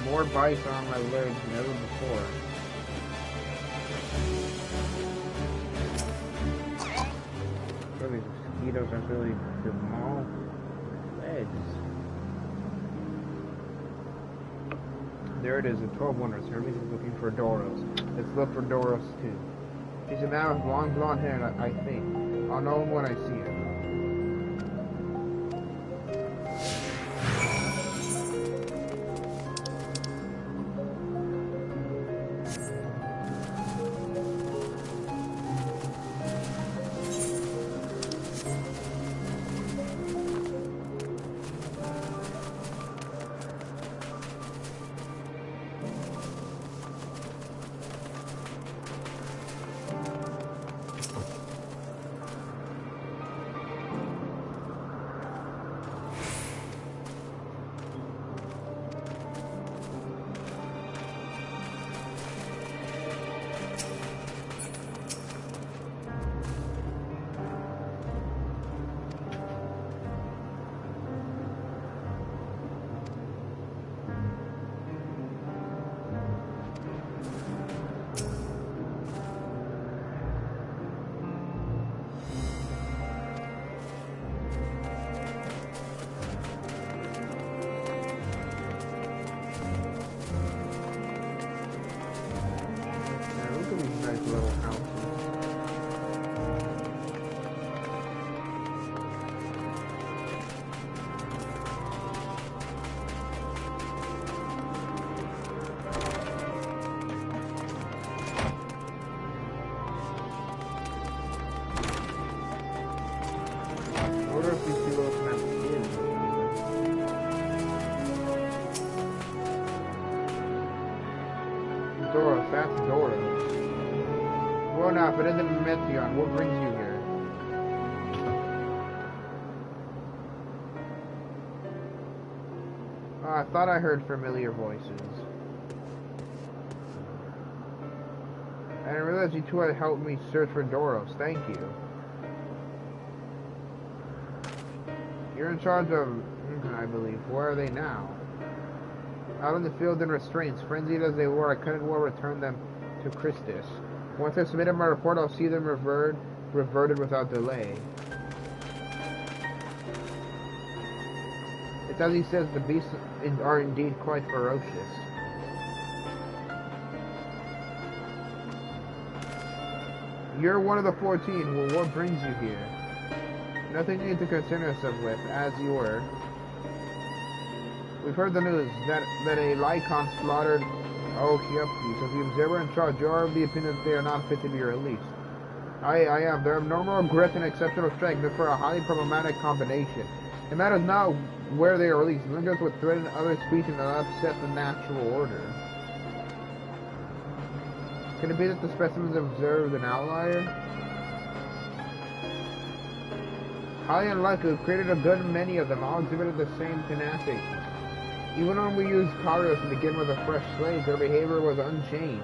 Speaker 1: More bites on my legs than ever before. So these mosquitoes are really small legs. There it is, the 12 Wonders. Hermes is looking for Doros. Let's look for Doros too. He's a man with long blonde hair, I think. I'll know him when I see him. Doros, that's Doros. Well, now, if it isn't Meteon, what brings you here? Oh, I thought I heard familiar voices. I didn't realize you two had helped me search for Doros. Thank you. You're in charge of, I believe. Where are they now? Out in the field in restraints. Frenzied as they were, I couldn't well return them to Christus. Once I've submitted my report, I'll see them reverted without delay. It's as he says, the beasts are indeed quite ferocious. You're one of the 14. Well, what brings you here? Nothing you need to concern yourself with, as you were. We've heard the news that a Lycon slaughtered Okiopti, so if the observer in charge, you are of the opinion that they are not fit to be released. I am. Their abnormal grit and exceptional strength are for a highly problematic combination. It matters not where they are released. Lingers would threaten other species and upset the natural order. Can it be that the specimens observed an outlier? Highly unlikely. We've created a good many of them, all exhibited the same tenacity. Even when we used Karios to begin with a fresh slate, their behavior was unchanged.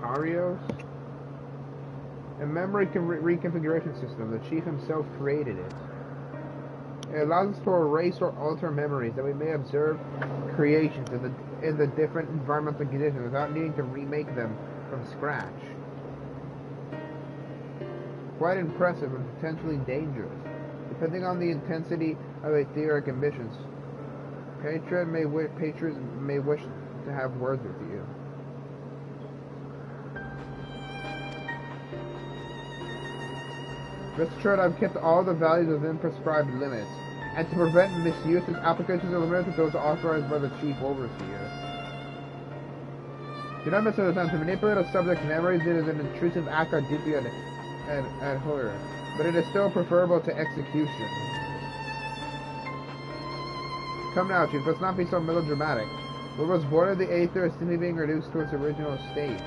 Speaker 1: Karios? A memory reconfiguration system. The chief himself created it. It allows us to erase or alter memories that we may observe creations in the different environmental conditions without needing to remake them from scratch. Quite impressive and potentially dangerous, depending on the intensity of etheric emissions. Patrons may wish to have words with you. Rest assured, I've kept all the values within prescribed limits, and to prevent misuse, its applications are limited to those authorized by the Chief Overseer. Do not misunderstand. To manipulate a subject's memories, it is an intrusive act or deeply abhorrent, but it is still preferable to execution. Come now, Chief, let's not be so melodramatic. What was born of the Aether is simply being reduced to its original state.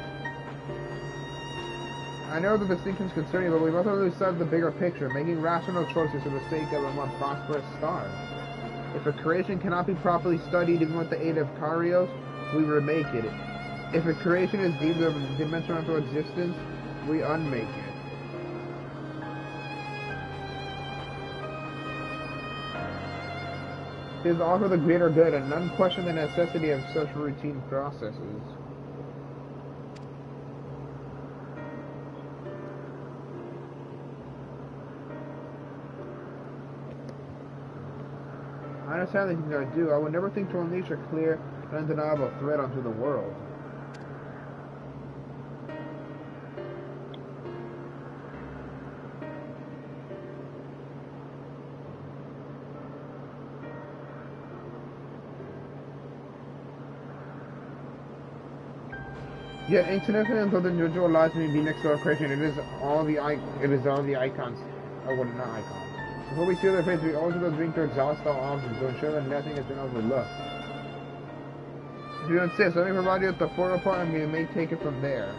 Speaker 1: I know the distinction is concerning, but we must not lose sight of the bigger picture, making rational choices for the sake of a more prosperous star. If a creation cannot be properly studied even with the aid of Karios, we remake it. If a creation is deemed of dimensional existence, we unmake it. It is all for the greater good, and none question the necessity of such routine processes. I understand the things I do. I would never think to unleash a clear and undeniable threat onto the world. Yet insignificant until the individual lies me be next to our creation, it is all the icons. Oh, what not icons. Before we seal their fates, we always will drink to exhaust all options to ensure that nothing has been overlooked. If you insist, let me provide you with the photo part and we may take it from there.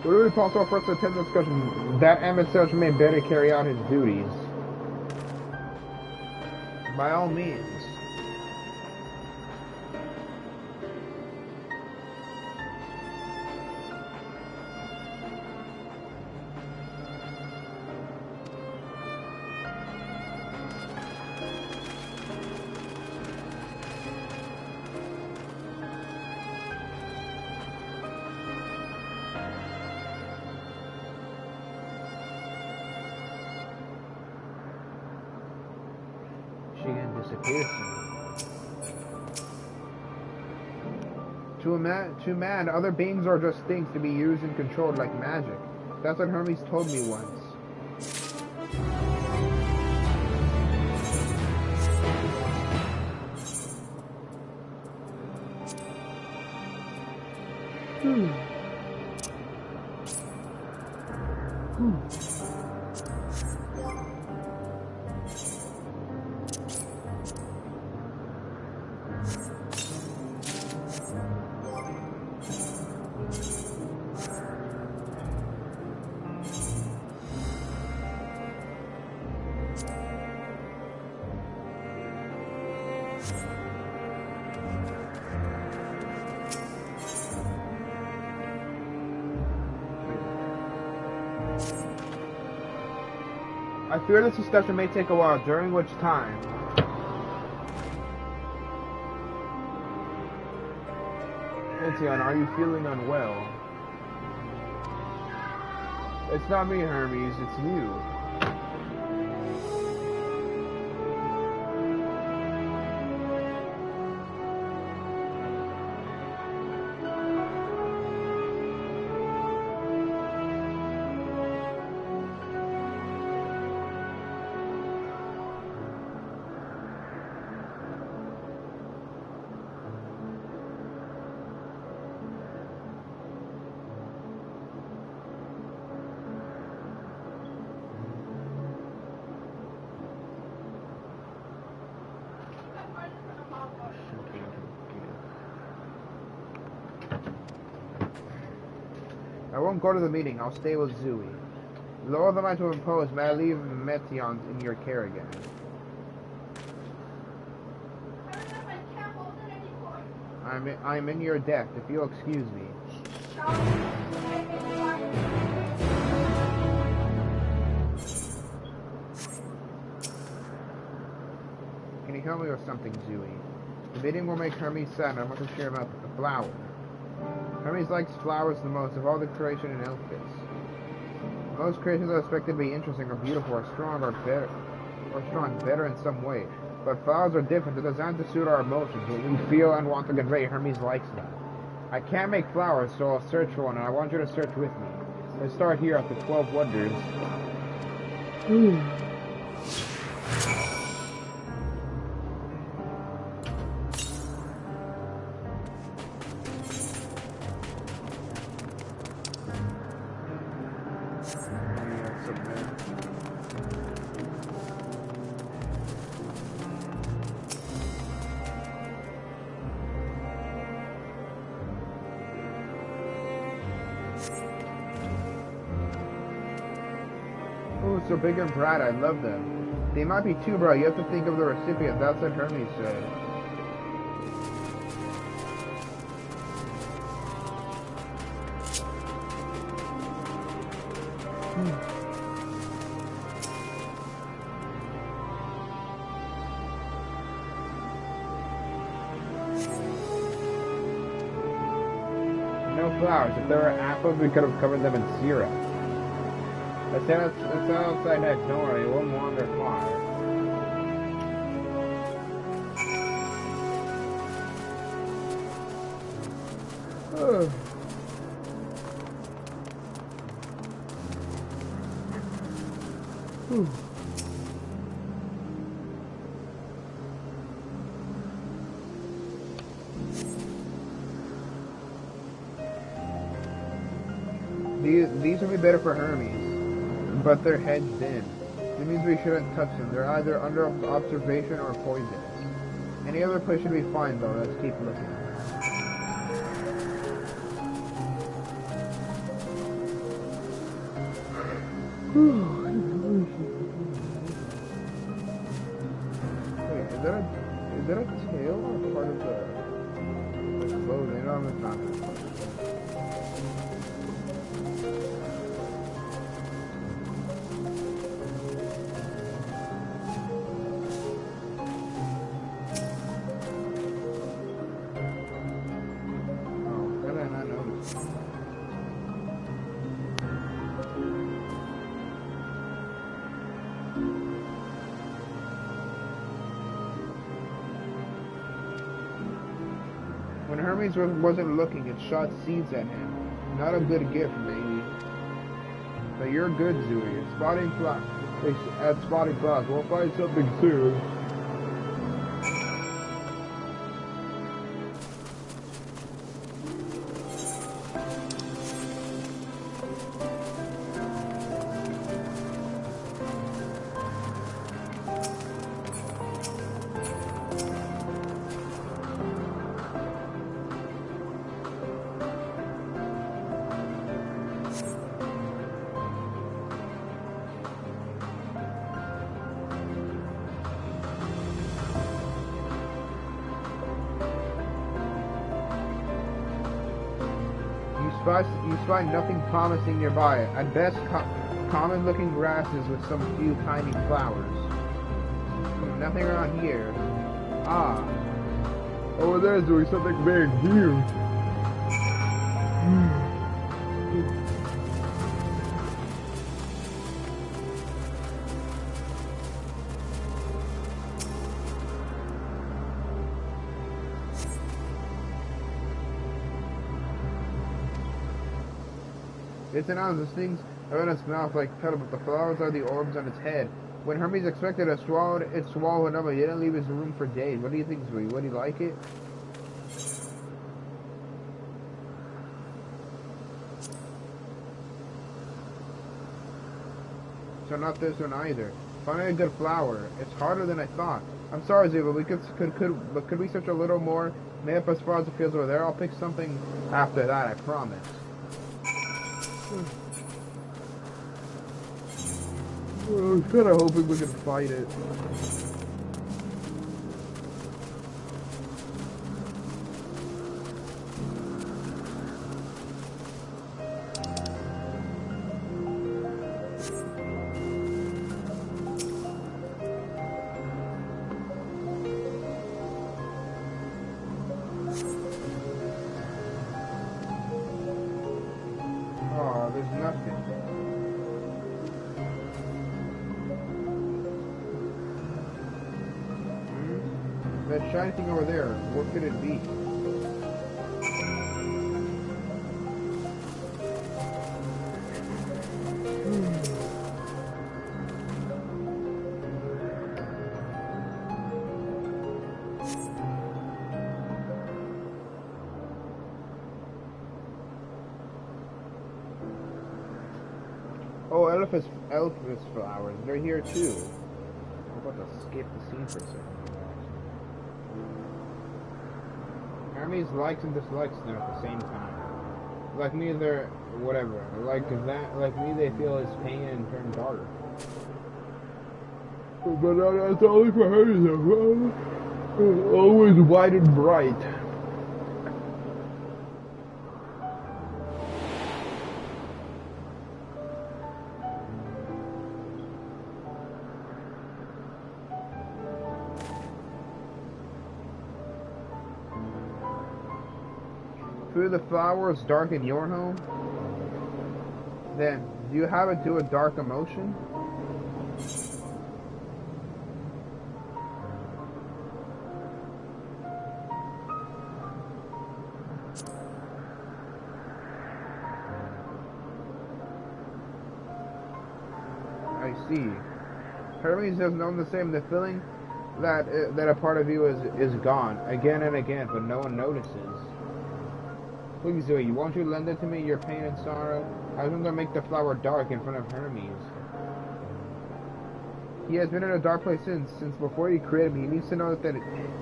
Speaker 1: Would it be possible for us to attempt the discussion that Emet-Selch may better carry out his duties? By all means. To man, other beings are just things to be used and controlled like magic. That's what Hermes told me once. I fear this discussion may take a while, during which time... Etienne, are you feeling unwell? It's not me, Hermes, it's you. I won't go to the meeting. I'll stay with Zui. Lower the line to impose. May I leave Metion in your care again? I'm in your debt, if you'll excuse me. Can you help me with something, Zui? The meeting will make Hermes sad, and I want to share about the flower. Hermes likes flowers the most of all the creation in Elpis. Most creations are expected to be interesting or beautiful or strong better in some way. But flowers are different. They're designed to suit our emotions, what we feel and want to convey. Hermes likes that. I can't make flowers, so I'll search for one, and I want you to search with me. Let's start here at the 12 Wonders. Oh, so big and bright, I love them. They might be too bright, you have to think of the recipient, that's what Hermes said. no flowers. If there were apples, we could have covered them in syrup. Let's head outside next. Don't worry, it won't wander far. These would be better for Hermes, but they're hedged in. It means we shouldn't touch them. They're either under observation or poisonous. Any other place should be fine, though. Let's keep looking. Wait, is that a tail or part of the clothing? No, it's not. When Hermes wasn't looking, it shot seeds at him. Not a good gift, maybe. But you're good, Zooey. At spotting flowers. We'll find something soon. You spy nothing promising nearby. At best, common-looking grasses with some few tiny flowers. Nothing around here. Ah. Over there's doing something very huge. It's an ounce. This thing's in its mouth like petal, but the flowers are the orbs on its head. When Hermes expected it swallowed another. He didn't leave his room for days. What do you think, Zooey? Would he like it? So not this one either. Finding a good flower. It's harder than I thought. I'm sorry, Zooey, but could we search a little more? Maybe up as far as the fields over there. I'll pick something after that, I promise. I was kind of hoping we could fight it. Oh, there's nothing. That shiny thing over there, what could it be? Oh, Elphis flowers, they're here too. I'm about to skip the scene for a second. Hermes likes and dislikes them at the same time. Like me, they're whatever. Like me, they feel his pain and turn dark. But that's only for Hermes. Always white and bright. through the flowers dark in your home? Then, do you have it do a dark emotion? I see. Hermes has known the same. The feeling that a part of you is gone again and again, but no one notices. Please, Zoe, won't you lend it to me? Your pain and sorrow. I was going to make the flower dark in front of Hermes. He has been in a dark place since before he created me. He needs to know that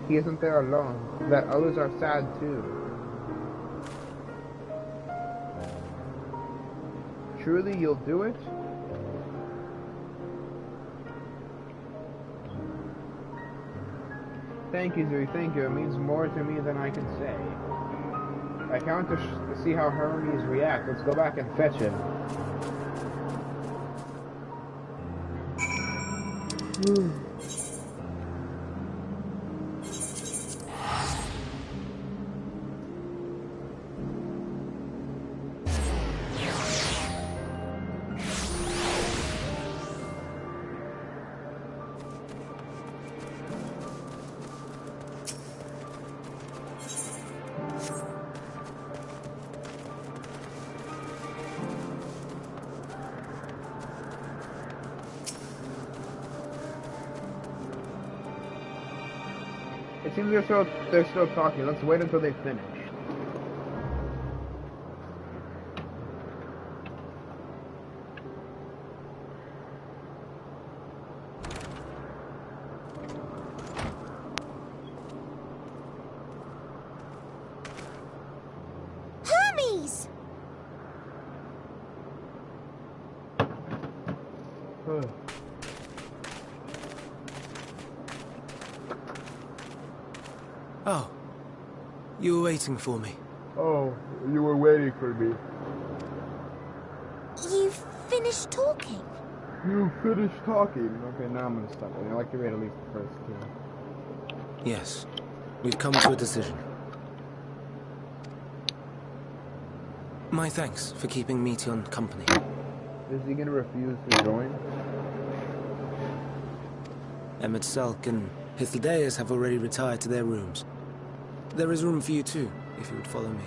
Speaker 1: he isn't there alone. That others are sad too. Truly, you'll do it? Thank you, Zuri, thank you. It means more to me than I can say. I can't wait to see how Hermes reacts. Let's go back and fetch him. It seems they're still talking. Let's wait until they finish.
Speaker 7: Hermes!
Speaker 8: Oh, you were waiting for me.
Speaker 1: Oh, you were waiting for me.
Speaker 7: You finished talking?
Speaker 1: You finished talking. Okay, now I'm gonna stop. I'd like to read at least the first two.
Speaker 8: Yes, we've come to a decision. My thanks for keeping Meteon company.
Speaker 1: Is he gonna refuse to join?
Speaker 8: Emet-Selch and Hythlodaeus have already retired to their rooms. There is room for you too, if you would follow me.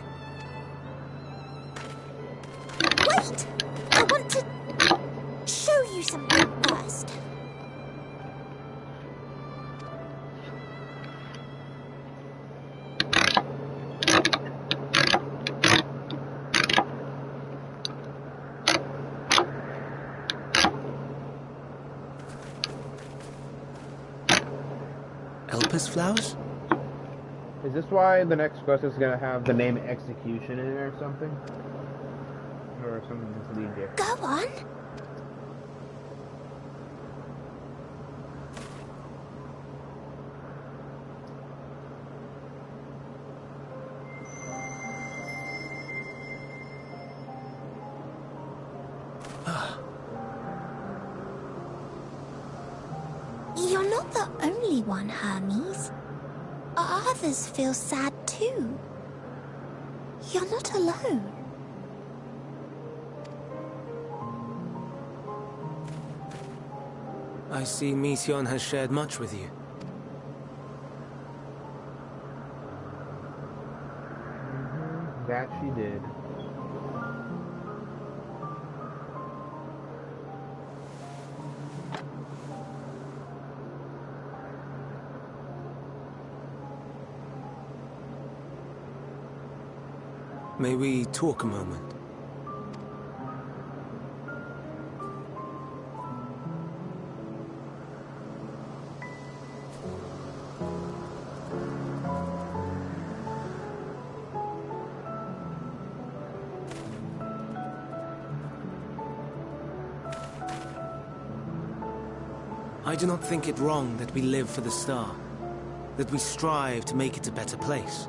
Speaker 7: Wait! I want to show you something first.
Speaker 8: Elpis flowers?
Speaker 1: Is this why the next quest is gonna have the name Execution in it or something? Or something completely different?
Speaker 7: Go on. You're not the only one, Hermes. Others feel sad too. You're not alone.
Speaker 8: I see Meteon has shared much with you.
Speaker 1: That she did.
Speaker 8: May we talk a moment? I do not think it wrong that we live for the star, that we strive to make it a better place.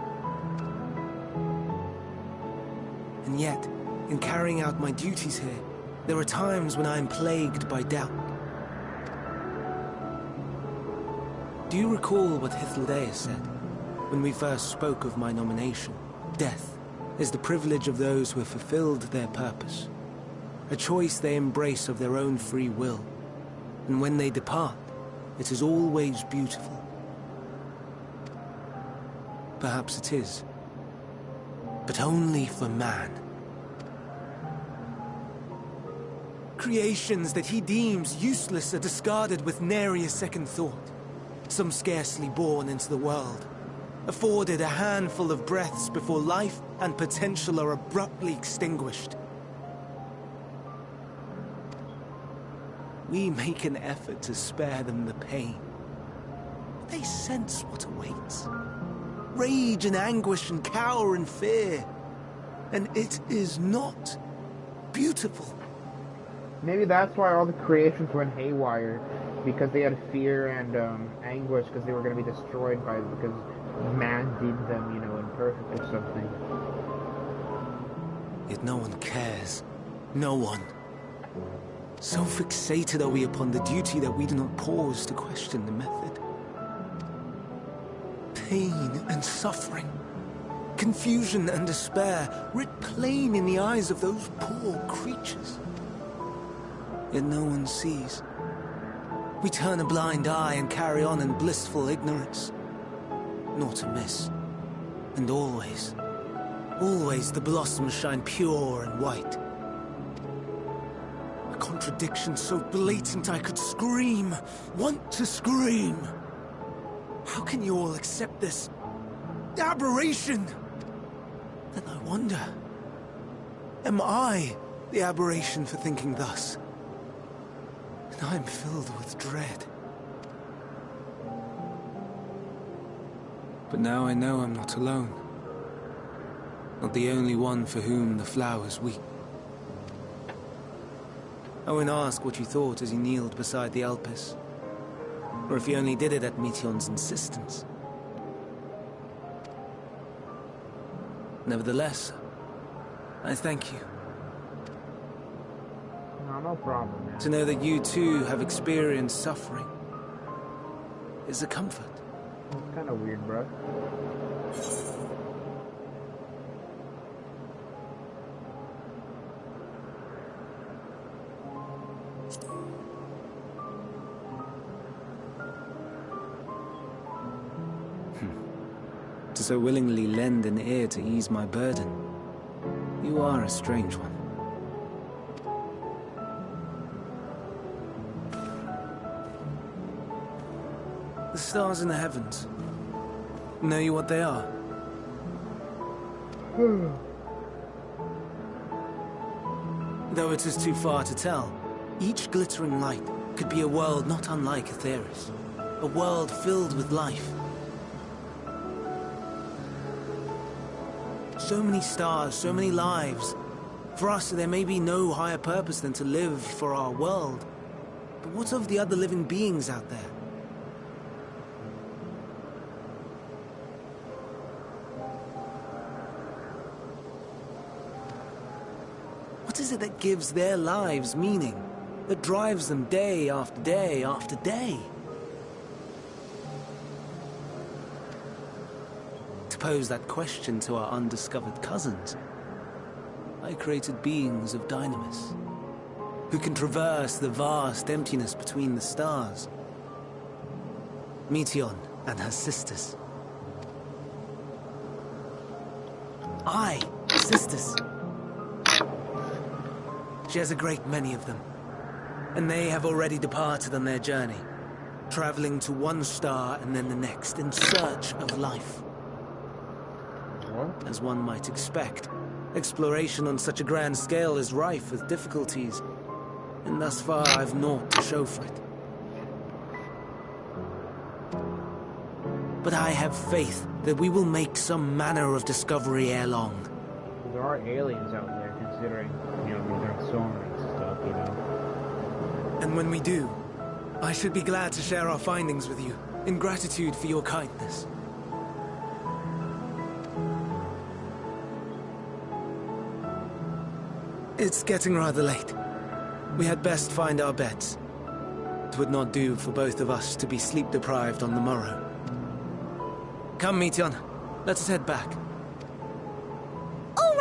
Speaker 8: And yet, in carrying out my duties here, there are times when I am plagued by doubt. Do you recall what Hythlodaeus said when we first spoke of my nomination, death, is the privilege of those who have fulfilled their purpose, a choice they embrace of their own free will, and when they depart, it is always beautiful. Perhaps it is, but only for man. Creations that he deems useless are discarded with nary a second thought. Some scarcely born into the world, afforded a handful of breaths before life and potential are abruptly extinguished. We make an effort to spare them the pain. They sense what awaits. Rage and anguish and cower and fear. And it is not beautiful.
Speaker 1: Maybe that's why all the creations went haywire, because they had fear and anguish because they were going to be destroyed because man deemed them, imperfect or something.
Speaker 8: Yet no one cares. No one. So fixated are we upon the duty that we do not pause to question the method. Pain and suffering, confusion and despair, writ plain in the eyes of those poor creatures. Yet no one sees. We turn a blind eye and carry on in blissful ignorance. Not to miss. And always, always the blossoms shine pure and white. A contradiction so blatant I could scream, want to scream. How can you all accept this aberration? Then I wonder, am I the aberration for thinking thus? And I'm filled with dread. But now I know I'm not alone. Not the only one for whom the flowers weep. I won't ask what you thought as you kneeled beside the Elpis, or if you only did it at Meteon's insistence. Nevertheless, I thank you.
Speaker 1: No problem, man.
Speaker 8: To know that you too have experienced suffering is a comfort.
Speaker 1: It's kind of weird, bro.
Speaker 8: To so willingly lend an ear to ease my burden, you are a strange one. The stars in the heavens. Know you what they are? Though it is too far to tell, each glittering light could be a world not unlike Aetheris. A world filled with life. So many stars, so many lives. For us, there may be no higher purpose than to live for our world. But what of the other living beings out there? What is it that gives their lives meaning? That drives them day after day after day? To pose that question to our undiscovered cousins, I created beings of dynamis, who can traverse the vast emptiness between the stars. Meteon and her sisters. Sisters. She has a great many of them, and they have already departed on their journey, traveling to one star and then the next in search of life. As one might expect, exploration on such a grand scale is rife with difficulties, and thus far I've naught to show for it. But I have faith that we will make some manner of discovery ere long.
Speaker 1: There are aliens out there, considering, these are sonar and stuff,
Speaker 8: And when we do, I should be glad to share our findings with you, in gratitude for your kindness. It's getting rather late. We had best find our beds. It would not do for both of us to be sleep-deprived on the morrow. Come, Meteon. Let us head back.
Speaker 7: All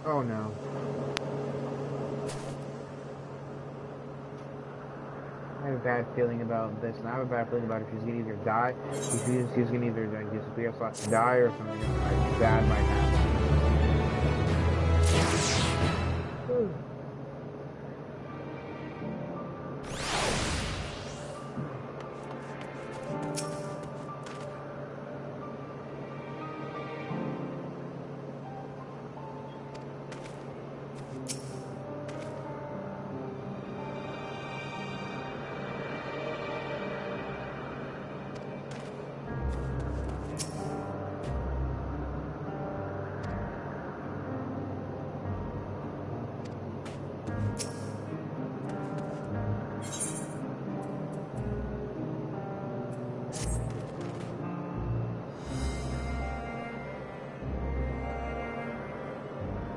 Speaker 1: Oh no. I have a bad feeling about this, and I have a bad feeling about if she's gonna either die, if she's gonna either like, disappear / die or something like bad might happen.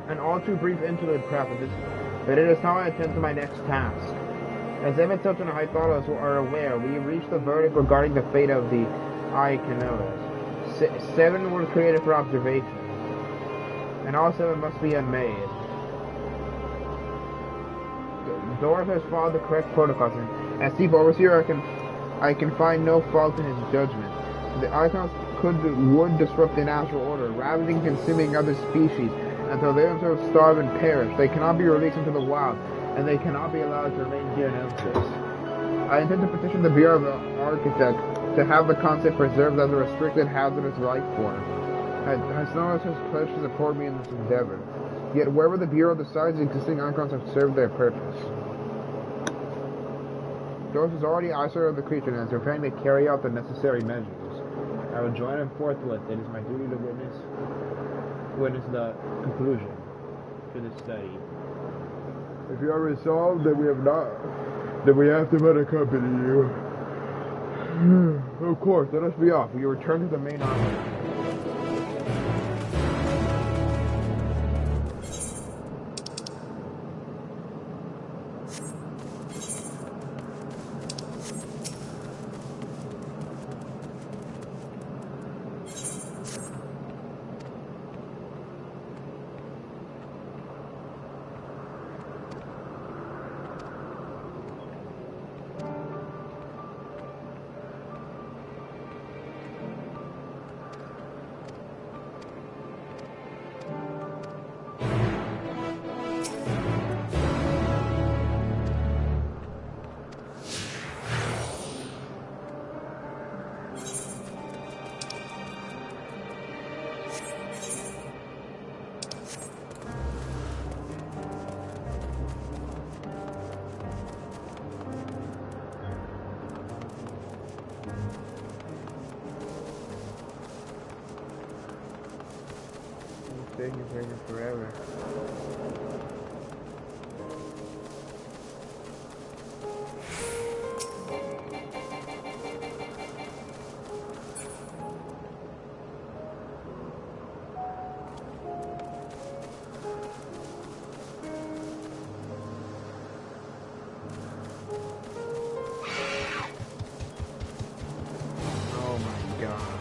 Speaker 1: An all too brief interlude prep, but it is now I attend to my next task. As Emet-Selch and Hythalos are aware, we reached the verdict regarding the fate of the Canoas. 7 were created for observation, and all 7 must be unmade. Dorf has followed the correct protocols, and as Chief Overseer, I can find no fault in his judgment. The Icons would disrupt the natural order, ravaging and consuming other species until they themselves starve and perish. They cannot be released into the wild, and they cannot be allowed to remain here in Elpis. I intend to petition the Bureau of the Architect to have the concept preserved as a restricted hazardous life form. Hythalos has pledged to support me in this endeavor. Yet wherever the Bureau decides, existing icons have served their purpose. Dorf is already isolated of the creature and is preparing to carry out the necessary measures. I will join him forthwith. It is my duty to witness the conclusion to this study. If you are resolved that we have to accompany you. Of course, let us be off. We return to the main island. This thing is taking forever. Oh my god.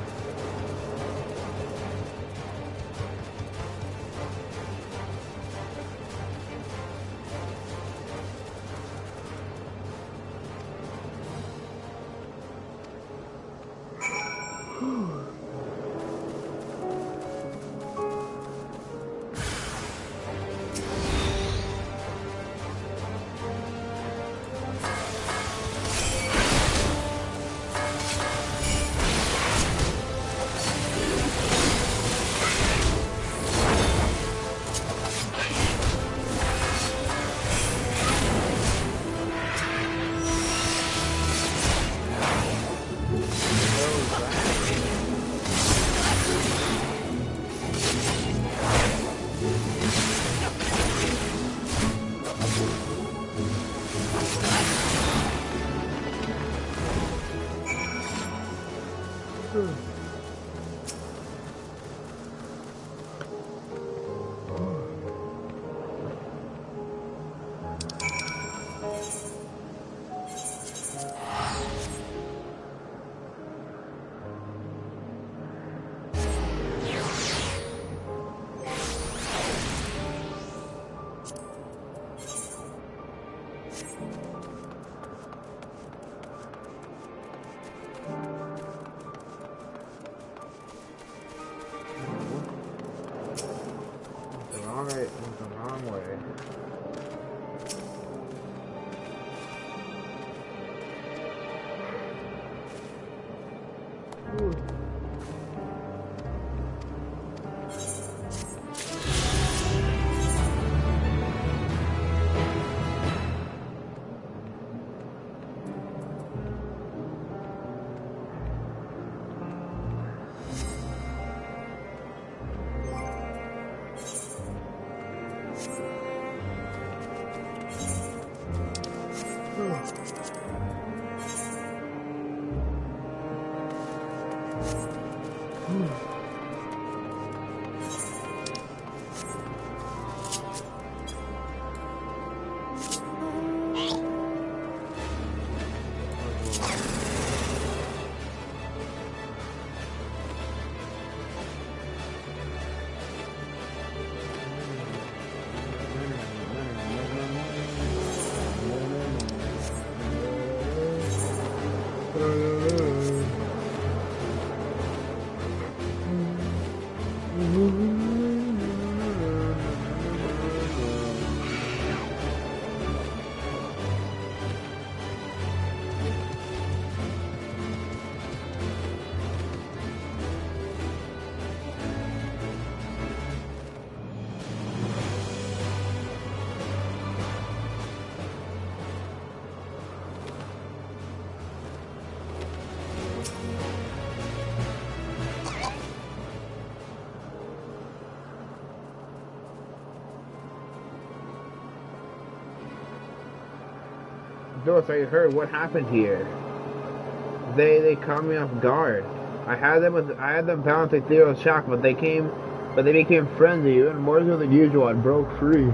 Speaker 1: Doris, I heard what happened here. They caught me off guard. I had them bound to Theo's shack, but they became friendly, even more so than usual, and broke free.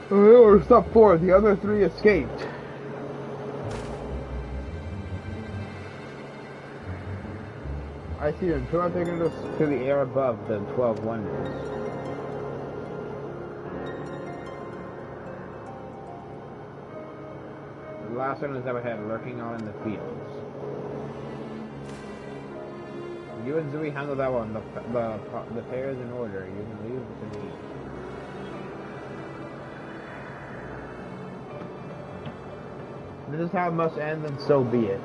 Speaker 1: Or step 4, the other 3 escaped. I see them. 2 are taken to the air above the 12 wonders. The last one is up ahead, lurking out in the fields. You and Zui handle that one. The pair is in order. You can leave to me. This is how it must end, and so be it.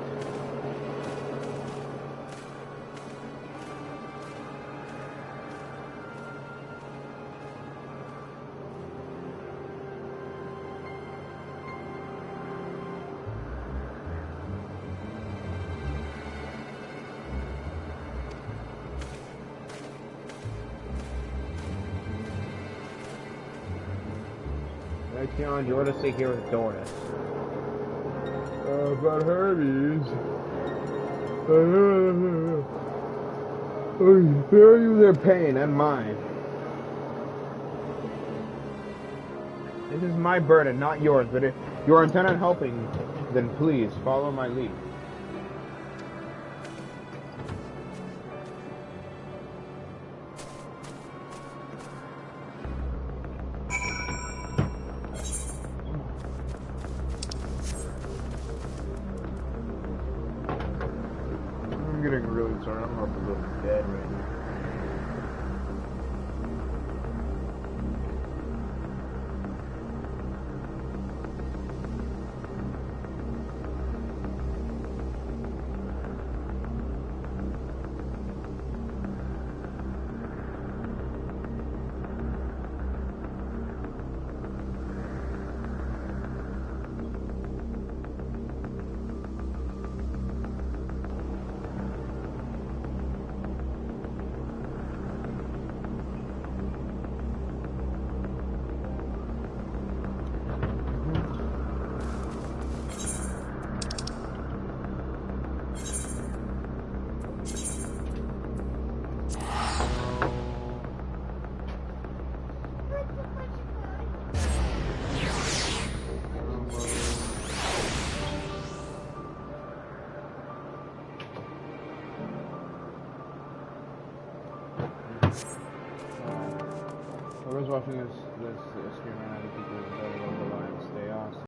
Speaker 1: You want to stay here with Doris. But Hermes... spare you their pain and mine. This is my burden, not yours, but if you are intent on helping, then please follow my lead. Sorry, I'm up a little dead right now. Whoever's watching this stream right now,